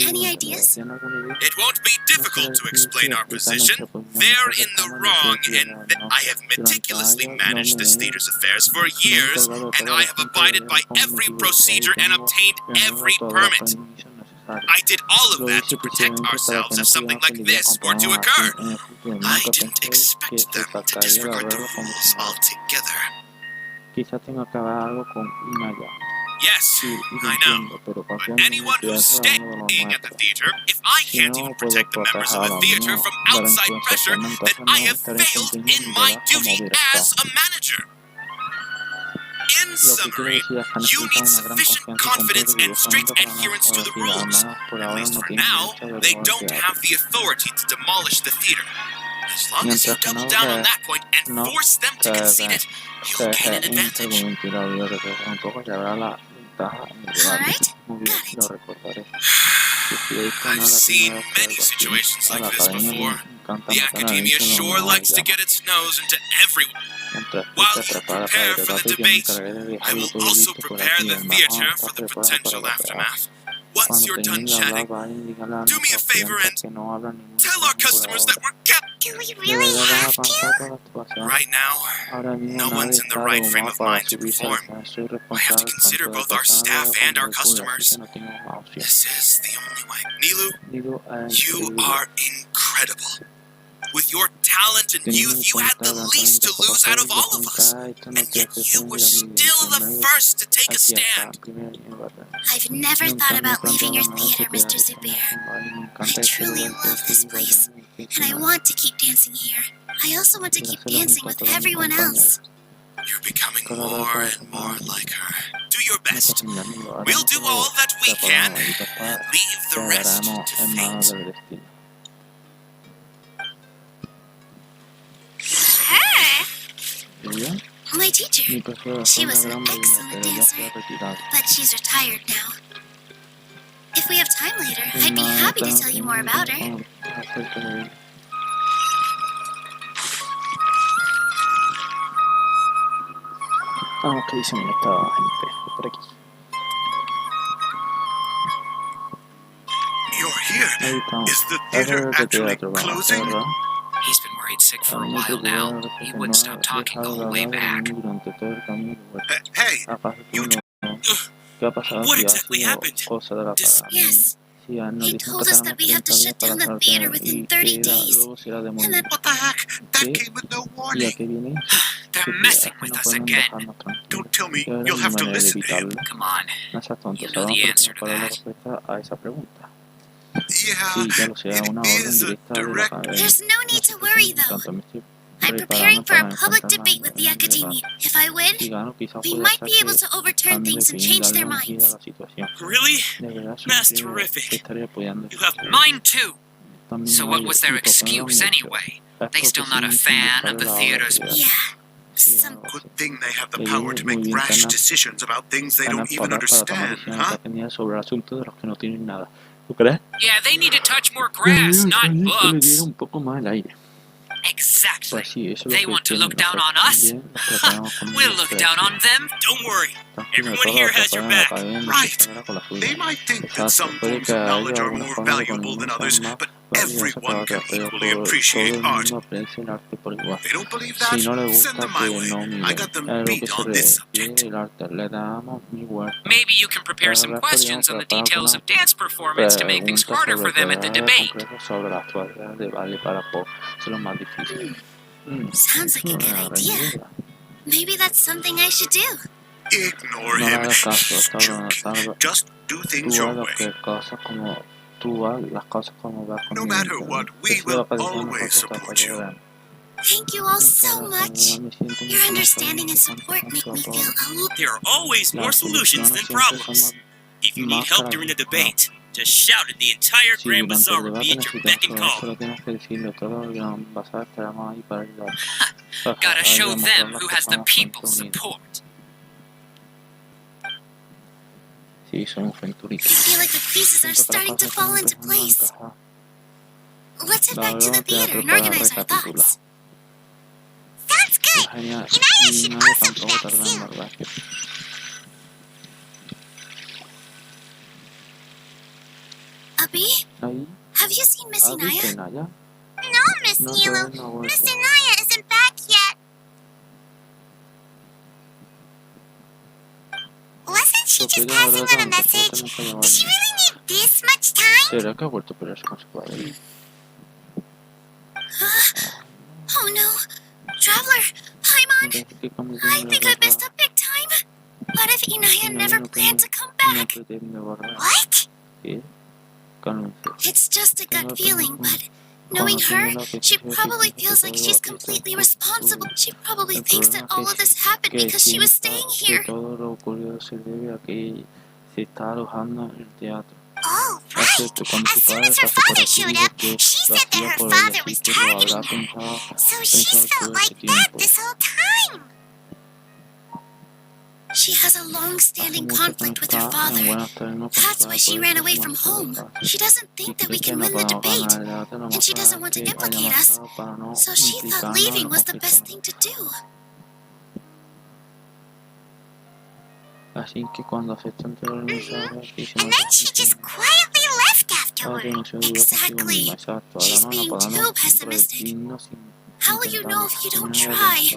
Speaker 2: Any ideas?
Speaker 3: It won't be difficult to explain our position. They're in the wrong, and I have meticulously managed this theater's affairs for years, and I have abided by every procedure and obtained every permit. I did all of that to protect ourselves if something like this were to occur.
Speaker 5: I didn't expect them to disregard the rules altogether.
Speaker 1: Quizás tenga que haber algo con Maya.
Speaker 3: Yes, I know. But anyone who's staying at the theater, if I can't even protect the members of the theater from outside pressure, then I have failed in my duty as a manager.
Speaker 5: In summary, you need sufficient confidence and strict adherence to the rules. And for now, they don't have the authority to demolish the theater. As long as you double down on that point and force them to concede it, you'll gain an advantage.
Speaker 2: Alright, got it.
Speaker 5: I've seen many situations like this before. The academia sure likes to get its nose into everyone. While you prepare for the debate, I will also prepare the theater for the potential aftermath. Once you're done chatting, do me a favor and tell our customers that we're kept.
Speaker 2: Do we really have to?
Speaker 5: Right now, no one's in the right frame of mind to perform. I have to consider both our staff and our customers. This is the only way. Nilou, you are incredible. With your talent and youth, you had the least to lose out of all of us. And yet you were still the first to take a stand.
Speaker 2: I've never thought about leaving your theater, Mr. Zubair. I truly love this place, and I want to keep dancing here. I also want to keep dancing with everyone else.
Speaker 5: You're becoming more and more like her. Do your best. We'll do all that we can. Leave the rest to fate.
Speaker 2: My teacher. She was an excellent dancer, but she's retired now. If we have time later, I'd be happy to tell you more about her.
Speaker 1: Ok, dicen esta gente por aquí.
Speaker 5: You're here.
Speaker 1: Ahí estamos.
Speaker 5: Is the theater actually
Speaker 1: teatro,
Speaker 5: closing?
Speaker 1: ¿verdad?
Speaker 4: He's been worried sick for a while now. He wouldn't stop talking all the way back.
Speaker 1: Durante todo el camino.
Speaker 5: Hey,
Speaker 1: ¿Qué ha pasado?
Speaker 5: What
Speaker 1: Si ha
Speaker 5: exactly
Speaker 1: sido
Speaker 5: happened?
Speaker 1: cosa de la parada.
Speaker 2: Yes.
Speaker 1: Sí, nos
Speaker 2: He
Speaker 1: dicen
Speaker 2: told
Speaker 1: que
Speaker 2: us
Speaker 1: tenemos
Speaker 2: that we have to
Speaker 1: 30
Speaker 2: shut
Speaker 1: días
Speaker 2: down
Speaker 1: para
Speaker 2: the theater
Speaker 1: hacer
Speaker 2: within
Speaker 1: y
Speaker 2: 30
Speaker 1: que
Speaker 2: days.
Speaker 1: luego se irá de
Speaker 2: And
Speaker 1: morir.
Speaker 2: then
Speaker 5: what the heck? That
Speaker 1: ¿Qué?
Speaker 5: came with no
Speaker 1: ¿Y a
Speaker 5: warning.
Speaker 1: qué viene?
Speaker 4: They're messing with us again.
Speaker 5: Don't tell me
Speaker 1: Y ahora
Speaker 5: you'll
Speaker 1: mi
Speaker 5: have to
Speaker 1: manera de
Speaker 5: listen to him.
Speaker 1: evitarlo.
Speaker 4: Come on.
Speaker 1: No seas tonto,
Speaker 4: You
Speaker 1: se
Speaker 4: know
Speaker 1: vamos
Speaker 4: the
Speaker 1: a
Speaker 4: answer to
Speaker 1: para la
Speaker 4: that.
Speaker 1: respuesta a esa pregunta.
Speaker 5: Yeah,
Speaker 1: Sí, ya lo sé, a una
Speaker 5: it
Speaker 1: orden
Speaker 5: is a
Speaker 1: directa de la
Speaker 5: direct.
Speaker 1: academia.
Speaker 2: There's no need to worry, though.
Speaker 1: Tanto me estoy
Speaker 2: I'm preparing for a
Speaker 1: preparando
Speaker 2: public
Speaker 1: para
Speaker 2: debate with the academia. If I
Speaker 1: Si
Speaker 2: win,
Speaker 1: gano, quizás
Speaker 2: we
Speaker 1: pueda
Speaker 2: might
Speaker 1: hacer
Speaker 2: be able
Speaker 1: que
Speaker 2: to overturn
Speaker 1: cambie de
Speaker 2: things and
Speaker 1: opinión y
Speaker 2: change
Speaker 1: darle
Speaker 2: their
Speaker 1: un giro a
Speaker 2: minds.
Speaker 1: la situación.
Speaker 4: Really?
Speaker 1: De verdad,
Speaker 4: That's
Speaker 1: siempre
Speaker 4: terrific.
Speaker 1: estaré apoyando.
Speaker 4: You have mine too.
Speaker 1: También
Speaker 4: So
Speaker 1: no
Speaker 4: what
Speaker 1: hay
Speaker 4: was their
Speaker 1: equipo, pero
Speaker 4: excuse
Speaker 1: mucho.
Speaker 4: anyway?
Speaker 1: Es
Speaker 4: They
Speaker 1: porque
Speaker 4: still not a
Speaker 1: siguen sin
Speaker 4: fan
Speaker 1: buscar
Speaker 4: of the
Speaker 1: la
Speaker 4: theater's...
Speaker 1: obra.
Speaker 2: Yeah.
Speaker 1: Sí,
Speaker 2: Some
Speaker 1: algo así.
Speaker 5: Good thing they have the
Speaker 1: Le
Speaker 5: power
Speaker 1: viene
Speaker 5: to
Speaker 1: muy
Speaker 5: make
Speaker 1: bien
Speaker 5: rash
Speaker 1: tener
Speaker 5: decisions about things they don't even
Speaker 1: poder para tomar
Speaker 5: understand,
Speaker 1: decisiones
Speaker 5: huh?
Speaker 1: definidas sobre el asunto de los que no tienen nada. ¿Tú crees?
Speaker 4: Yeah, they need to touch more
Speaker 1: Yo
Speaker 4: grass,
Speaker 1: digo
Speaker 4: not
Speaker 1: que le diera
Speaker 4: books.
Speaker 1: un poco más el aire.
Speaker 4: Exactly.
Speaker 1: Pues sí, eso es
Speaker 4: They
Speaker 1: lo que
Speaker 4: want to
Speaker 1: quieren
Speaker 4: look down
Speaker 1: nosotros
Speaker 4: on us?
Speaker 1: también, los tratamos como
Speaker 4: We'll look
Speaker 1: ustedes.
Speaker 4: down on them. Don't worry.
Speaker 1: Tranquilo,
Speaker 4: Everyone
Speaker 1: todos
Speaker 4: here
Speaker 1: los
Speaker 4: has your
Speaker 1: apoyan a la
Speaker 4: back.
Speaker 1: academia y se
Speaker 5: Right.
Speaker 1: quedará con la suya.
Speaker 5: They might think that
Speaker 1: Exacto,
Speaker 5: some
Speaker 1: puede
Speaker 5: forms
Speaker 1: que
Speaker 5: of
Speaker 1: haya
Speaker 5: knowledge are
Speaker 1: algunas
Speaker 5: more
Speaker 1: formas de
Speaker 5: valuable than
Speaker 1: conocimiento
Speaker 5: others,
Speaker 1: más
Speaker 5: but
Speaker 1: valiosas que
Speaker 5: everyone
Speaker 1: otras,
Speaker 5: can
Speaker 1: pero
Speaker 5: equally
Speaker 1: todo
Speaker 5: appreciate
Speaker 1: el
Speaker 5: art.
Speaker 1: mundo aprecia el arte por igual.
Speaker 5: They don't believe
Speaker 1: Si
Speaker 5: that?
Speaker 1: no les
Speaker 5: Send
Speaker 1: gusta,
Speaker 5: them my
Speaker 1: que
Speaker 5: way.
Speaker 1: no
Speaker 5: I
Speaker 1: miren.
Speaker 5: got them
Speaker 1: Es lo que
Speaker 5: beat
Speaker 1: se
Speaker 5: on this
Speaker 1: refiere
Speaker 5: subject.
Speaker 1: el arte. Le damos mi huerta.
Speaker 4: Maybe you can prepare some questions on the details of dance performance to make things
Speaker 1: Preguntas
Speaker 4: harder
Speaker 1: sobre
Speaker 4: for them at the
Speaker 1: actividades
Speaker 4: debate.
Speaker 1: concretas sobre las actuaciones de baile para POCO. Eso es lo más difícil.
Speaker 2: Sounds like a
Speaker 1: Es
Speaker 2: good
Speaker 1: una gran
Speaker 2: idea.
Speaker 1: idea.
Speaker 2: Maybe that's something I should do.
Speaker 5: Ignore
Speaker 1: No le
Speaker 5: him.
Speaker 1: hagas caso,
Speaker 5: He's
Speaker 1: está hablando,
Speaker 5: joking. Just do things
Speaker 1: Tú
Speaker 5: your
Speaker 1: haz
Speaker 5: way.
Speaker 1: las cosas como vas
Speaker 5: No
Speaker 1: conmigo.
Speaker 5: matter what, we will always support you.
Speaker 2: Thank you all so much. Your understanding and support make me feel a lot.
Speaker 3: There are always more solutions than problems. If you need help during the debate, just shout and the entire
Speaker 1: Si
Speaker 3: Grand
Speaker 1: durante
Speaker 3: Bazaar
Speaker 1: el
Speaker 3: will
Speaker 1: debate
Speaker 3: be at your
Speaker 1: necesitas
Speaker 3: beck and
Speaker 1: todo,
Speaker 3: call.
Speaker 1: solo tienes que decirle todo el gran bazar, estaremos ahí para ayudar.
Speaker 4: Gotta show
Speaker 1: Hay que
Speaker 4: them
Speaker 1: mostrar
Speaker 4: who
Speaker 1: que
Speaker 4: has the
Speaker 1: somos gente
Speaker 4: people's
Speaker 1: unida.
Speaker 4: support.
Speaker 1: Sí, somos fenturitas.
Speaker 2: I feel like the pieces are starting to fall into place. Let's head back to the theater and organize our thoughts. Sounds good.
Speaker 1: Genial.
Speaker 2: Inaya
Speaker 1: Y
Speaker 2: should
Speaker 1: nadie
Speaker 2: also be
Speaker 1: tampoco
Speaker 2: back
Speaker 1: tarda en
Speaker 2: soon.
Speaker 1: verdad.
Speaker 2: Abi,
Speaker 1: Ahí,
Speaker 2: have you seen Miss
Speaker 1: ¿has visto
Speaker 2: Inaya?
Speaker 1: Inaya?
Speaker 2: No, Miss
Speaker 1: No,
Speaker 2: Nilou.
Speaker 1: todavía no ha vuelto.
Speaker 2: Miss Inaya isn't back yet. Wasn't she just
Speaker 1: Porque ella,
Speaker 2: passing
Speaker 1: verdad,
Speaker 2: on a
Speaker 1: nunca
Speaker 2: message?
Speaker 1: nunca llamó a
Speaker 2: Did she
Speaker 1: nadie.
Speaker 2: really need this much time?
Speaker 1: ¿Será que ha vuelto a pelearse con su padre?
Speaker 2: Oh no. Traveler, Paimon,
Speaker 1: Entonces, ¿qué cambio
Speaker 2: I
Speaker 1: tiene
Speaker 2: think
Speaker 1: la
Speaker 2: I messed
Speaker 1: verdad?
Speaker 2: up big time. What if Inaya
Speaker 1: Inaya
Speaker 2: never
Speaker 1: no
Speaker 2: planned to
Speaker 1: tiene-
Speaker 2: come
Speaker 1: No
Speaker 2: back?
Speaker 1: pretende volver.
Speaker 2: What?
Speaker 1: ¿Qué? Cálmense.
Speaker 2: It's just a
Speaker 1: Tengo
Speaker 2: gut
Speaker 1: que
Speaker 2: feeling,
Speaker 1: tener
Speaker 2: but Knowing her, she probably feels like she's completely responsible. She probably thinks that all of this happened because she was staying here.
Speaker 1: Todo lo ocurrido se debe a que se está alojando en el teatro.
Speaker 2: Oh, right. As soon as her father showed up, she said that her father was targeting her. So she's felt like that this whole time. She has a long-standing conflict with her father. That's why she ran away from home. She doesn't think that we can win the debate, and she doesn't want to implicate us. So she thought leaving was the best thing to do.
Speaker 1: Así que cuando aceptan todo el mensaje,
Speaker 2: And then she just quietly left afterward. Exactly. She's being too pessimistic. How will you know if you don't try?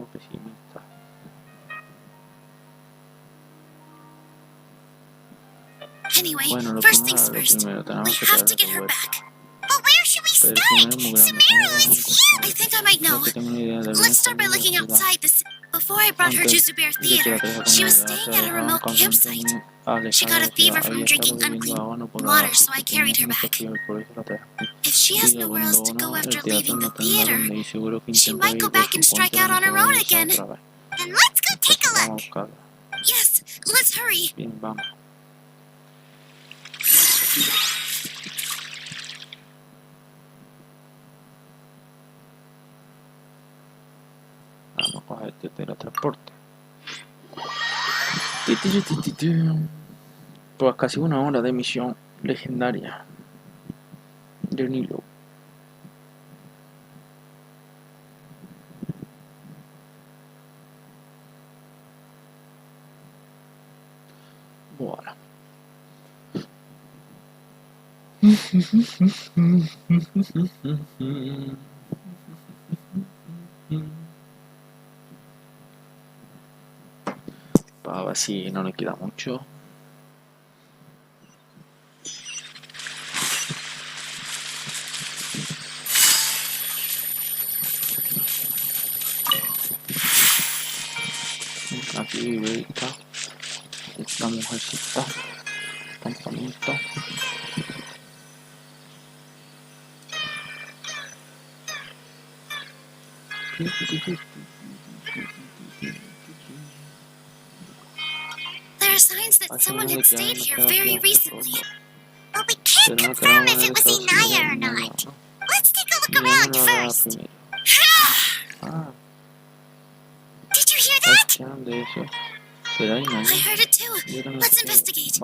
Speaker 2: Anyway, first things first, we have to get her back. But where should we start? Sumeru is here! I think I might know. Let's start by looking outside this. Before I brought her to Zubair Theater, she was staying at a remote campsite. She got a fever from drinking unclean water, so I carried her back. If she has nowhere else to go after leaving the theater, she might go back and strike out on her own again. Then let's go take a look. Yes, let's hurry.
Speaker 1: Vamos a coger este teletransporte. Pues casi una hora de misión legendaria de Nilou. Voilà. Para ver si no le queda mucho. Aquí vive esta mujercita. Campamento.
Speaker 2: There are signs that someone had stayed here very recently. But we can't confirm if it was Inaya or not. Let's take a look around first. Did you hear that? I heard it too. Let's investigate.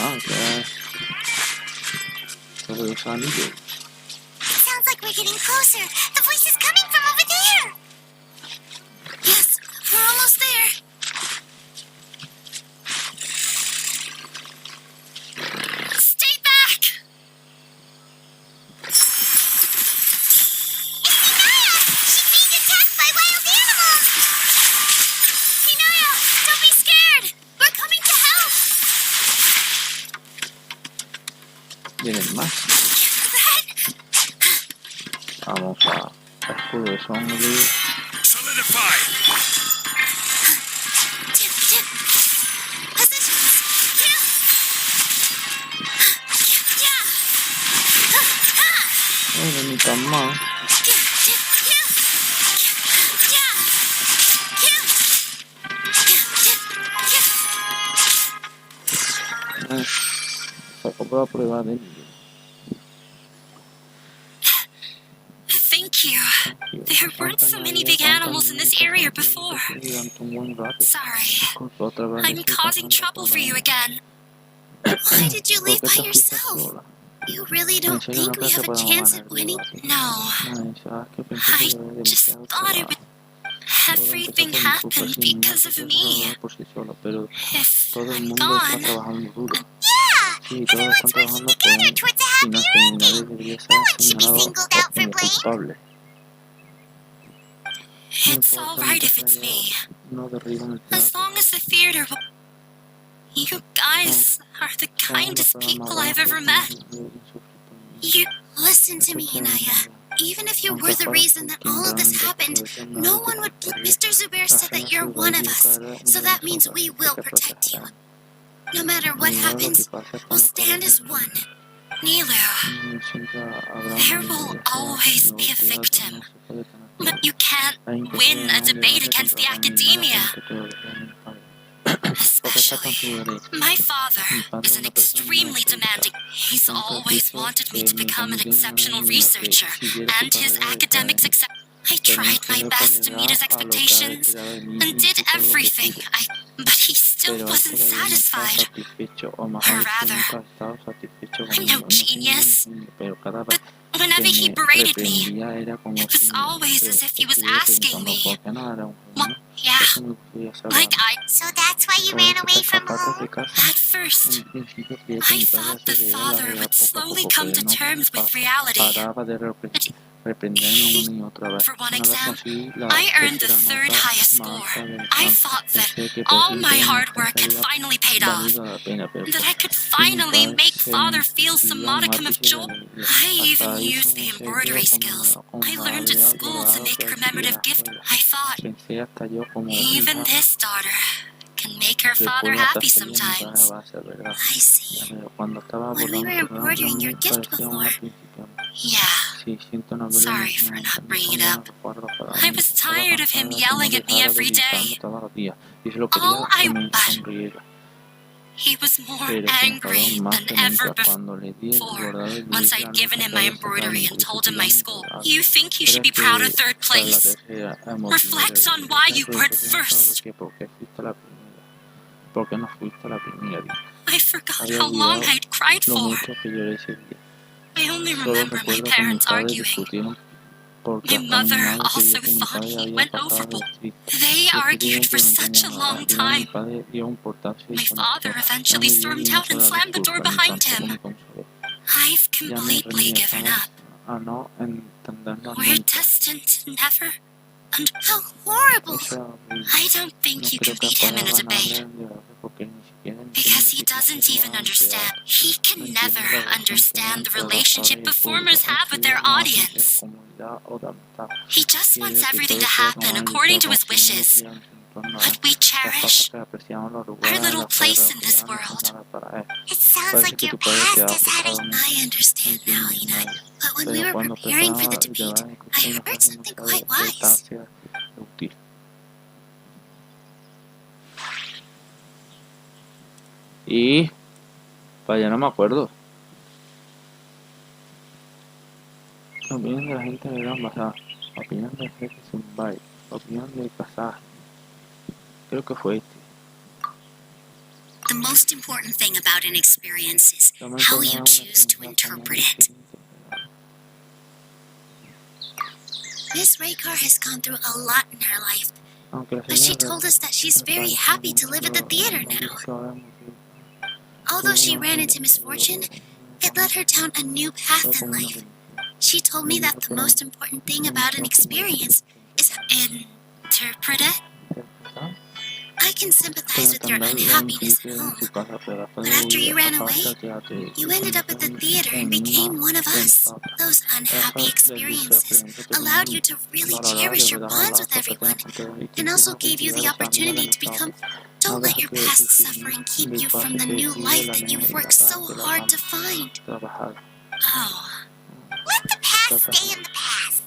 Speaker 1: Okay.
Speaker 2: Sounds like we're getting closer. The voice is coming from over there. Yes, we're almost there. Stay back! It's Inaya! She's being attacked by wild animals! Inaya, don't be scared! We're coming to help!
Speaker 1: Vienen más. Vamos a escudo de sangre.
Speaker 3: Solidify!
Speaker 1: No ni tan mal. Sacó por la prueba de nivel.
Speaker 2: Thank you. There weren't so many big animals in this area before. Sorry. I'm causing trouble for you again. Why did you leave by yourself? You really don't think we have a chance at winning? No. I just thought it would... Everything happened because of me. If I'm gone... Yeah! Everyone's working together towards a happy ending. No one should be singled out for blame. It's alright if it's me. As long as the theater will... You guys are the kindest people I've ever met. You... Listen to me, Inaya. Even if you were the reason that all of this happened, no one would... Mr. Zubair said that you're one of us, so that means we will protect you. No matter what happens, we'll stand as one. Nilou, there will always be a victim, but you can't win a debate against the academia. Especially, my father is an extremely demanding. He's always wanted me to become an exceptional researcher, and his academics accept. I tried my best to meet his expectations and did everything, but he still wasn't satisfied. Or rather, I'm no genius, but whenever he berated me, it was always as if he was asking me, well, yeah, like So that's why you ran away from home? At first, I thought the father would slowly come to terms with reality. For one exam, I earned the 3rd highest score. I thought that all my hard work had finally paid off, that I could finally make father feel some modicum of joy. I even used the embroidery skills I learned at school to make commemorative gifts. I thought, even this daughter can make her father happy sometimes. I see. When we were embroidering your gift before. Yeah. Sorry for not bringing it up. I was tired of him yelling at me every day. He was more angry than ever before. Once I'd given him my embroidery and told him my school, you think you should be proud of 3rd place? Reflect on why you weren't first. I forgot how long I'd cried for. I only remember my parents arguing. My mother also thought he went overboard. They argued for such a long time. My father eventually stormed out and slammed the door behind him. I've completely given up. We're destined to never... And how horrible! I don't think you can beat him in a debate. Because he doesn't even understand. He can never understand the relationship performers have with their audience. He just wants everything to happen according to his wishes. What we cherish, our little place in this world. It sounds like your past is having... I understand now, Ina. But when we were preparing for the debate, I heard something quite wise.
Speaker 1: Y... Vaya, no me acuerdo. Opinión de la gente de gran basada. Opinión del jefe sin baile. Opinión del pasaje. Creo que fue este.
Speaker 2: The most important thing about an experience is how you choose to interpret it. Miss Raykar has gone through a lot in her life, but she told us that she's very happy to live at the theater now. Although she ran into misfortune, it led her down a new path in life. She told me that the most important thing about an experience is interpret it. I can sympathize with your unhappiness at home, but after you ran away, you ended up at the theater and became one of us. Those unhappy experiences allowed you to really cherish your bonds with everyone, and also gave you the opportunity to become... Don't let your past suffering keep you from the new life that you've worked so hard to find. Oh. Let the past stay in the past.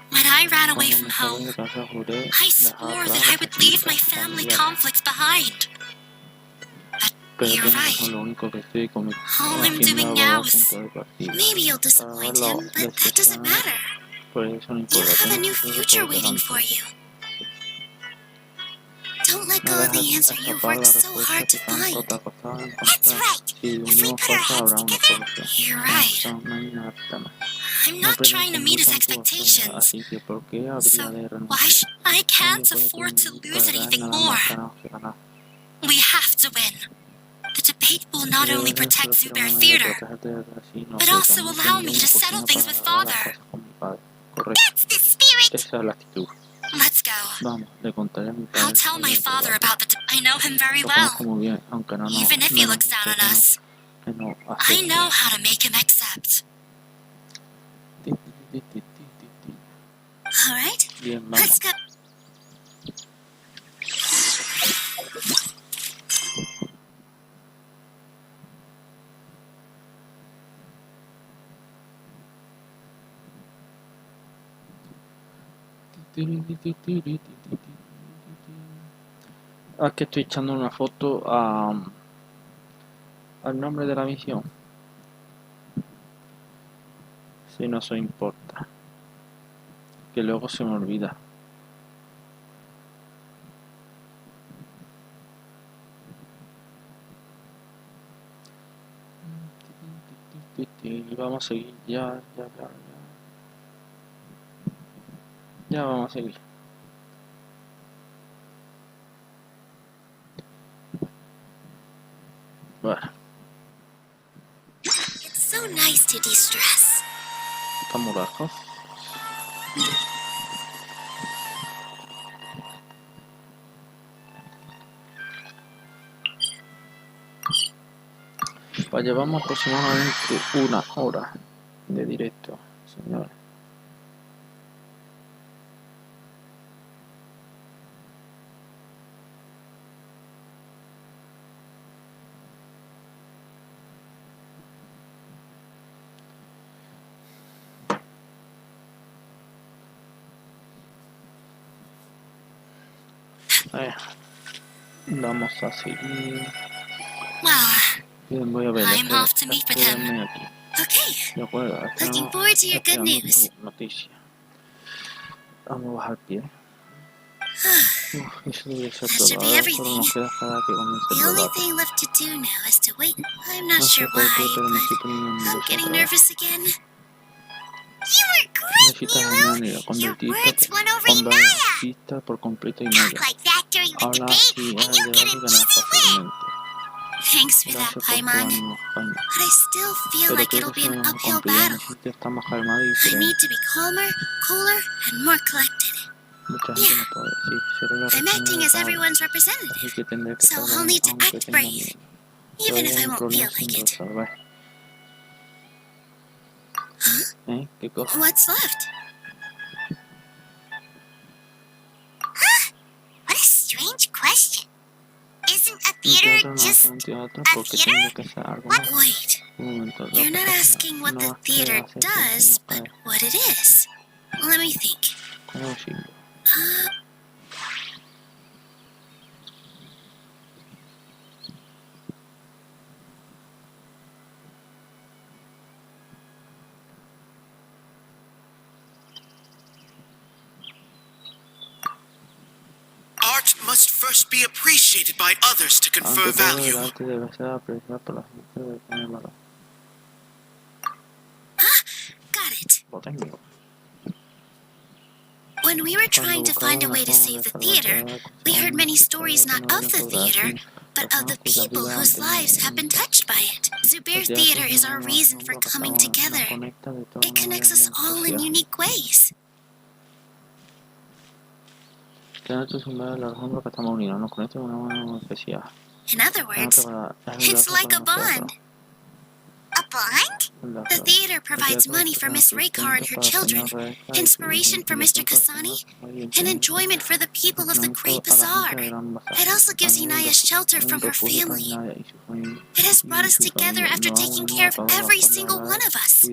Speaker 2: When I ran away from home, I swore that I would leave my family conflicts behind. But you're right. All I'm doing now is... Maybe you'll disappoint him, but that doesn't matter. You have a new future waiting for you. Don't let go of the answer you've worked so hard to find. That's right. If we put our heads together... You're right. I'm not trying to meet his expectations. So why I can't afford to lose anything more. We have to win. The debate will not only protect Zubair Theater, but also allow me to settle things with father. That's the spirit! Let's go. I'll tell my father about the... I know him very well. Even if he looks down on us, I know how to make him accept. Alright,
Speaker 1: Bien,
Speaker 2: let's
Speaker 1: vamos.
Speaker 2: go.
Speaker 1: Aquí estoy echando una foto al nombre de la misión. Si no os importa. Que luego se me olvida. Y vamos a seguir ya. Ya vamos a seguir. Bueno,
Speaker 2: It's so nice to de-stress.
Speaker 1: estamos lejos. Pues llevamos aproximadamente 1 hora de directo, señores. Vamos a seguir.
Speaker 2: Well,
Speaker 1: Bien, voy a ver.
Speaker 2: I'm off to meet with him.
Speaker 1: Espérenme aquí.
Speaker 2: Okay,
Speaker 1: De acuerdo.
Speaker 2: looking forward to your good
Speaker 1: Esperando
Speaker 2: news.
Speaker 1: tu noticia. Vamos a bajar pie. Eso debe ser
Speaker 2: That
Speaker 1: todo.
Speaker 2: should be
Speaker 1: Ahora solo
Speaker 2: everything.
Speaker 1: nos queda esperar a que comience
Speaker 2: The
Speaker 1: el
Speaker 2: only
Speaker 1: debate.
Speaker 2: thing left to do now is to wait. I'm not
Speaker 1: No sé
Speaker 2: sure
Speaker 1: por qué,
Speaker 2: why,
Speaker 1: pero me estoy
Speaker 2: but
Speaker 1: poniendo
Speaker 2: I'm
Speaker 1: nervioso
Speaker 2: getting
Speaker 1: otra vez.
Speaker 2: nervous again. You were great,
Speaker 1: Necesitas genial,
Speaker 2: Nilou. Your
Speaker 1: convertiste
Speaker 2: words won over Inaya.
Speaker 1: convertiste por completo y
Speaker 2: Talk
Speaker 1: Naya.
Speaker 2: like that during the
Speaker 1: Habla
Speaker 2: debate,
Speaker 1: así
Speaker 2: and
Speaker 1: en
Speaker 2: you
Speaker 1: el
Speaker 2: get
Speaker 1: debate y
Speaker 2: an
Speaker 1: ganas
Speaker 2: easy win.
Speaker 1: fácilmente.
Speaker 2: Thanks for that,
Speaker 1: Gracias por tu
Speaker 2: Paimon.
Speaker 1: ánimo, Paimon.
Speaker 2: But I still feel
Speaker 1: Pero
Speaker 2: like
Speaker 1: creo
Speaker 2: it'll
Speaker 1: que
Speaker 2: be an
Speaker 1: será
Speaker 2: uphill
Speaker 1: complicado.
Speaker 2: battle.
Speaker 1: Necesito estar más calmado y
Speaker 2: I
Speaker 1: sereno.
Speaker 2: need to be calmer, cooler, and more collected.
Speaker 1: Mucha gente no puede decir, seré la
Speaker 2: I'm acting
Speaker 1: responsable
Speaker 2: as
Speaker 1: ahora.
Speaker 2: everyone's
Speaker 1: Así
Speaker 2: representative,
Speaker 1: que tendré que
Speaker 2: so
Speaker 1: estar
Speaker 2: I'll need to
Speaker 1: aunque
Speaker 2: act
Speaker 1: tenga
Speaker 2: brave,
Speaker 1: miedo.
Speaker 2: even if
Speaker 1: Todavía hay
Speaker 2: I
Speaker 1: un
Speaker 2: won't
Speaker 1: problema
Speaker 2: feel
Speaker 1: sin
Speaker 2: like it.
Speaker 1: resolver.
Speaker 2: Huh?
Speaker 1: ¿Qué cosa?
Speaker 2: What's left? Huh? What a strange question. Isn't a
Speaker 1: Un
Speaker 2: theater
Speaker 1: teatro no es
Speaker 2: just
Speaker 1: un teatro
Speaker 2: a
Speaker 1: porque
Speaker 2: theater?
Speaker 1: tiene que ser algo
Speaker 2: What?
Speaker 1: más.
Speaker 2: Wait,
Speaker 1: Un momento,
Speaker 2: you're not asking what the theater does, but what it is. Let me think.
Speaker 1: ¿Cómo decirlo?
Speaker 5: Art must first be appreciated by others to confer
Speaker 1: Ante todo, el
Speaker 5: value.
Speaker 1: arte debe ser apreciado por la gente de tener valor.
Speaker 2: Got it.
Speaker 1: Lo tengo.
Speaker 2: When we were trying to find a way to save the theater, we heard many stories not of the theater, but of the people whose lives have been touched by it. Zubair Theater is our reason for coming together. It connects us all in unique ways.
Speaker 1: Teatro es una de las razones por las que estamos unidos, nos conecta de una manera muy especial.
Speaker 2: In other words, it's like a bond. A bond? The theater provides money for Miss Raykar and her children, inspiration for Mr. Kasani, and enjoyment for the people of the Great Bazaar. It also gives Inaya shelter from her family. It has brought us together after taking care of every single one of us.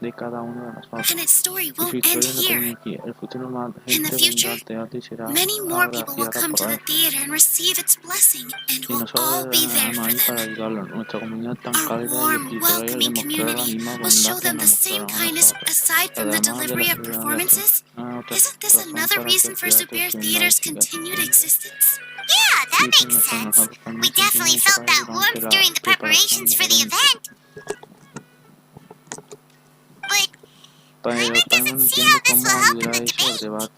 Speaker 1: De cada una de las partes.
Speaker 2: And its story
Speaker 1: Y su
Speaker 2: won't end
Speaker 1: historia no
Speaker 2: here.
Speaker 1: termina aquí. El futuro más
Speaker 2: In the
Speaker 1: gente vendrá
Speaker 2: future,
Speaker 1: al teatro y será
Speaker 2: many more people will
Speaker 1: agraciada
Speaker 2: come to
Speaker 1: por
Speaker 2: the
Speaker 1: él.
Speaker 2: theater and receive its blessing, and
Speaker 1: Y
Speaker 2: we'll
Speaker 1: nosotros
Speaker 2: all be there
Speaker 1: vamos
Speaker 2: for
Speaker 1: ahí para
Speaker 2: them.
Speaker 1: ayudarlos. Nuestra comunidad tan
Speaker 2: Our
Speaker 1: cálida y
Speaker 2: warm,
Speaker 1: espiritual
Speaker 2: welcoming
Speaker 1: les mostrará la
Speaker 2: community
Speaker 1: misma
Speaker 2: will show
Speaker 1: bondad que
Speaker 2: them the
Speaker 1: nos
Speaker 2: same
Speaker 1: mostraron a
Speaker 2: kindness
Speaker 1: nosotros.
Speaker 2: aside from the
Speaker 1: Además de la
Speaker 2: delivery of
Speaker 1: seguridad
Speaker 2: performances.
Speaker 1: otra
Speaker 2: Isn't this
Speaker 1: razón
Speaker 2: another
Speaker 1: para que
Speaker 2: reason
Speaker 1: el
Speaker 2: for
Speaker 1: teatro
Speaker 2: Zubair
Speaker 1: siga
Speaker 2: Theater's
Speaker 1: y siga
Speaker 2: continued
Speaker 1: existiendo.
Speaker 2: existence? Yeah, that
Speaker 1: Sí,
Speaker 2: makes sense.
Speaker 1: nosotros también
Speaker 2: We definitely
Speaker 1: sentimos
Speaker 2: felt that
Speaker 1: durante
Speaker 2: warmth
Speaker 1: la
Speaker 2: during the
Speaker 1: preparación
Speaker 2: preparations for
Speaker 1: del
Speaker 2: the
Speaker 1: evento.
Speaker 2: event. But
Speaker 1: Pero
Speaker 2: Paimon
Speaker 1: Paimon
Speaker 2: doesn't see
Speaker 1: entiende
Speaker 2: how this
Speaker 1: cómo
Speaker 2: will help in
Speaker 1: ayudará
Speaker 2: the
Speaker 1: eso al
Speaker 2: debate.
Speaker 1: debate.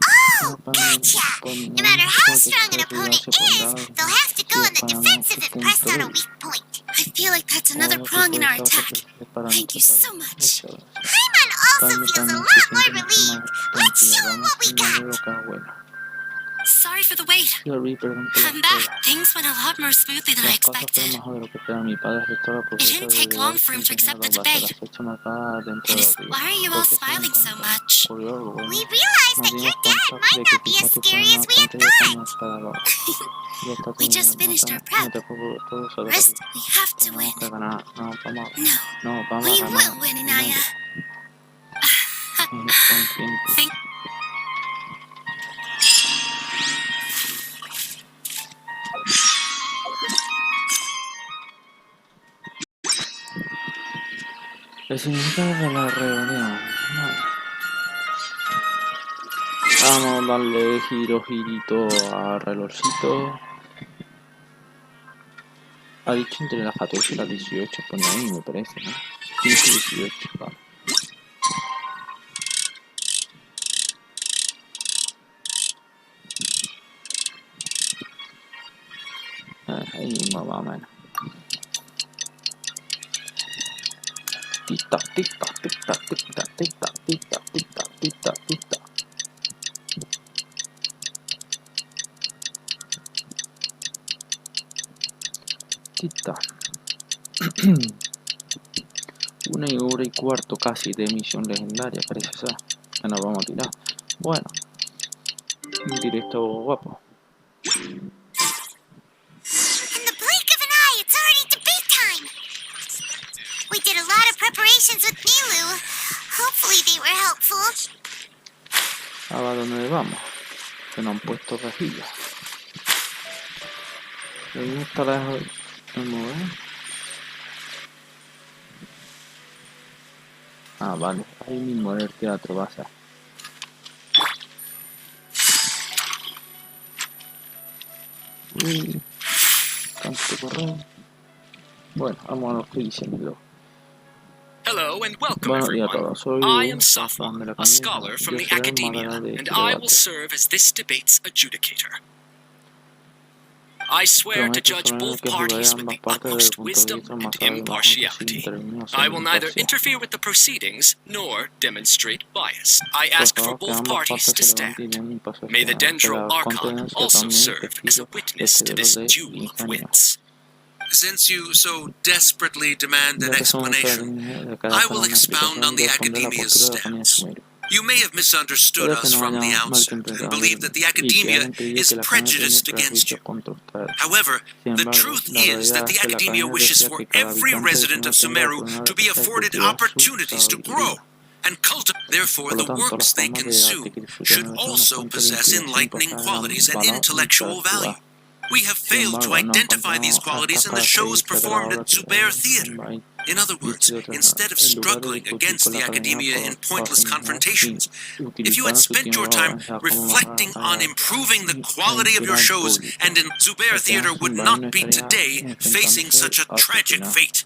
Speaker 2: Oh, gotcha! No matter how strong an opponent is, they'll have to go on the defensive if pressed on a weak point. I feel like that's another prong in our attack. Thank you so much. Paimon also feels a lot more relieved. Let's show him what we got. Sorry for the wait.
Speaker 1: Perdón por la
Speaker 2: I'm back.
Speaker 1: espera.
Speaker 2: Things went a lot more smoothly than I
Speaker 1: Las cosas fueron
Speaker 2: expected.
Speaker 1: mejor de lo que esperaba. Mi padre aceptó la
Speaker 2: It
Speaker 1: propuesta
Speaker 2: didn't
Speaker 1: de
Speaker 2: take long
Speaker 1: llevar
Speaker 2: for him to accept the
Speaker 1: la base a la
Speaker 2: debate.
Speaker 1: fecha marcada dentro
Speaker 2: And
Speaker 1: de
Speaker 2: his,
Speaker 1: la
Speaker 2: why are you all smiling so much?
Speaker 1: Ocurrió algo bueno.
Speaker 2: We realized
Speaker 1: Nos
Speaker 2: that
Speaker 1: dimos
Speaker 2: your dad
Speaker 1: cuenta
Speaker 2: might
Speaker 1: de que
Speaker 2: not be
Speaker 1: tus
Speaker 2: as
Speaker 1: padres
Speaker 2: scary
Speaker 1: fueron
Speaker 2: as we had
Speaker 1: bastante
Speaker 2: thought.
Speaker 1: cada ya está
Speaker 2: We just
Speaker 1: terminado.
Speaker 2: finished our
Speaker 1: No
Speaker 2: prep.
Speaker 1: te preocupes, todo sale
Speaker 2: First,
Speaker 1: rápido.
Speaker 2: we have to win.
Speaker 1: Tenemos que ganar. No, vamos
Speaker 2: No,
Speaker 1: a
Speaker 2: we
Speaker 1: ganar.
Speaker 2: will win, Inaya.
Speaker 1: Consciente.
Speaker 2: Think
Speaker 1: El significado de la reunión. Vale. Vamos a darle girito al relojcito. Ha dicho entre las 14 y las 18, pone ahí me parece, ¿no? 15 y 18, vale. Ahí mismo más o menos. Tic-tac, tic-tac, tic-tac, tic-tac, tic-tac, tic-tac, tic-tac, tic-tac, tic-tac. Tic-tac. 1 hora y cuarto casi de misión legendaria, parece ser. Que nos vamos a tirar. Bueno, un directo guapo.
Speaker 2: in the blink of an eye, it's already debate time. We did a lot of preparations with Nilou. Hopefully they were helpful.
Speaker 1: Ahora, ¿dónde vamos? Que nos han puesto rejillas. ¿Dónde está lejos? Vamos a ver. Ah, vale. Ahí mismo en el teatro va a ser. Uy. Tanto correr. Bueno, vamos a los que dicen Nilou.
Speaker 4: Hello and welcome,
Speaker 1: Buenos días a
Speaker 4: everyone.
Speaker 1: todos. Soy
Speaker 4: I am
Speaker 1: un
Speaker 4: Sommo,
Speaker 1: fan de la
Speaker 4: a scholar from
Speaker 1: Yo
Speaker 4: the
Speaker 1: seré el
Speaker 4: academia,
Speaker 1: moderador de
Speaker 4: and
Speaker 1: este
Speaker 4: I will
Speaker 1: debate.
Speaker 4: serve as this debate's adjudicator. I swear to
Speaker 1: Prometo
Speaker 4: judge
Speaker 1: solemnemente
Speaker 4: both
Speaker 1: que jugaré
Speaker 4: parties with
Speaker 1: ambas
Speaker 4: the
Speaker 1: partes desde el
Speaker 4: utmost
Speaker 1: punto de
Speaker 4: wisdom
Speaker 1: vista
Speaker 4: and
Speaker 1: más sabio y más justo, sin
Speaker 4: impartiality.
Speaker 1: intervenir,
Speaker 4: I will neither
Speaker 1: imparcial.
Speaker 4: interfere with the proceedings nor demonstrate bias. I
Speaker 1: Por
Speaker 4: ask for
Speaker 1: favor, que
Speaker 4: both
Speaker 1: ambas
Speaker 4: parties
Speaker 1: partes
Speaker 4: to
Speaker 1: se levanten y
Speaker 4: stand.
Speaker 1: den un paso hacia
Speaker 4: May the
Speaker 1: adelante. Que
Speaker 4: Dendral
Speaker 1: la
Speaker 4: Archon
Speaker 1: contenencia
Speaker 4: also
Speaker 1: también
Speaker 4: serve as a
Speaker 1: testigo
Speaker 4: witness to this
Speaker 1: de
Speaker 4: duel of
Speaker 1: ingenio.
Speaker 4: wits.
Speaker 3: Since you so desperately demand an
Speaker 1: Ya que somos
Speaker 3: explanation,
Speaker 1: de cada
Speaker 3: I
Speaker 1: zona
Speaker 3: will
Speaker 1: una
Speaker 3: expound on
Speaker 1: explicación
Speaker 3: the
Speaker 1: y responder la
Speaker 3: academia's
Speaker 1: postura de la familia
Speaker 3: stance.
Speaker 1: Sumeru.
Speaker 3: You may have misunderstood
Speaker 1: Puede que
Speaker 3: us
Speaker 1: nos
Speaker 3: from the
Speaker 1: hayan
Speaker 3: outset and
Speaker 1: malinterpretado
Speaker 3: believe that the
Speaker 1: y que
Speaker 3: academia
Speaker 1: hayan creído
Speaker 3: is
Speaker 1: que la academia tenía
Speaker 3: prejudiced against
Speaker 1: prejuicios
Speaker 3: you.
Speaker 1: contra ustedes.
Speaker 3: However,
Speaker 1: Sin
Speaker 3: the
Speaker 1: embargo,
Speaker 3: truth
Speaker 1: la
Speaker 3: is that
Speaker 1: realidad
Speaker 3: the
Speaker 1: es que la
Speaker 3: academia
Speaker 1: academia
Speaker 3: wishes
Speaker 1: desea
Speaker 3: for
Speaker 1: que cada
Speaker 3: every
Speaker 1: habitante de
Speaker 3: resident of
Speaker 1: Sumeru tenga la
Speaker 3: Sumeru
Speaker 1: oportunidad
Speaker 3: to
Speaker 1: de
Speaker 3: be
Speaker 1: ejercer
Speaker 3: afforded
Speaker 1: cultivar su
Speaker 3: opportunities to grow
Speaker 1: sabiduría.
Speaker 3: and cultivate. Therefore,
Speaker 1: Por lo
Speaker 3: the
Speaker 1: tanto, la
Speaker 3: works they
Speaker 1: forma de arte
Speaker 3: consume
Speaker 1: que disfruten
Speaker 3: should
Speaker 1: debe ser una
Speaker 3: also
Speaker 1: fuente de
Speaker 3: possess
Speaker 1: inspiración y
Speaker 3: enlightening
Speaker 1: posar gran
Speaker 3: qualities and
Speaker 1: valor
Speaker 3: intellectual value.
Speaker 1: intelectual.
Speaker 3: We have
Speaker 1: Sin
Speaker 3: failed to
Speaker 1: embargo, no
Speaker 3: identify these
Speaker 1: encontramos
Speaker 3: qualities
Speaker 1: estas
Speaker 3: in the shows
Speaker 1: características de la
Speaker 3: performed
Speaker 1: obra
Speaker 3: at
Speaker 1: que
Speaker 3: Zubair Theater.
Speaker 1: hay
Speaker 3: In other words, instead of
Speaker 1: en lugar de
Speaker 3: struggling
Speaker 1: discutir
Speaker 3: against
Speaker 1: con
Speaker 3: the
Speaker 1: la academia
Speaker 3: academia in
Speaker 1: por
Speaker 3: pointless
Speaker 1: sí mismos
Speaker 3: confrontations,
Speaker 1: y
Speaker 3: if you had
Speaker 1: utilizaron su
Speaker 3: spent your
Speaker 1: tiempo
Speaker 3: time
Speaker 1: para
Speaker 3: reflecting on improving the quality of your
Speaker 1: inspirar al
Speaker 3: shows,
Speaker 1: público,
Speaker 3: and in Zubair
Speaker 1: el tema
Speaker 3: Theater would
Speaker 1: sin vaina
Speaker 3: not be
Speaker 1: estaría
Speaker 3: today facing such a
Speaker 1: enfrentándose a su
Speaker 3: tragic
Speaker 1: final.
Speaker 3: fate.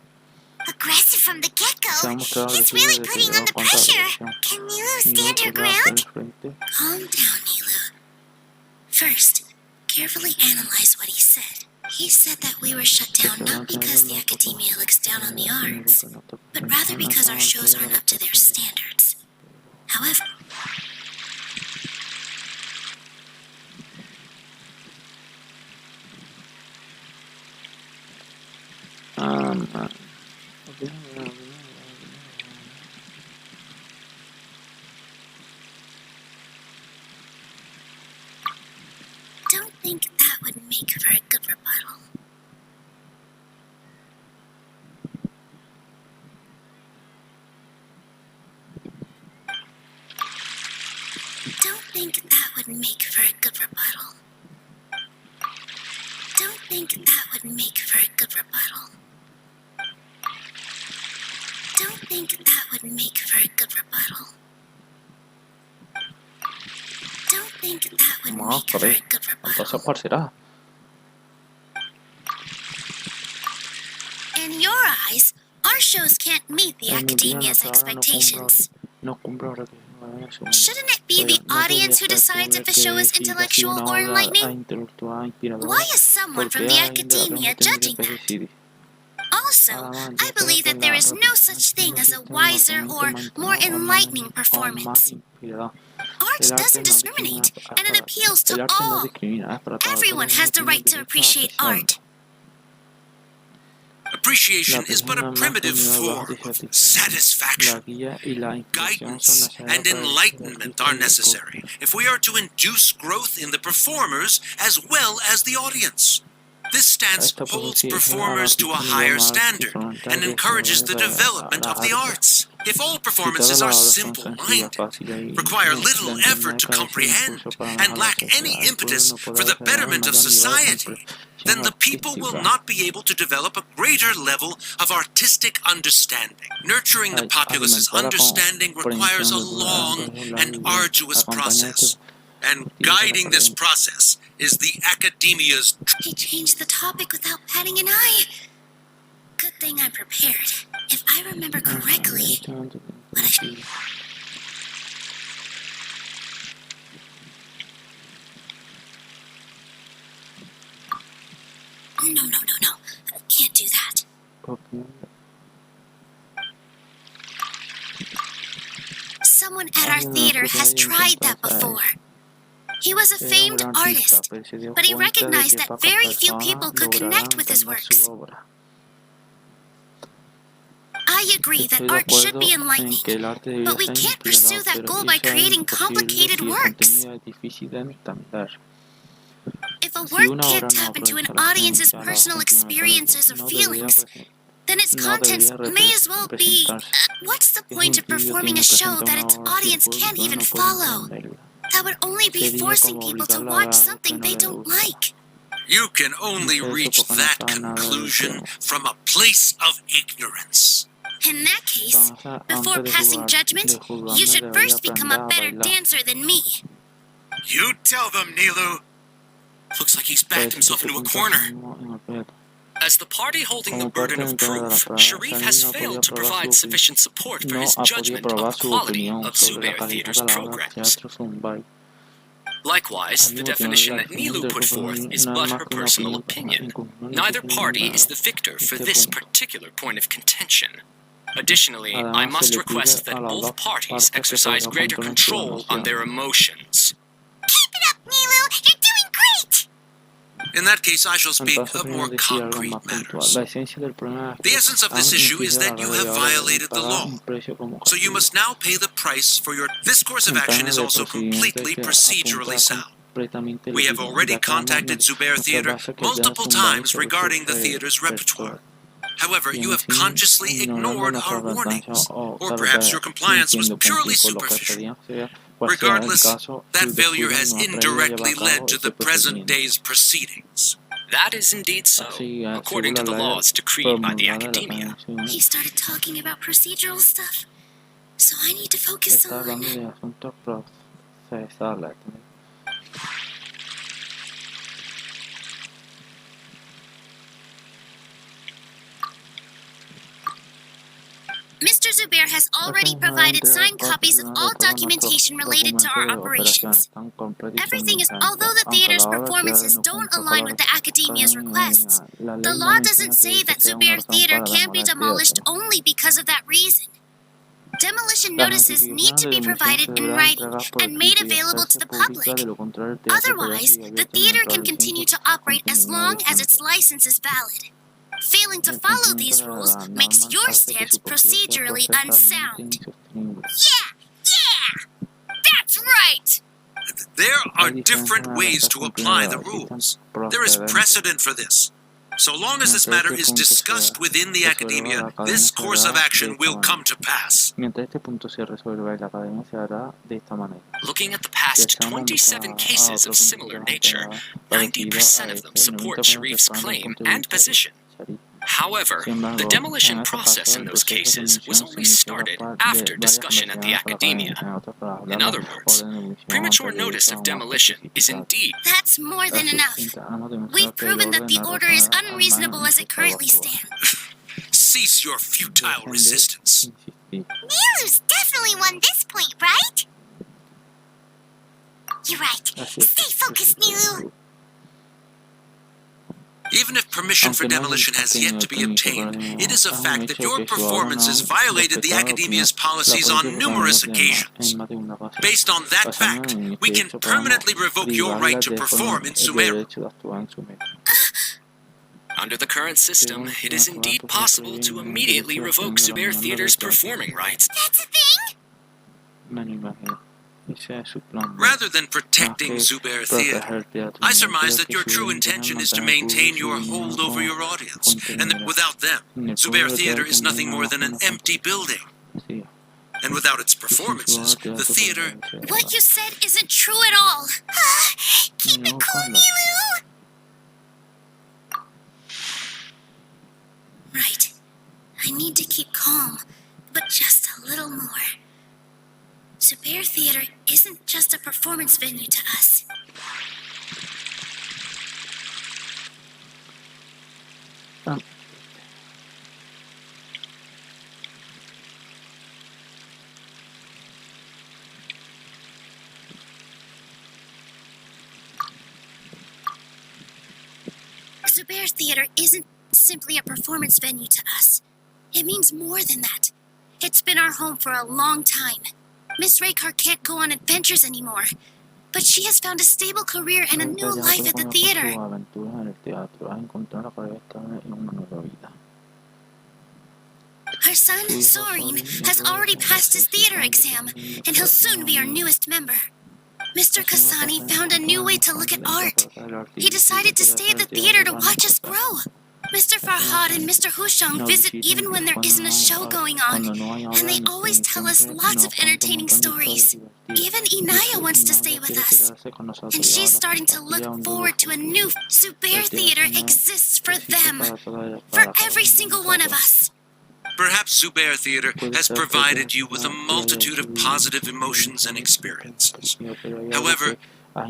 Speaker 2: Aggressive from the get-go.
Speaker 1: Se ha mostrado
Speaker 2: He's
Speaker 1: agresivo
Speaker 2: really
Speaker 1: desde que
Speaker 2: putting
Speaker 1: llegó
Speaker 2: on the
Speaker 1: cuanto a la
Speaker 2: pressure.
Speaker 1: dirección.
Speaker 2: Can Nilou
Speaker 1: Nilou
Speaker 2: stand her
Speaker 1: podrá hacer
Speaker 2: ground?
Speaker 1: frente.
Speaker 2: Calm down, Nilou. First, carefully analyze what he said. He said that we were shut down not because the academia looks down on the arts, but rather because our shows aren't up to their standards. However, don't think that would make for a good rebuttal. Don't think that would make for a good rebuttal. Don't think that would make for a good rebuttal. Don't think that would make for a good rebuttal. Don't think that would make for a good
Speaker 1: Entonces,
Speaker 2: rebuttal.
Speaker 1: ¿cuál será?
Speaker 2: In your eyes, our shows can't meet the academia's expectations.
Speaker 1: No cumple los requisitos de la Sumeru.
Speaker 2: Shouldn't it be the
Speaker 1: No
Speaker 2: audience who
Speaker 1: debería ser
Speaker 2: decides if a
Speaker 1: que
Speaker 2: show is
Speaker 1: decida si
Speaker 2: intellectual
Speaker 1: una
Speaker 2: or
Speaker 1: obra
Speaker 2: enlightening?
Speaker 1: intelectual inspiradora.
Speaker 2: Why is someone
Speaker 1: ¿Por
Speaker 2: from
Speaker 1: qué
Speaker 2: the
Speaker 1: alguien de la
Speaker 2: academia
Speaker 1: academia tendría
Speaker 2: judging
Speaker 1: que
Speaker 2: that?
Speaker 1: decidir?
Speaker 2: Also,
Speaker 1: Además,
Speaker 2: I
Speaker 1: yo creo
Speaker 2: believe
Speaker 1: que
Speaker 2: that there
Speaker 1: la
Speaker 2: is no such
Speaker 1: representación
Speaker 2: thing
Speaker 1: del
Speaker 2: as a
Speaker 1: sistema
Speaker 2: wiser
Speaker 1: normalmente
Speaker 2: or
Speaker 1: mantiene
Speaker 2: more
Speaker 1: o
Speaker 2: enlightening
Speaker 1: más
Speaker 2: performance.
Speaker 1: inspirador.
Speaker 2: Art doesn't discriminate, and it appeals to all. Everyone has the right to appreciate art.
Speaker 3: Appreciation is but a primitive form of satisfaction. Guidance and enlightenment are necessary if we are to induce growth in the performers as well as the audience. This stance holds performers to a higher standard and encourages the development of the arts. If all performances are simple-minded, require little effort to comprehend, and lack any impetus for the betterment of society, then the people will not be able to develop a greater level of artistic understanding. Nurturing the populace's understanding requires a long and arduous process. And guiding this process is the academia's...
Speaker 2: He changed the topic without batting an eye. Good thing I'm prepared. If I remember correctly, what I should... No. I can't do that. Someone at our theater has tried that before. He was a famed artist, but he recognized that very few people could connect with his works. I agree that art should be enlightening, but we can't pursue that goal by creating complicated works. If a work can't tap into an audience's personal experiences or feelings, then its contents may as well be... what's the point of performing a show that its audience can't even follow? That would only be forcing people to watch something they don't like.
Speaker 3: You can only reach that conclusion from a place of ignorance.
Speaker 2: In that case, before passing judgment, you should first become a better dancer than me.
Speaker 5: You tell them, Nilou.
Speaker 4: Looks like he's backed himself into a corner. As the party holding the burden of proof, Sharif has failed to provide sufficient support for his judgment of the quality of Zubair Theater's programs. Likewise, the definition that Nilou put forth is but her personal opinion. Neither party is the victor for this particular point of contention. Additionally, I must request that both parties exercise greater control on their emotions.
Speaker 2: Keep it up, Nilou! You're doing great!
Speaker 3: In that case, I shall speak of more concrete matters. The essence of this issue is that you have violated the law, so you must now pay the price for your... This course of action is also completely procedurally sound. We have already contacted Zubair Theater multiple times regarding the theater's repertoire. However, you have consciously ignored our warnings, or perhaps your compliance was purely superficial. Regardless, that failure has indirectly led to the present day's proceedings.
Speaker 4: That is indeed so, according to the laws decreed by the academia.
Speaker 2: He started talking about procedural stuff, so I need to focus on... Mr. Zubair has already provided signed copies of all documentation related to our operations. Everything is, although the theater's performances don't align with the academia's requests, the law doesn't say that Zubair Theater can be demolished only because of that reason. Demolition notices need to be provided in writing and made available to the public. Otherwise, the theater can continue to operate as long as its license is valid. Failing to follow these rules makes your stance procedurally unsound. Yeah! That's right!
Speaker 3: There are different ways to apply the rules. There is precedent for this. So long as this matter is discussed within the academia, this course of action will come to pass.
Speaker 4: Looking at the past 27 cases of similar nature, 90% of them support Sharif's claim and position. However, the demolition process in those cases was only started after discussion at the academia. In other words, premature notice of demolition is indeed...
Speaker 2: That's more than enough. We've proven that the order is unreasonable as it currently stands.
Speaker 3: Cease your futile resistance.
Speaker 2: Nilou's definitely won this point, right? You're right. Stay focused, Nilou.
Speaker 3: Even if permission for demolition has yet to be obtained, it is a fact that your performances violated the Academia's policies on numerous occasions. Based on that fact, we can permanently revoke your right to perform in Sumeru.
Speaker 4: Under the current system, it is indeed possible to immediately revoke Zubair Theater's performing rights.
Speaker 2: That's a thing?
Speaker 3: Rather than protecting Zubair Theater, I surmise that your true intention is to maintain your hold over your audience, and that without them, Zubair Theater is nothing more than an empty building. And without its performances, the theater...
Speaker 2: What you said isn't true at all. Keep it cool, Nilou! Right. I need to keep calm, but just a little more. Zubair Theater isn't just a performance venue to us. Zubair Theater isn't simply a performance venue to us. It means more than that. It's been our home for a long time. Miss Raykar can't go on adventures anymore, but she has found a stable career and a new life at the theater. Our son, Soren, has already passed his theater exam, and he'll soon be our newest member. Mr. Kasani found a new way to look at art. He decided to stay at the theater to watch us grow. Mr. Farhad and Mr. Hushang visit even when there isn't a show going on, and they always tell us lots of entertaining stories. Even Inaya wants to stay with us, and she's starting to look forward to a new Zubair Theater exists for them, for every single one of us.
Speaker 3: Perhaps Zubair Theater has provided you with a multitude of positive emotions and experiences. However,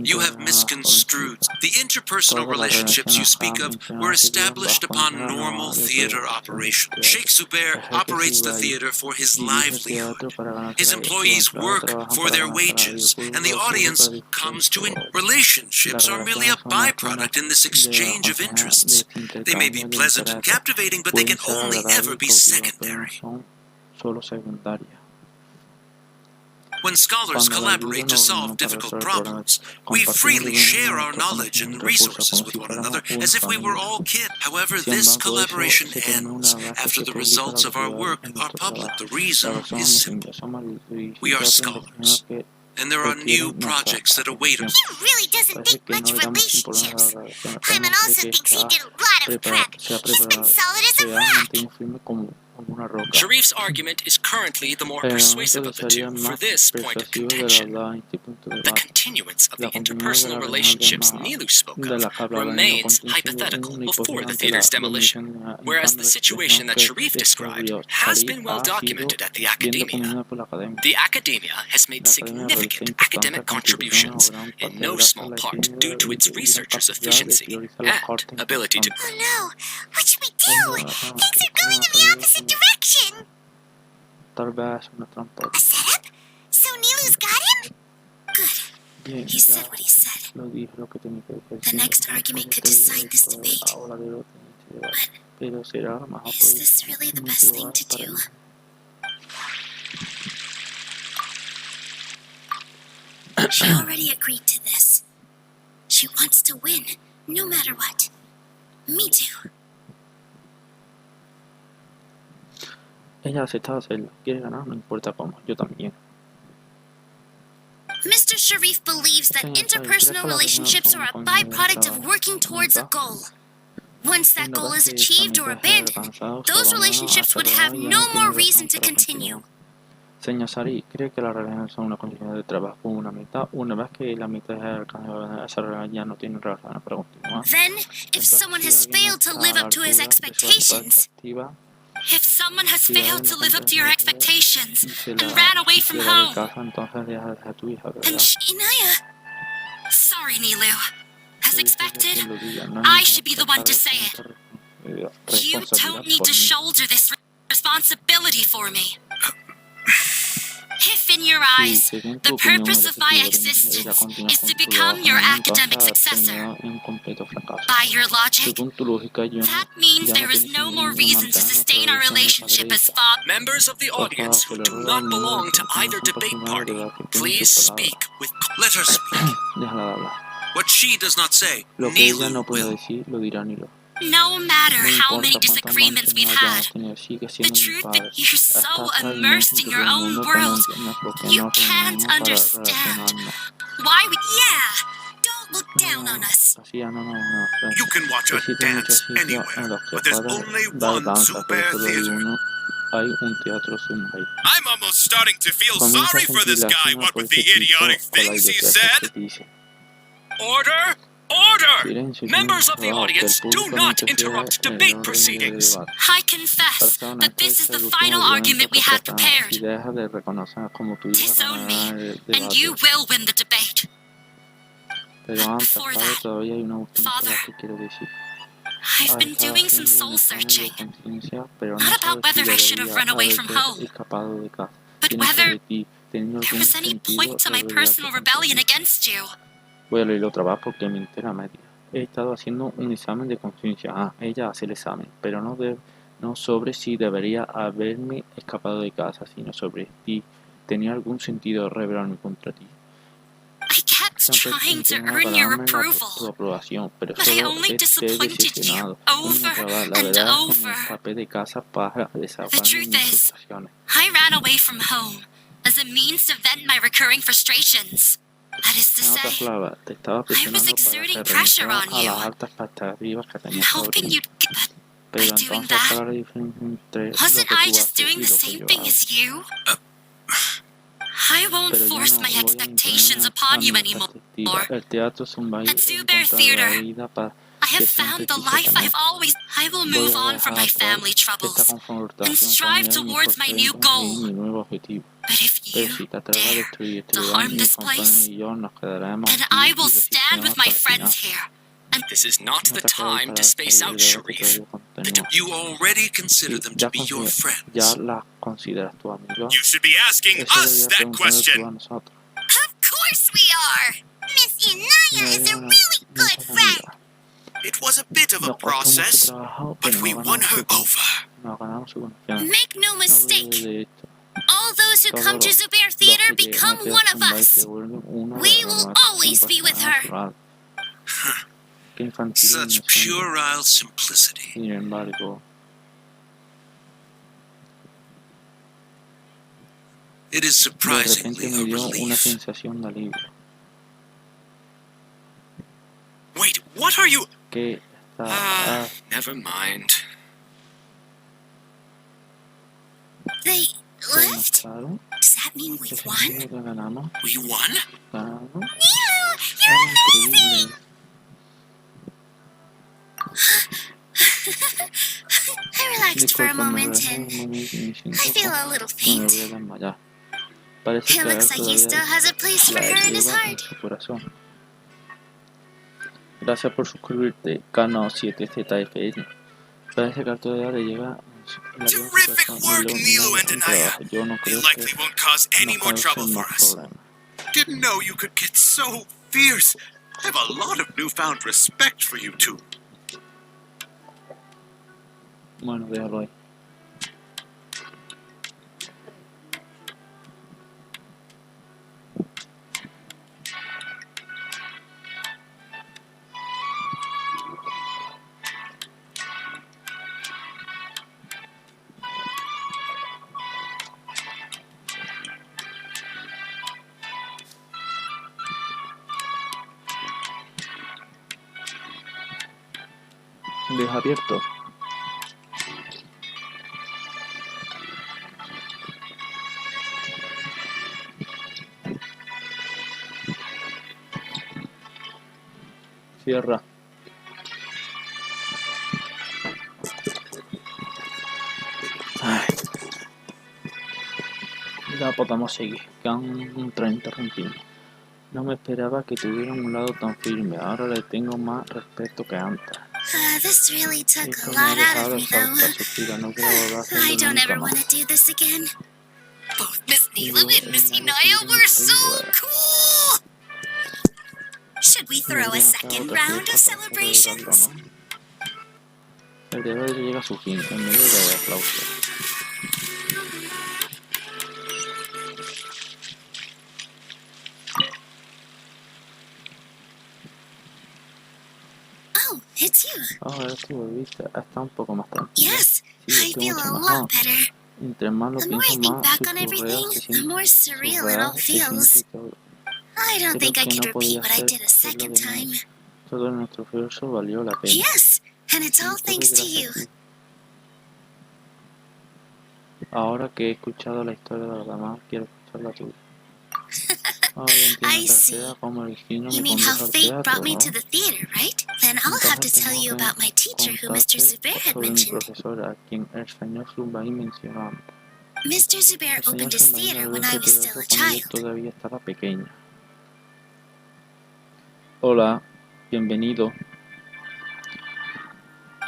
Speaker 3: you have misconstrued. The interpersonal relationships you speak of were established upon normal theater operation. Sheikh Zubair operates the theater for his livelihood. His employees work for their wages, and the audience comes to it. Relationships are merely a byproduct in this exchange of interests. They may be pleasant and captivating, but they can only ever be secondary. When scholars collaborate to solve difficult problems, we freely share our knowledge and resources with one another as if we were all kin. However, this collaboration ends after the results of our work are public. The reason is simple. We are scholars, and there are new projects that await us.
Speaker 2: He really doesn't think much of relationships. Paimon also thinks he did a lot of prep. He's been solid as a rock.
Speaker 4: Sharif's argument is currently the more persuasive of the two for this point of contention. The continuance of the interpersonal relationships Nilou spoke of remains hypothetical before the theater's demolition, whereas the situation that Sharif described has been well documented at the Academia. The Academia has made significant academic contributions, in no small part due to its researchers' efficiency and ability to...
Speaker 2: Oh no! What should we do? Things are going in the opposite direction! A setup? So Nilou's got him? Good. He said what he said. The next argument could decide this debate. But is this really the best thing to do? She already agreed to this. She wants to win, no matter what. Me too.
Speaker 1: Ella acepta hacerlo. Quiere ganar, no importa cómo. Yo también.
Speaker 2: Mr. Sharif believes that interpersonal relationships are a byproduct of working towards a goal. Once that goal is achieved or abandoned, those relationships would have no more reason to continue.
Speaker 1: Señor Sari, ¿cree que las relaciones son una continuidad de trabajo con una meta? Una vez que la meta es alcanzada, esa relación ya no tiene razones para continuar.
Speaker 2: Then, if someone has failed to live up to his expectations, if someone has failed to live up to your expectations and ran away from home, then Inaya... Sorry, Nilou. As expected, I should be the one to say it. You don't need to shoulder this responsibility for me. If in your eyes, the purpose of my existence is to become your academic successor, by your logic, that means there is no more reason to sustain our relationship as father.
Speaker 4: Members of the audience who do not belong to either debate party, please speak with...
Speaker 3: Let her speak.
Speaker 1: Déjala hablar.
Speaker 3: What she does not say,
Speaker 1: Lo que ella
Speaker 3: Nilou
Speaker 1: no puede
Speaker 3: will.
Speaker 1: decir, lo dirá Nilou.
Speaker 2: No matter
Speaker 1: No
Speaker 2: how
Speaker 1: importa
Speaker 2: many
Speaker 1: cuántos
Speaker 2: disagreements we've
Speaker 1: matrimonios
Speaker 2: had,
Speaker 1: hayamos tenido, sigue
Speaker 2: the
Speaker 1: siendo mi
Speaker 2: truth
Speaker 1: padre.
Speaker 2: that you're so
Speaker 1: Estás tan
Speaker 2: immersed
Speaker 1: inmerso
Speaker 2: in
Speaker 1: en
Speaker 2: your
Speaker 1: tu
Speaker 2: own
Speaker 1: mundo que no
Speaker 2: world,
Speaker 1: entiendes por qué
Speaker 2: you
Speaker 1: nos
Speaker 2: can't
Speaker 1: reunimos para
Speaker 2: understand
Speaker 1: relacionarnos.
Speaker 2: why we... Yeah, don't look down on us.
Speaker 1: Así ya no.
Speaker 5: You can watch a
Speaker 1: Existen muchos
Speaker 5: dance
Speaker 1: sitios en
Speaker 5: anywhere,
Speaker 1: los que
Speaker 5: but there's
Speaker 1: puedes
Speaker 5: only
Speaker 1: dar
Speaker 5: one
Speaker 1: danza, pero
Speaker 5: Super
Speaker 1: solo hay
Speaker 5: Theater.
Speaker 1: un teatro Sommo.
Speaker 5: I'm almost starting to feel
Speaker 1: Comienza a
Speaker 5: sorry for
Speaker 1: sentir
Speaker 5: this guy,
Speaker 1: lástima
Speaker 5: what
Speaker 1: por
Speaker 5: with the
Speaker 1: ese tipo
Speaker 5: idiotic
Speaker 1: con la
Speaker 5: things he
Speaker 1: idiotez
Speaker 5: said.
Speaker 1: que dice.
Speaker 4: Order! Order!
Speaker 1: Silencio,
Speaker 4: Members of the
Speaker 1: que el
Speaker 4: audience, do
Speaker 1: público no
Speaker 4: not
Speaker 1: interfiera
Speaker 4: interrupt
Speaker 1: en el
Speaker 4: debate
Speaker 1: orden del
Speaker 4: proceedings.
Speaker 1: debate.
Speaker 2: I confess that this is the final argument we had
Speaker 1: Si
Speaker 2: prepared.
Speaker 1: dejas de reconocer como tu hija
Speaker 2: Disown
Speaker 1: ganará
Speaker 2: me,
Speaker 1: el
Speaker 2: and you
Speaker 1: debate.
Speaker 2: will win the debate.
Speaker 1: Pero antes,
Speaker 2: before
Speaker 1: padre,
Speaker 2: that,
Speaker 1: todavía hay una última
Speaker 2: Father,
Speaker 1: cosa que quiero decir.
Speaker 2: I've been
Speaker 1: Estado
Speaker 2: doing some
Speaker 1: haciendo un
Speaker 2: soul
Speaker 1: examen de
Speaker 2: searching,
Speaker 1: conciencia, pero no
Speaker 2: not about
Speaker 1: sobre si
Speaker 2: whether I should have
Speaker 1: debería
Speaker 2: run away from
Speaker 1: haberte
Speaker 2: home,
Speaker 1: escapado de casa,
Speaker 2: but
Speaker 1: sino
Speaker 2: whether
Speaker 1: sobre ti, teniendo
Speaker 2: there
Speaker 1: algún
Speaker 2: was any
Speaker 1: sentido
Speaker 2: point to my
Speaker 1: rebelarte
Speaker 2: personal
Speaker 1: contra
Speaker 2: rebellion
Speaker 1: ti.
Speaker 2: against you.
Speaker 1: Voy a leerlo otra vez porque me entera media. He estado haciendo un examen de conciencia. Ella hace el examen, pero no sobre si debería haberme escapado de casa, sino sobre ti. ¿Tenía algún sentido rebelarme contra ti?
Speaker 2: I kept
Speaker 1: Siempre
Speaker 2: trying to
Speaker 1: intentaba
Speaker 2: earn your
Speaker 1: ganarme tu
Speaker 2: approval,
Speaker 1: aprobación, pero
Speaker 2: but I
Speaker 1: solo
Speaker 2: only
Speaker 1: te he
Speaker 2: disappointed you
Speaker 1: decepcionado.
Speaker 2: over
Speaker 1: La
Speaker 2: and
Speaker 1: verdad es que me
Speaker 2: over.
Speaker 1: escapé de casa para
Speaker 2: The
Speaker 1: desahogarme
Speaker 2: truth
Speaker 1: mis
Speaker 2: is,
Speaker 1: frustraciones.
Speaker 2: I ran away from home as a means to vent my recurring frustrations. That is to
Speaker 1: En otras
Speaker 2: say,
Speaker 1: palabras, te estaba presionando para
Speaker 2: exerting
Speaker 1: que
Speaker 2: pressure
Speaker 1: renunciaras
Speaker 2: on
Speaker 1: a
Speaker 2: you
Speaker 1: las altas expectativas que
Speaker 2: and
Speaker 1: tenías sobre
Speaker 2: hoping
Speaker 1: mí.
Speaker 2: you'd get that.
Speaker 1: Pero
Speaker 2: By doing
Speaker 1: entonces,
Speaker 2: that,
Speaker 1: ¿cuál es la diferencia entre lo
Speaker 2: wasn't
Speaker 1: que
Speaker 2: I
Speaker 1: tú
Speaker 2: just
Speaker 1: haces
Speaker 2: doing
Speaker 1: y
Speaker 2: the
Speaker 1: lo que
Speaker 2: same
Speaker 1: yo
Speaker 2: thing
Speaker 1: hago?
Speaker 2: as you? I won't
Speaker 1: Pero yo
Speaker 2: force
Speaker 1: no
Speaker 2: my
Speaker 1: voy a
Speaker 2: expectations
Speaker 1: imponer a
Speaker 2: upon you
Speaker 1: mis
Speaker 2: anymore.
Speaker 1: expectativas. El teatro es un baile
Speaker 2: At
Speaker 1: en
Speaker 2: SABER
Speaker 1: contra de la
Speaker 2: Theater,
Speaker 1: vida para
Speaker 2: I have
Speaker 1: que
Speaker 2: found
Speaker 1: siempre
Speaker 2: the
Speaker 1: quise
Speaker 2: life
Speaker 1: tener.
Speaker 2: I've always... I will
Speaker 1: Voy
Speaker 2: move
Speaker 1: a
Speaker 2: on from
Speaker 1: dejar
Speaker 2: my family
Speaker 1: atrás esta
Speaker 2: troubles and
Speaker 1: confrontación
Speaker 2: strive
Speaker 1: familiar y me
Speaker 2: towards my
Speaker 1: esforzaré en
Speaker 2: new
Speaker 1: conseguir
Speaker 2: goal.
Speaker 1: mi nuevo objetivo.
Speaker 2: But if
Speaker 1: Pero
Speaker 2: you
Speaker 1: si te atreves a
Speaker 2: dare
Speaker 1: destruir este
Speaker 2: to
Speaker 1: lugar,
Speaker 2: harm
Speaker 1: mis
Speaker 2: this
Speaker 1: compañeros
Speaker 2: place,
Speaker 1: y yo nos quedaremos
Speaker 2: then
Speaker 1: aquí
Speaker 2: I
Speaker 1: y
Speaker 2: will stand
Speaker 1: resistiremos
Speaker 2: with
Speaker 1: hasta
Speaker 2: my
Speaker 1: el final.
Speaker 2: friends here. And
Speaker 4: This is not
Speaker 1: No
Speaker 4: the
Speaker 1: te acabes
Speaker 4: time
Speaker 1: para
Speaker 4: to space
Speaker 1: salir
Speaker 4: out,
Speaker 1: de este
Speaker 4: Sharif.
Speaker 1: periodo continúa.
Speaker 3: You already consider
Speaker 1: Sí,
Speaker 3: them to be your
Speaker 1: ya
Speaker 3: friends.
Speaker 1: las consideras tu amigo.
Speaker 5: You should be asking
Speaker 1: Eso
Speaker 5: us
Speaker 1: debería
Speaker 5: that
Speaker 1: preguntarle tú
Speaker 5: question.
Speaker 1: a nosotros.
Speaker 2: of course we are! Miss Inaya is a really good friend!
Speaker 5: It was a bit of a
Speaker 1: Nos costó mucho
Speaker 5: process,
Speaker 1: trabajo,
Speaker 5: but
Speaker 1: pero
Speaker 5: we
Speaker 1: nos
Speaker 5: won
Speaker 1: ganamos
Speaker 5: her
Speaker 1: su
Speaker 5: over.
Speaker 1: nos ganamos su confianza.
Speaker 2: Make no
Speaker 1: No
Speaker 2: mistake,
Speaker 1: dudes de esto.
Speaker 2: all those who
Speaker 1: Todos
Speaker 2: come to
Speaker 1: los
Speaker 2: Zubair
Speaker 1: que
Speaker 2: Theater
Speaker 1: llegan
Speaker 2: become
Speaker 1: al
Speaker 2: one
Speaker 1: teatro
Speaker 2: of
Speaker 1: Sommo se
Speaker 2: us.
Speaker 1: vuelven uno de
Speaker 2: We
Speaker 1: los
Speaker 2: will
Speaker 1: nuestros,
Speaker 2: always
Speaker 1: un
Speaker 2: be with
Speaker 1: personaje
Speaker 2: her.
Speaker 1: natural. Qué infantil
Speaker 3: Such
Speaker 1: me suena.
Speaker 3: puerile simplicity.
Speaker 1: Sin embargo,
Speaker 3: It is
Speaker 1: de repente
Speaker 3: surprisingly
Speaker 1: me
Speaker 3: a
Speaker 1: dio una
Speaker 3: relief.
Speaker 1: sensación de alivio.
Speaker 5: Wait, what are you?
Speaker 1: Que está...
Speaker 4: Never mind.
Speaker 2: They
Speaker 1: se
Speaker 2: left?
Speaker 1: demostraron
Speaker 2: Does that mean
Speaker 1: que
Speaker 2: we've
Speaker 1: significa
Speaker 2: won?
Speaker 1: que ganamos.
Speaker 3: We won?
Speaker 1: Ganamos.
Speaker 2: Nilou,
Speaker 1: Es
Speaker 2: you're amazing!
Speaker 1: increíble.
Speaker 2: I relaxed for a
Speaker 1: Disculpa, me
Speaker 2: moment
Speaker 1: relajé un
Speaker 2: and
Speaker 1: momento y me siento
Speaker 2: I feel a little
Speaker 1: que me
Speaker 2: faint.
Speaker 1: voy a desmayar. Parece
Speaker 2: It
Speaker 1: que
Speaker 2: looks like he still
Speaker 1: todavía
Speaker 2: has a place for
Speaker 1: la
Speaker 2: her in his
Speaker 1: lleva en
Speaker 2: heart.
Speaker 1: su corazón. Gracias por suscribirte, Kano7ZFN. Parece que todavía le llega la lleva en su
Speaker 5: Terrific
Speaker 1: corazón.
Speaker 5: work, Nilou and
Speaker 1: Un
Speaker 5: Anaya.
Speaker 1: trabajo. Yo no
Speaker 5: They
Speaker 1: creo
Speaker 5: likely
Speaker 1: que
Speaker 5: won't cause any
Speaker 1: nos
Speaker 5: more trouble
Speaker 1: cause
Speaker 5: for
Speaker 1: más
Speaker 5: us.
Speaker 1: problemas.
Speaker 5: Didn't know you could get so fierce. I have a lot of newfound respect for you two.
Speaker 1: Bueno, déjalo ahí. Deja abierto. Cierra. Ay. Ya podemos seguir. Quedan 30 ronditos. No me esperaba que tuviera un lado tan firme. Ahora le tengo más respeto que antes.
Speaker 2: This really took
Speaker 1: Esto
Speaker 2: a
Speaker 1: me ha
Speaker 2: lot out of
Speaker 1: dejado
Speaker 2: me, though.
Speaker 1: exhausta, Sofía. No quiero volver a
Speaker 2: I
Speaker 1: hacerlo
Speaker 2: don't
Speaker 1: nunca
Speaker 2: ever want
Speaker 1: más.
Speaker 2: to do this again. Both Miss Nilou and Miss Inaya were so cool! Should we throw a second round of celebrations?
Speaker 1: El día de hoy llega a su fin, en medio de aplausos.
Speaker 2: Oh, it's you.
Speaker 1: Ahora sí volviste, está un poco más tranquilo.
Speaker 2: Yes,
Speaker 1: Sí,
Speaker 2: I
Speaker 1: estoy
Speaker 2: feel
Speaker 1: mucho
Speaker 2: a
Speaker 1: mejor.
Speaker 2: lot better.
Speaker 1: Entre más lo
Speaker 2: The more I
Speaker 1: pienso,
Speaker 2: think
Speaker 1: más
Speaker 2: back on everything, the more surreal it all feels. I don't think I could repeat what I did a second time.
Speaker 1: Todo nuestro esfuerzo valió la pena.
Speaker 2: Yes, and it's all thanks to you.
Speaker 1: Ahora que he escuchado la historia de los demás, quiero escuchar la tuya.
Speaker 2: I see. You mean how fate brought me to the theater, right? Then I'll have to tell you about my teacher who Mr. Zubair had mentioned. Mr. Zubair opened his theater when I was still a child.
Speaker 1: Hola, bienvenido.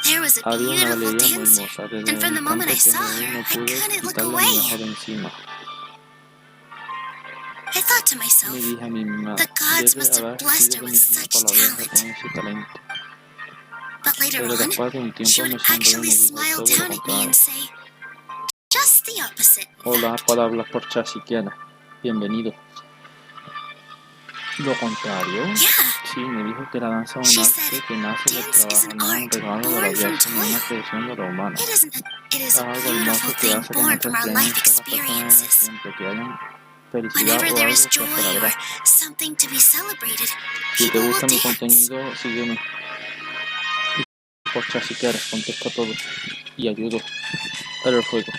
Speaker 2: There was a beautiful dancer, and from the moment I saw her, I couldn't look away. I thought to myself, the gods must have blessed her with such talent. But later on, she would actually smile down at me and say, just the opposite.
Speaker 1: Hola, puedo hablar por chat si quieres. Bienvenido. Lo contrario. Sí, me dijo que la danza es un arte que nace del trabajo, no un regalo de la vida, sino una creación de lo humano. Es algo hermoso que hace que nuestra experiencia las personas siempre que hayan felicidad o algo que celebrar. Si te gusta mi contenido, sígueme. Por chat si quieres, contesto todo y ayudo en el juego.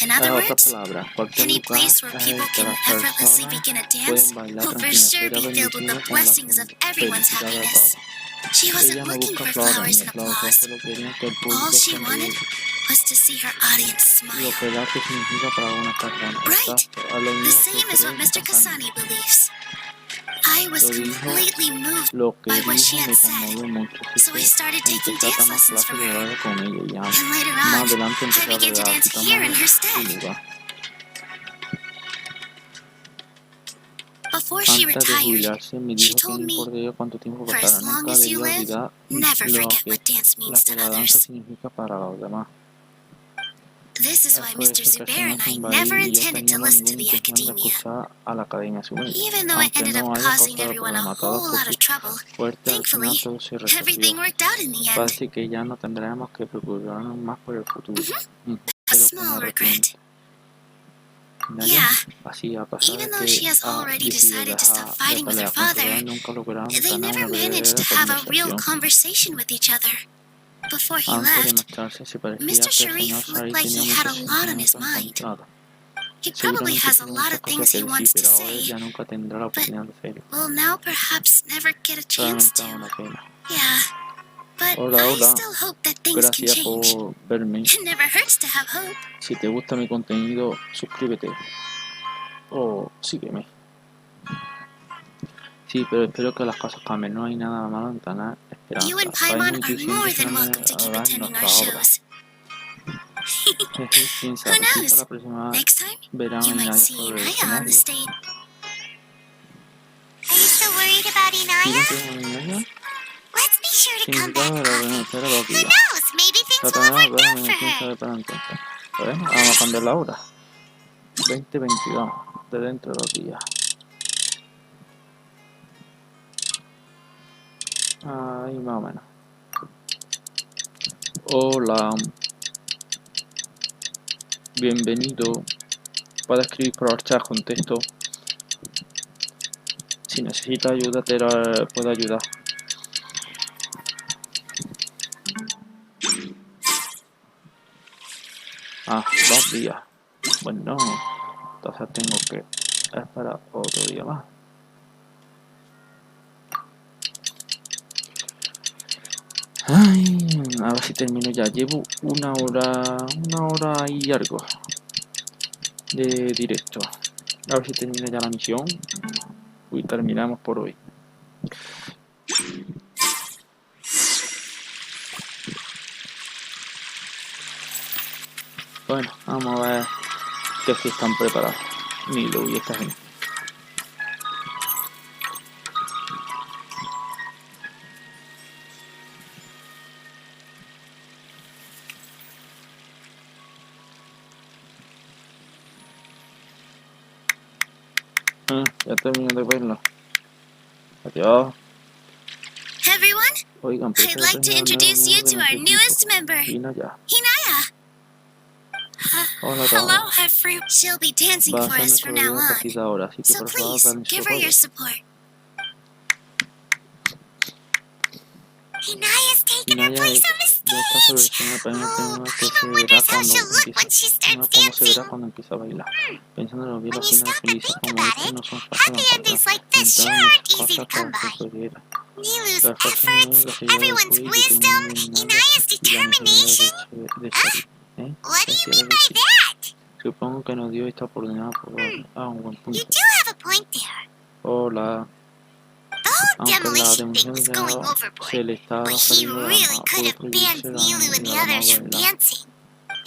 Speaker 2: In other words, any place where people can effortlessly begin a dance will for sure be filled with the blessings of everyone's happiness. She wasn't looking for flowers and applause. All she wanted was to see her audience smile. Right, the same as what Mr. Kasani believes. I was completely moved by what she had said, so I started taking dance lessons from her. And later on, I began to dance here in her stead. Before she retired, she told me, for as long as you live, never forget what dance means to others. This is why Mr. Zubair and I never intended to listen to the academia. Even though it ended up causing everyone a whole lot of trouble, thankfully, everything worked out in the end. A small regret. Yeah, even though she has already decided to stop fighting with her father, they never managed to have a real conversation with each other. Before he left, Mr. Sharif looked like he had a lot on his mind. He probably has a lot of things he wants to say, but will now perhaps never get a chance to. Yeah, but I still hope that things can change. It never hurts to have hope.
Speaker 1: Si te gusta mi contenido, suscríbete o sígueme. Sí, pero espero que las cosas cambien. No hay nada malo en ganar esperanza.
Speaker 2: You and Paimon are more than welcome to keep attending our shows. Who knows? Next time, you might see Inaya on the stage.
Speaker 6: Are you still worried about Inaya? Let's be sure to come back often. Who knows? Maybe things will have worked out for her.
Speaker 1: Bueno, vamos a cambiar la hora. 20:22, de dentro de 2 días. Ahí más o menos. Hola. Bienvenido. Puedes escribir por el chat con texto. Si necesitas ayuda, te puedo ayudar. Ah, 2 días. Bueno, entonces tengo que esperar otro día más. Ay, a ver si termino ya. Llevo una hora y algo de directo. A ver si termino ya la misión. Y terminamos por hoy. Bueno, vamos a ver que sí están preparados. Nilou y esta gente. Ya terminé de verlo. Adiós.
Speaker 6: Everyone,
Speaker 1: Oigan,
Speaker 6: I'd like to introduce you to our newest member,
Speaker 1: Hinaya.
Speaker 6: Hinaya.
Speaker 1: Hola,
Speaker 6: Hello, Hefru. She'll be dancing
Speaker 1: Va a
Speaker 6: for
Speaker 1: ser
Speaker 6: us from
Speaker 1: nuestro
Speaker 6: now
Speaker 1: video a
Speaker 6: on.
Speaker 1: partir de ahora, así que
Speaker 6: So
Speaker 1: por favor
Speaker 6: please,
Speaker 1: hagan
Speaker 6: give
Speaker 1: su
Speaker 6: her your
Speaker 1: juego.
Speaker 6: support. Hinaya's taking her
Speaker 1: Hinaya
Speaker 6: place on the
Speaker 1: ya está sobre
Speaker 6: stage.
Speaker 1: el primer
Speaker 6: Oh,
Speaker 1: tema que se
Speaker 6: Paimon
Speaker 1: verá
Speaker 6: wonders how
Speaker 1: cuando
Speaker 6: she'll look when she
Speaker 1: empiece,
Speaker 6: starts
Speaker 1: cómo se verá
Speaker 6: dancing.
Speaker 1: cuando empieza a bailar. Pensando en los
Speaker 6: When
Speaker 1: videos
Speaker 6: you
Speaker 1: finales
Speaker 6: stop and
Speaker 1: felices
Speaker 6: think
Speaker 1: como
Speaker 6: about
Speaker 1: este
Speaker 6: it,
Speaker 1: no son fáciles de
Speaker 6: happy
Speaker 1: encontrar.
Speaker 6: endings like this sure
Speaker 1: Entraron
Speaker 6: aren't
Speaker 1: muchas
Speaker 6: easy to
Speaker 1: cosas
Speaker 6: come
Speaker 1: para
Speaker 6: by.
Speaker 1: conseguir.
Speaker 6: Nilou's
Speaker 1: Las
Speaker 6: efforts,
Speaker 1: personas de
Speaker 6: everyone's
Speaker 1: QUEI
Speaker 6: wisdom, Hinaya's
Speaker 1: y la
Speaker 6: determination.
Speaker 1: de
Speaker 6: Huh?
Speaker 1: Shari.
Speaker 6: What do
Speaker 1: ¿Qué
Speaker 6: you
Speaker 1: quiere
Speaker 6: mean by
Speaker 1: decir?
Speaker 6: that?
Speaker 1: Supongo que nos dio esta oportunidad por un buen
Speaker 6: You
Speaker 1: punto.
Speaker 6: do have a point there.
Speaker 1: Hola.
Speaker 6: The whole
Speaker 1: Aunque la
Speaker 6: demolition thing
Speaker 1: demolición
Speaker 6: was
Speaker 1: ya
Speaker 6: going
Speaker 1: se
Speaker 6: overboard,
Speaker 1: le estaba
Speaker 6: but he
Speaker 1: saliendo de la
Speaker 6: really
Speaker 1: mano.
Speaker 6: could
Speaker 1: Pudo
Speaker 6: have banned
Speaker 1: prohibirse
Speaker 6: Nilou and the
Speaker 1: la
Speaker 6: others from
Speaker 1: bailar.
Speaker 6: dancing.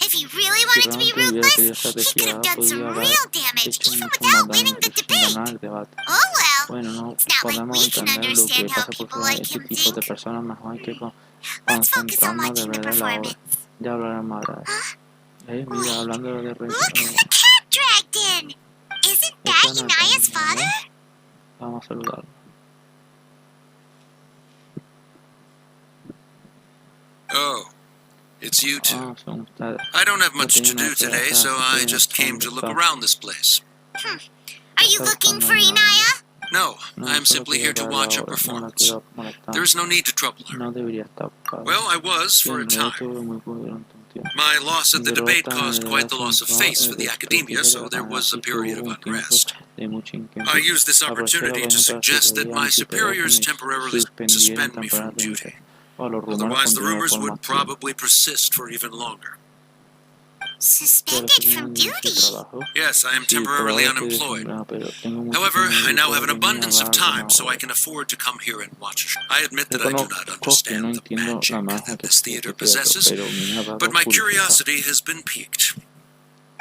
Speaker 6: If he really
Speaker 1: Si
Speaker 6: wanted to be
Speaker 1: realmente hubiera querido
Speaker 6: ruthless, he could
Speaker 1: estrategia,
Speaker 6: have done some
Speaker 1: podía haber
Speaker 6: real damage,
Speaker 1: hecho
Speaker 6: even
Speaker 1: mucho
Speaker 6: without
Speaker 1: más
Speaker 6: winning
Speaker 1: daño
Speaker 6: the
Speaker 1: sin ganar
Speaker 6: debate.
Speaker 1: el debate.
Speaker 6: Oh well,
Speaker 1: Bueno, no
Speaker 6: it's not like
Speaker 1: podemos
Speaker 6: we can
Speaker 1: entender lo que
Speaker 6: understand how
Speaker 1: pasa por
Speaker 6: people
Speaker 1: fuera de
Speaker 6: like
Speaker 1: este
Speaker 6: him
Speaker 1: tipo de
Speaker 6: think.
Speaker 1: personas, mejor hay que
Speaker 6: Let's focus on
Speaker 1: concentrarnos de
Speaker 6: watching the
Speaker 1: ver la obra.
Speaker 6: performance.
Speaker 1: Ya hablaré más de
Speaker 6: Huh?
Speaker 1: mira,
Speaker 6: Wait,
Speaker 1: hablando de
Speaker 6: look who the cat dragged in! Isn't that
Speaker 1: esta no
Speaker 6: Hinaya's
Speaker 1: es tan
Speaker 6: father?
Speaker 1: Vamos a saludarlo.
Speaker 3: Oh, it's you two.
Speaker 1: Son ustedes.
Speaker 3: I don't have much to do today, so I just came to look around this place.
Speaker 6: Are you looking for Hinaya?
Speaker 3: No,
Speaker 1: No,
Speaker 3: I'm
Speaker 1: solo
Speaker 3: simply
Speaker 1: quería
Speaker 3: here to
Speaker 1: verla
Speaker 3: watch her
Speaker 1: ahora, no la
Speaker 3: performance.
Speaker 1: quiero molestar.
Speaker 3: There is no need to trouble her.
Speaker 1: No debería estar ocupada.
Speaker 3: Well, I was
Speaker 1: Sí,
Speaker 3: for a
Speaker 1: en realidad
Speaker 3: time.
Speaker 1: estuve muy ocupado durante un tiempo.
Speaker 3: My loss at the debate
Speaker 1: Derrota en
Speaker 3: caused
Speaker 1: el
Speaker 3: quite the
Speaker 1: debate
Speaker 3: loss of
Speaker 1: triunfó
Speaker 3: face for the academia, so there was a
Speaker 1: así que
Speaker 3: period
Speaker 1: hubo
Speaker 3: of
Speaker 1: un tiempo
Speaker 3: unrest.
Speaker 1: de mucho inquietud.
Speaker 3: I used this
Speaker 1: Aproveché la
Speaker 3: opportunity to
Speaker 1: ocasión para
Speaker 3: suggest that
Speaker 1: sugerir a
Speaker 3: my
Speaker 1: mis superiores
Speaker 3: superiors
Speaker 1: que me
Speaker 3: temporarily
Speaker 1: suspendieran
Speaker 3: suspend me from
Speaker 1: temporalmente,
Speaker 3: duty.
Speaker 1: o los rumores
Speaker 3: Otherwise, the
Speaker 1: continuaron
Speaker 3: rumors
Speaker 1: por
Speaker 3: would
Speaker 1: más tiempo.
Speaker 3: probably persist for even longer.
Speaker 1: Pero
Speaker 6: Suspended
Speaker 1: si
Speaker 6: from
Speaker 1: no su
Speaker 6: duty?
Speaker 1: trabajo,
Speaker 3: Yes, I am
Speaker 1: sí, por
Speaker 3: temporarily
Speaker 1: ahora estoy
Speaker 3: unemployed.
Speaker 1: desempleado, pero tengo mucho
Speaker 3: However,
Speaker 1: tiempo
Speaker 3: I
Speaker 1: y
Speaker 3: now
Speaker 1: puedo
Speaker 3: have an
Speaker 1: venir a
Speaker 3: abundance of
Speaker 1: dar alguna
Speaker 3: time, so I
Speaker 1: obra.
Speaker 3: can afford to come here and watch. I admit that I do not
Speaker 1: Reconozco que no
Speaker 3: understand the
Speaker 1: entiendo la
Speaker 3: magic
Speaker 1: magia
Speaker 3: that
Speaker 1: que
Speaker 3: this
Speaker 1: tiene
Speaker 3: theater
Speaker 1: este teatro,
Speaker 3: possesses,
Speaker 1: pero me ha dado
Speaker 3: but my
Speaker 1: curiosidad.
Speaker 3: curiosity has been piqued.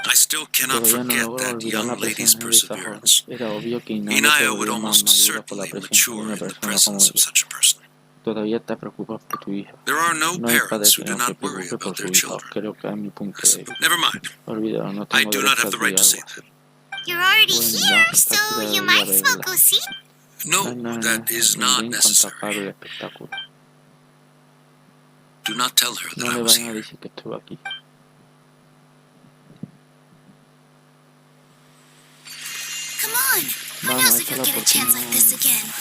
Speaker 3: I still cannot
Speaker 1: Todavía no
Speaker 3: forget
Speaker 1: logro
Speaker 3: that
Speaker 1: olvidar la
Speaker 3: young lady's
Speaker 1: presión de esa joven.
Speaker 3: perseverance.
Speaker 1: Era obvio que Hinaya se
Speaker 3: Inaya would
Speaker 1: volvería más
Speaker 3: almost
Speaker 1: madura por la
Speaker 3: certainly
Speaker 1: presencia de
Speaker 3: mature
Speaker 1: una
Speaker 3: in the
Speaker 1: persona como
Speaker 3: presence of
Speaker 1: ella.
Speaker 3: such a person.
Speaker 1: Todavía te preocupas por tu hija.
Speaker 3: There are no
Speaker 1: No hay
Speaker 3: parents
Speaker 1: padre
Speaker 3: who
Speaker 1: que
Speaker 3: do
Speaker 1: no se
Speaker 3: not worry
Speaker 1: preocupe por
Speaker 3: about
Speaker 1: su
Speaker 3: their
Speaker 1: hija.
Speaker 3: children.
Speaker 1: Creo que es mi punto de vista.
Speaker 3: Never mind.
Speaker 1: Olvídalo, no
Speaker 3: I
Speaker 1: tengo
Speaker 3: do
Speaker 1: derecho
Speaker 3: not
Speaker 1: a
Speaker 3: have the
Speaker 1: decir
Speaker 3: right to
Speaker 1: algo
Speaker 3: say
Speaker 1: así.
Speaker 3: that.
Speaker 6: You're already
Speaker 1: Bueno,
Speaker 6: here,
Speaker 1: ya,
Speaker 6: so
Speaker 1: esta
Speaker 6: you
Speaker 1: debería
Speaker 6: might as well
Speaker 1: verla.
Speaker 6: go see.
Speaker 3: No,
Speaker 1: No hay
Speaker 3: that is
Speaker 1: nada
Speaker 3: not
Speaker 1: en cuanto a
Speaker 3: necessary.
Speaker 1: pago el espectáculo.
Speaker 3: Do not tell her
Speaker 1: No
Speaker 3: that I
Speaker 1: le
Speaker 3: was
Speaker 1: vayan a
Speaker 3: here.
Speaker 1: decir que estuve aquí.
Speaker 6: Come on. Who
Speaker 1: Vamos,
Speaker 6: knows if
Speaker 1: esta es
Speaker 6: you'll
Speaker 1: la
Speaker 6: get a chance like this
Speaker 1: oportunidad.
Speaker 6: again?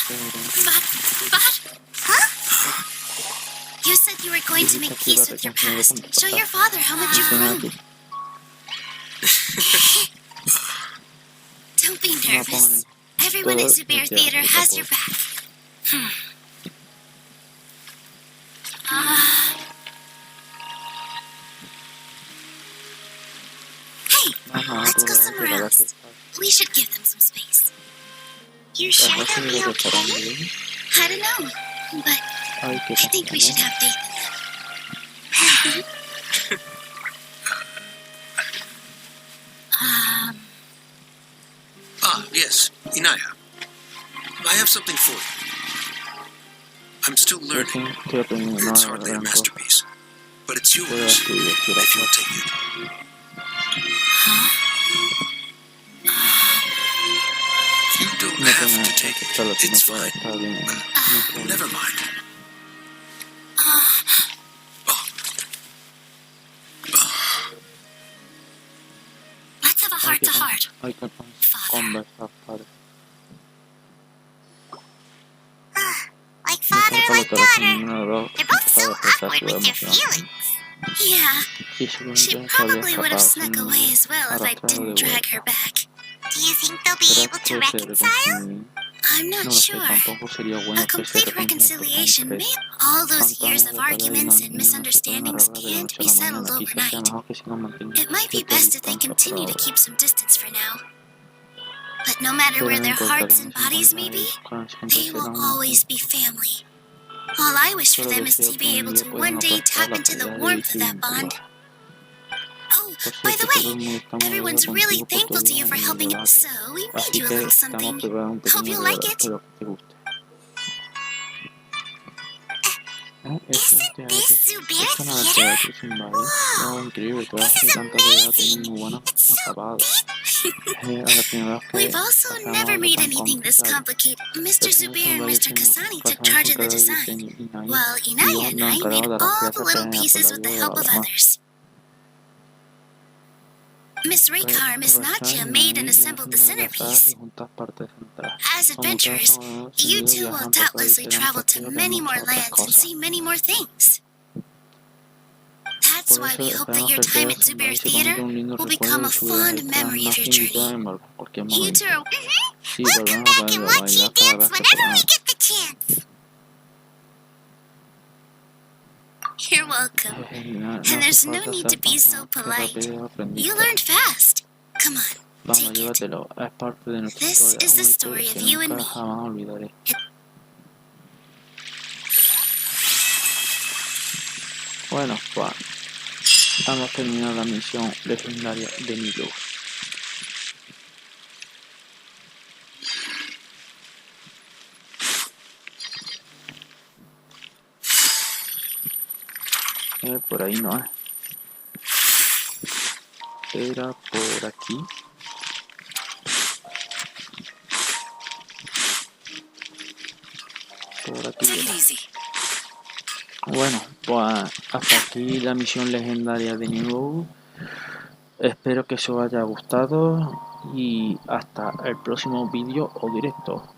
Speaker 1: Pero
Speaker 6: Huh? You said you were going to
Speaker 1: dijiste
Speaker 6: make
Speaker 1: que iba a
Speaker 6: peace with your
Speaker 1: reconciliar
Speaker 6: past.
Speaker 1: con tu
Speaker 6: Show your
Speaker 1: pasado.
Speaker 6: father how much
Speaker 1: Y
Speaker 6: you've
Speaker 1: ven
Speaker 6: grown.
Speaker 1: aquí.
Speaker 6: Don't be
Speaker 1: No
Speaker 6: nervous.
Speaker 1: pongan
Speaker 6: Everyone
Speaker 1: todo
Speaker 6: at Zubair
Speaker 1: el
Speaker 6: Theater
Speaker 1: teatro,
Speaker 6: has
Speaker 1: por
Speaker 6: your
Speaker 1: favor.
Speaker 6: back. Hey,
Speaker 1: Vamos,
Speaker 6: let's go
Speaker 1: otro
Speaker 6: somewhere
Speaker 1: lado,
Speaker 6: else. We should give them some space. You
Speaker 1: ¿Has
Speaker 6: sure they'll
Speaker 1: tenido
Speaker 6: be
Speaker 1: que
Speaker 6: okay?
Speaker 1: parar de ahí?
Speaker 6: I don't know, but
Speaker 1: Ay, qué
Speaker 6: I think we should
Speaker 1: confianza.
Speaker 6: have faith in them.
Speaker 3: Ah, yes, Inaya. I have something for you. I'm still learning.
Speaker 1: Estoy aprendiendo
Speaker 3: It's
Speaker 1: nada,
Speaker 3: hardly a
Speaker 1: gran cosa.
Speaker 3: masterpiece, but it's
Speaker 1: Pero
Speaker 3: yours
Speaker 1: es tuyo, quiero
Speaker 3: if you'll
Speaker 1: hacer.
Speaker 3: take it. You don't
Speaker 1: No
Speaker 3: have
Speaker 1: tengo
Speaker 3: to take
Speaker 1: aceptarlo
Speaker 3: it.
Speaker 1: si no
Speaker 3: It's
Speaker 1: puedo.
Speaker 3: fine.
Speaker 1: Está bien. No hay problema.
Speaker 3: Never mind.
Speaker 6: Let's have a
Speaker 1: Hay que
Speaker 6: heart-to-heart.
Speaker 1: hay que conversar, padre.
Speaker 6: Like
Speaker 1: No
Speaker 6: father,
Speaker 1: falta
Speaker 6: like
Speaker 1: lo que
Speaker 6: daughter.
Speaker 1: ninguno de los dos
Speaker 6: They're both so
Speaker 1: sabe expresar
Speaker 6: awkward
Speaker 1: sus
Speaker 6: with their
Speaker 1: emociones.
Speaker 6: feelings. Yeah,
Speaker 1: Sí, seguramente
Speaker 6: she
Speaker 1: sabría
Speaker 6: probably would have
Speaker 1: escapar
Speaker 6: snuck
Speaker 1: sin
Speaker 6: away as well if I
Speaker 1: arrastrarlo de
Speaker 6: didn't drag
Speaker 1: vuelta.
Speaker 6: her back. Do you think they'll be
Speaker 1: ¿Será
Speaker 6: able to
Speaker 1: que se
Speaker 6: reconcile?
Speaker 1: reconcilien?
Speaker 6: I'm
Speaker 1: No
Speaker 6: not
Speaker 1: lo sé,
Speaker 6: sure.
Speaker 1: tampoco sería bueno
Speaker 6: A
Speaker 1: que se
Speaker 6: complete
Speaker 1: reconciliaran
Speaker 6: reconciliation
Speaker 1: entre
Speaker 6: may all those
Speaker 1: tantos
Speaker 6: years
Speaker 1: años
Speaker 6: of
Speaker 1: de pelea y
Speaker 6: arguments and
Speaker 1: mantenimiento no se pueden
Speaker 6: misunderstandings
Speaker 1: arreglar de la
Speaker 6: can't
Speaker 1: noche a
Speaker 6: be
Speaker 1: la
Speaker 6: settled
Speaker 1: mañana. Quizás sea
Speaker 6: overnight.
Speaker 1: mejor que sigan manteniendo
Speaker 6: It might be
Speaker 1: cierta
Speaker 6: best if they
Speaker 1: distancia por
Speaker 6: continue to
Speaker 1: ahora.
Speaker 6: keep some distance for now. But no matter
Speaker 1: Pero
Speaker 6: where
Speaker 1: no
Speaker 6: their
Speaker 1: importa
Speaker 6: hearts
Speaker 1: cómo
Speaker 6: and
Speaker 1: se
Speaker 6: bodies may
Speaker 1: encuentren
Speaker 6: be,
Speaker 1: ellos, siempre
Speaker 6: they will
Speaker 1: serán
Speaker 6: always be family. All I wish for
Speaker 1: Solo
Speaker 6: them is
Speaker 1: deseo
Speaker 6: to
Speaker 1: que
Speaker 6: be
Speaker 1: un
Speaker 6: able
Speaker 1: día
Speaker 6: to
Speaker 1: puedan
Speaker 6: one day
Speaker 1: aplastar
Speaker 6: tap
Speaker 1: la
Speaker 6: into the
Speaker 1: calidad de
Speaker 6: warmth
Speaker 1: dicho
Speaker 6: of that
Speaker 1: vínculo.
Speaker 6: bond. Oh, by the way, everyone's really thankful to you for helping us, so we made you a little something. Hope you like it. Isn't this Zubair Theater? Whoa, this is amazing! It's so deep! We've also never made anything this complicated. Mr. Zubair and Mr. Kasani took charge of the design, while Inaya and I made all the little pieces with the help of others. Miss Rikar and Miss Nadia made and assembled the centerpiece. As adventurers, you two will doubtlessly travel to many more lands and see many more things. That's why we hope that your time at Zubair Theater will become a fond memory of your journey. You two are... We'll come back and watch you dance whenever we get the chance. You're welcome. And there's no need to be so polite. You learned fast. Come on, take it. This is the story of you and me.
Speaker 1: Bueno, pues hemos terminado la misión legendaria de Nilou. Por ahí no es. Era por aquí. Por aquí era. Bueno, pues hasta aquí la misión legendaria de Nilou. Espero que os haya gustado y hasta el próximo vídeo o directo.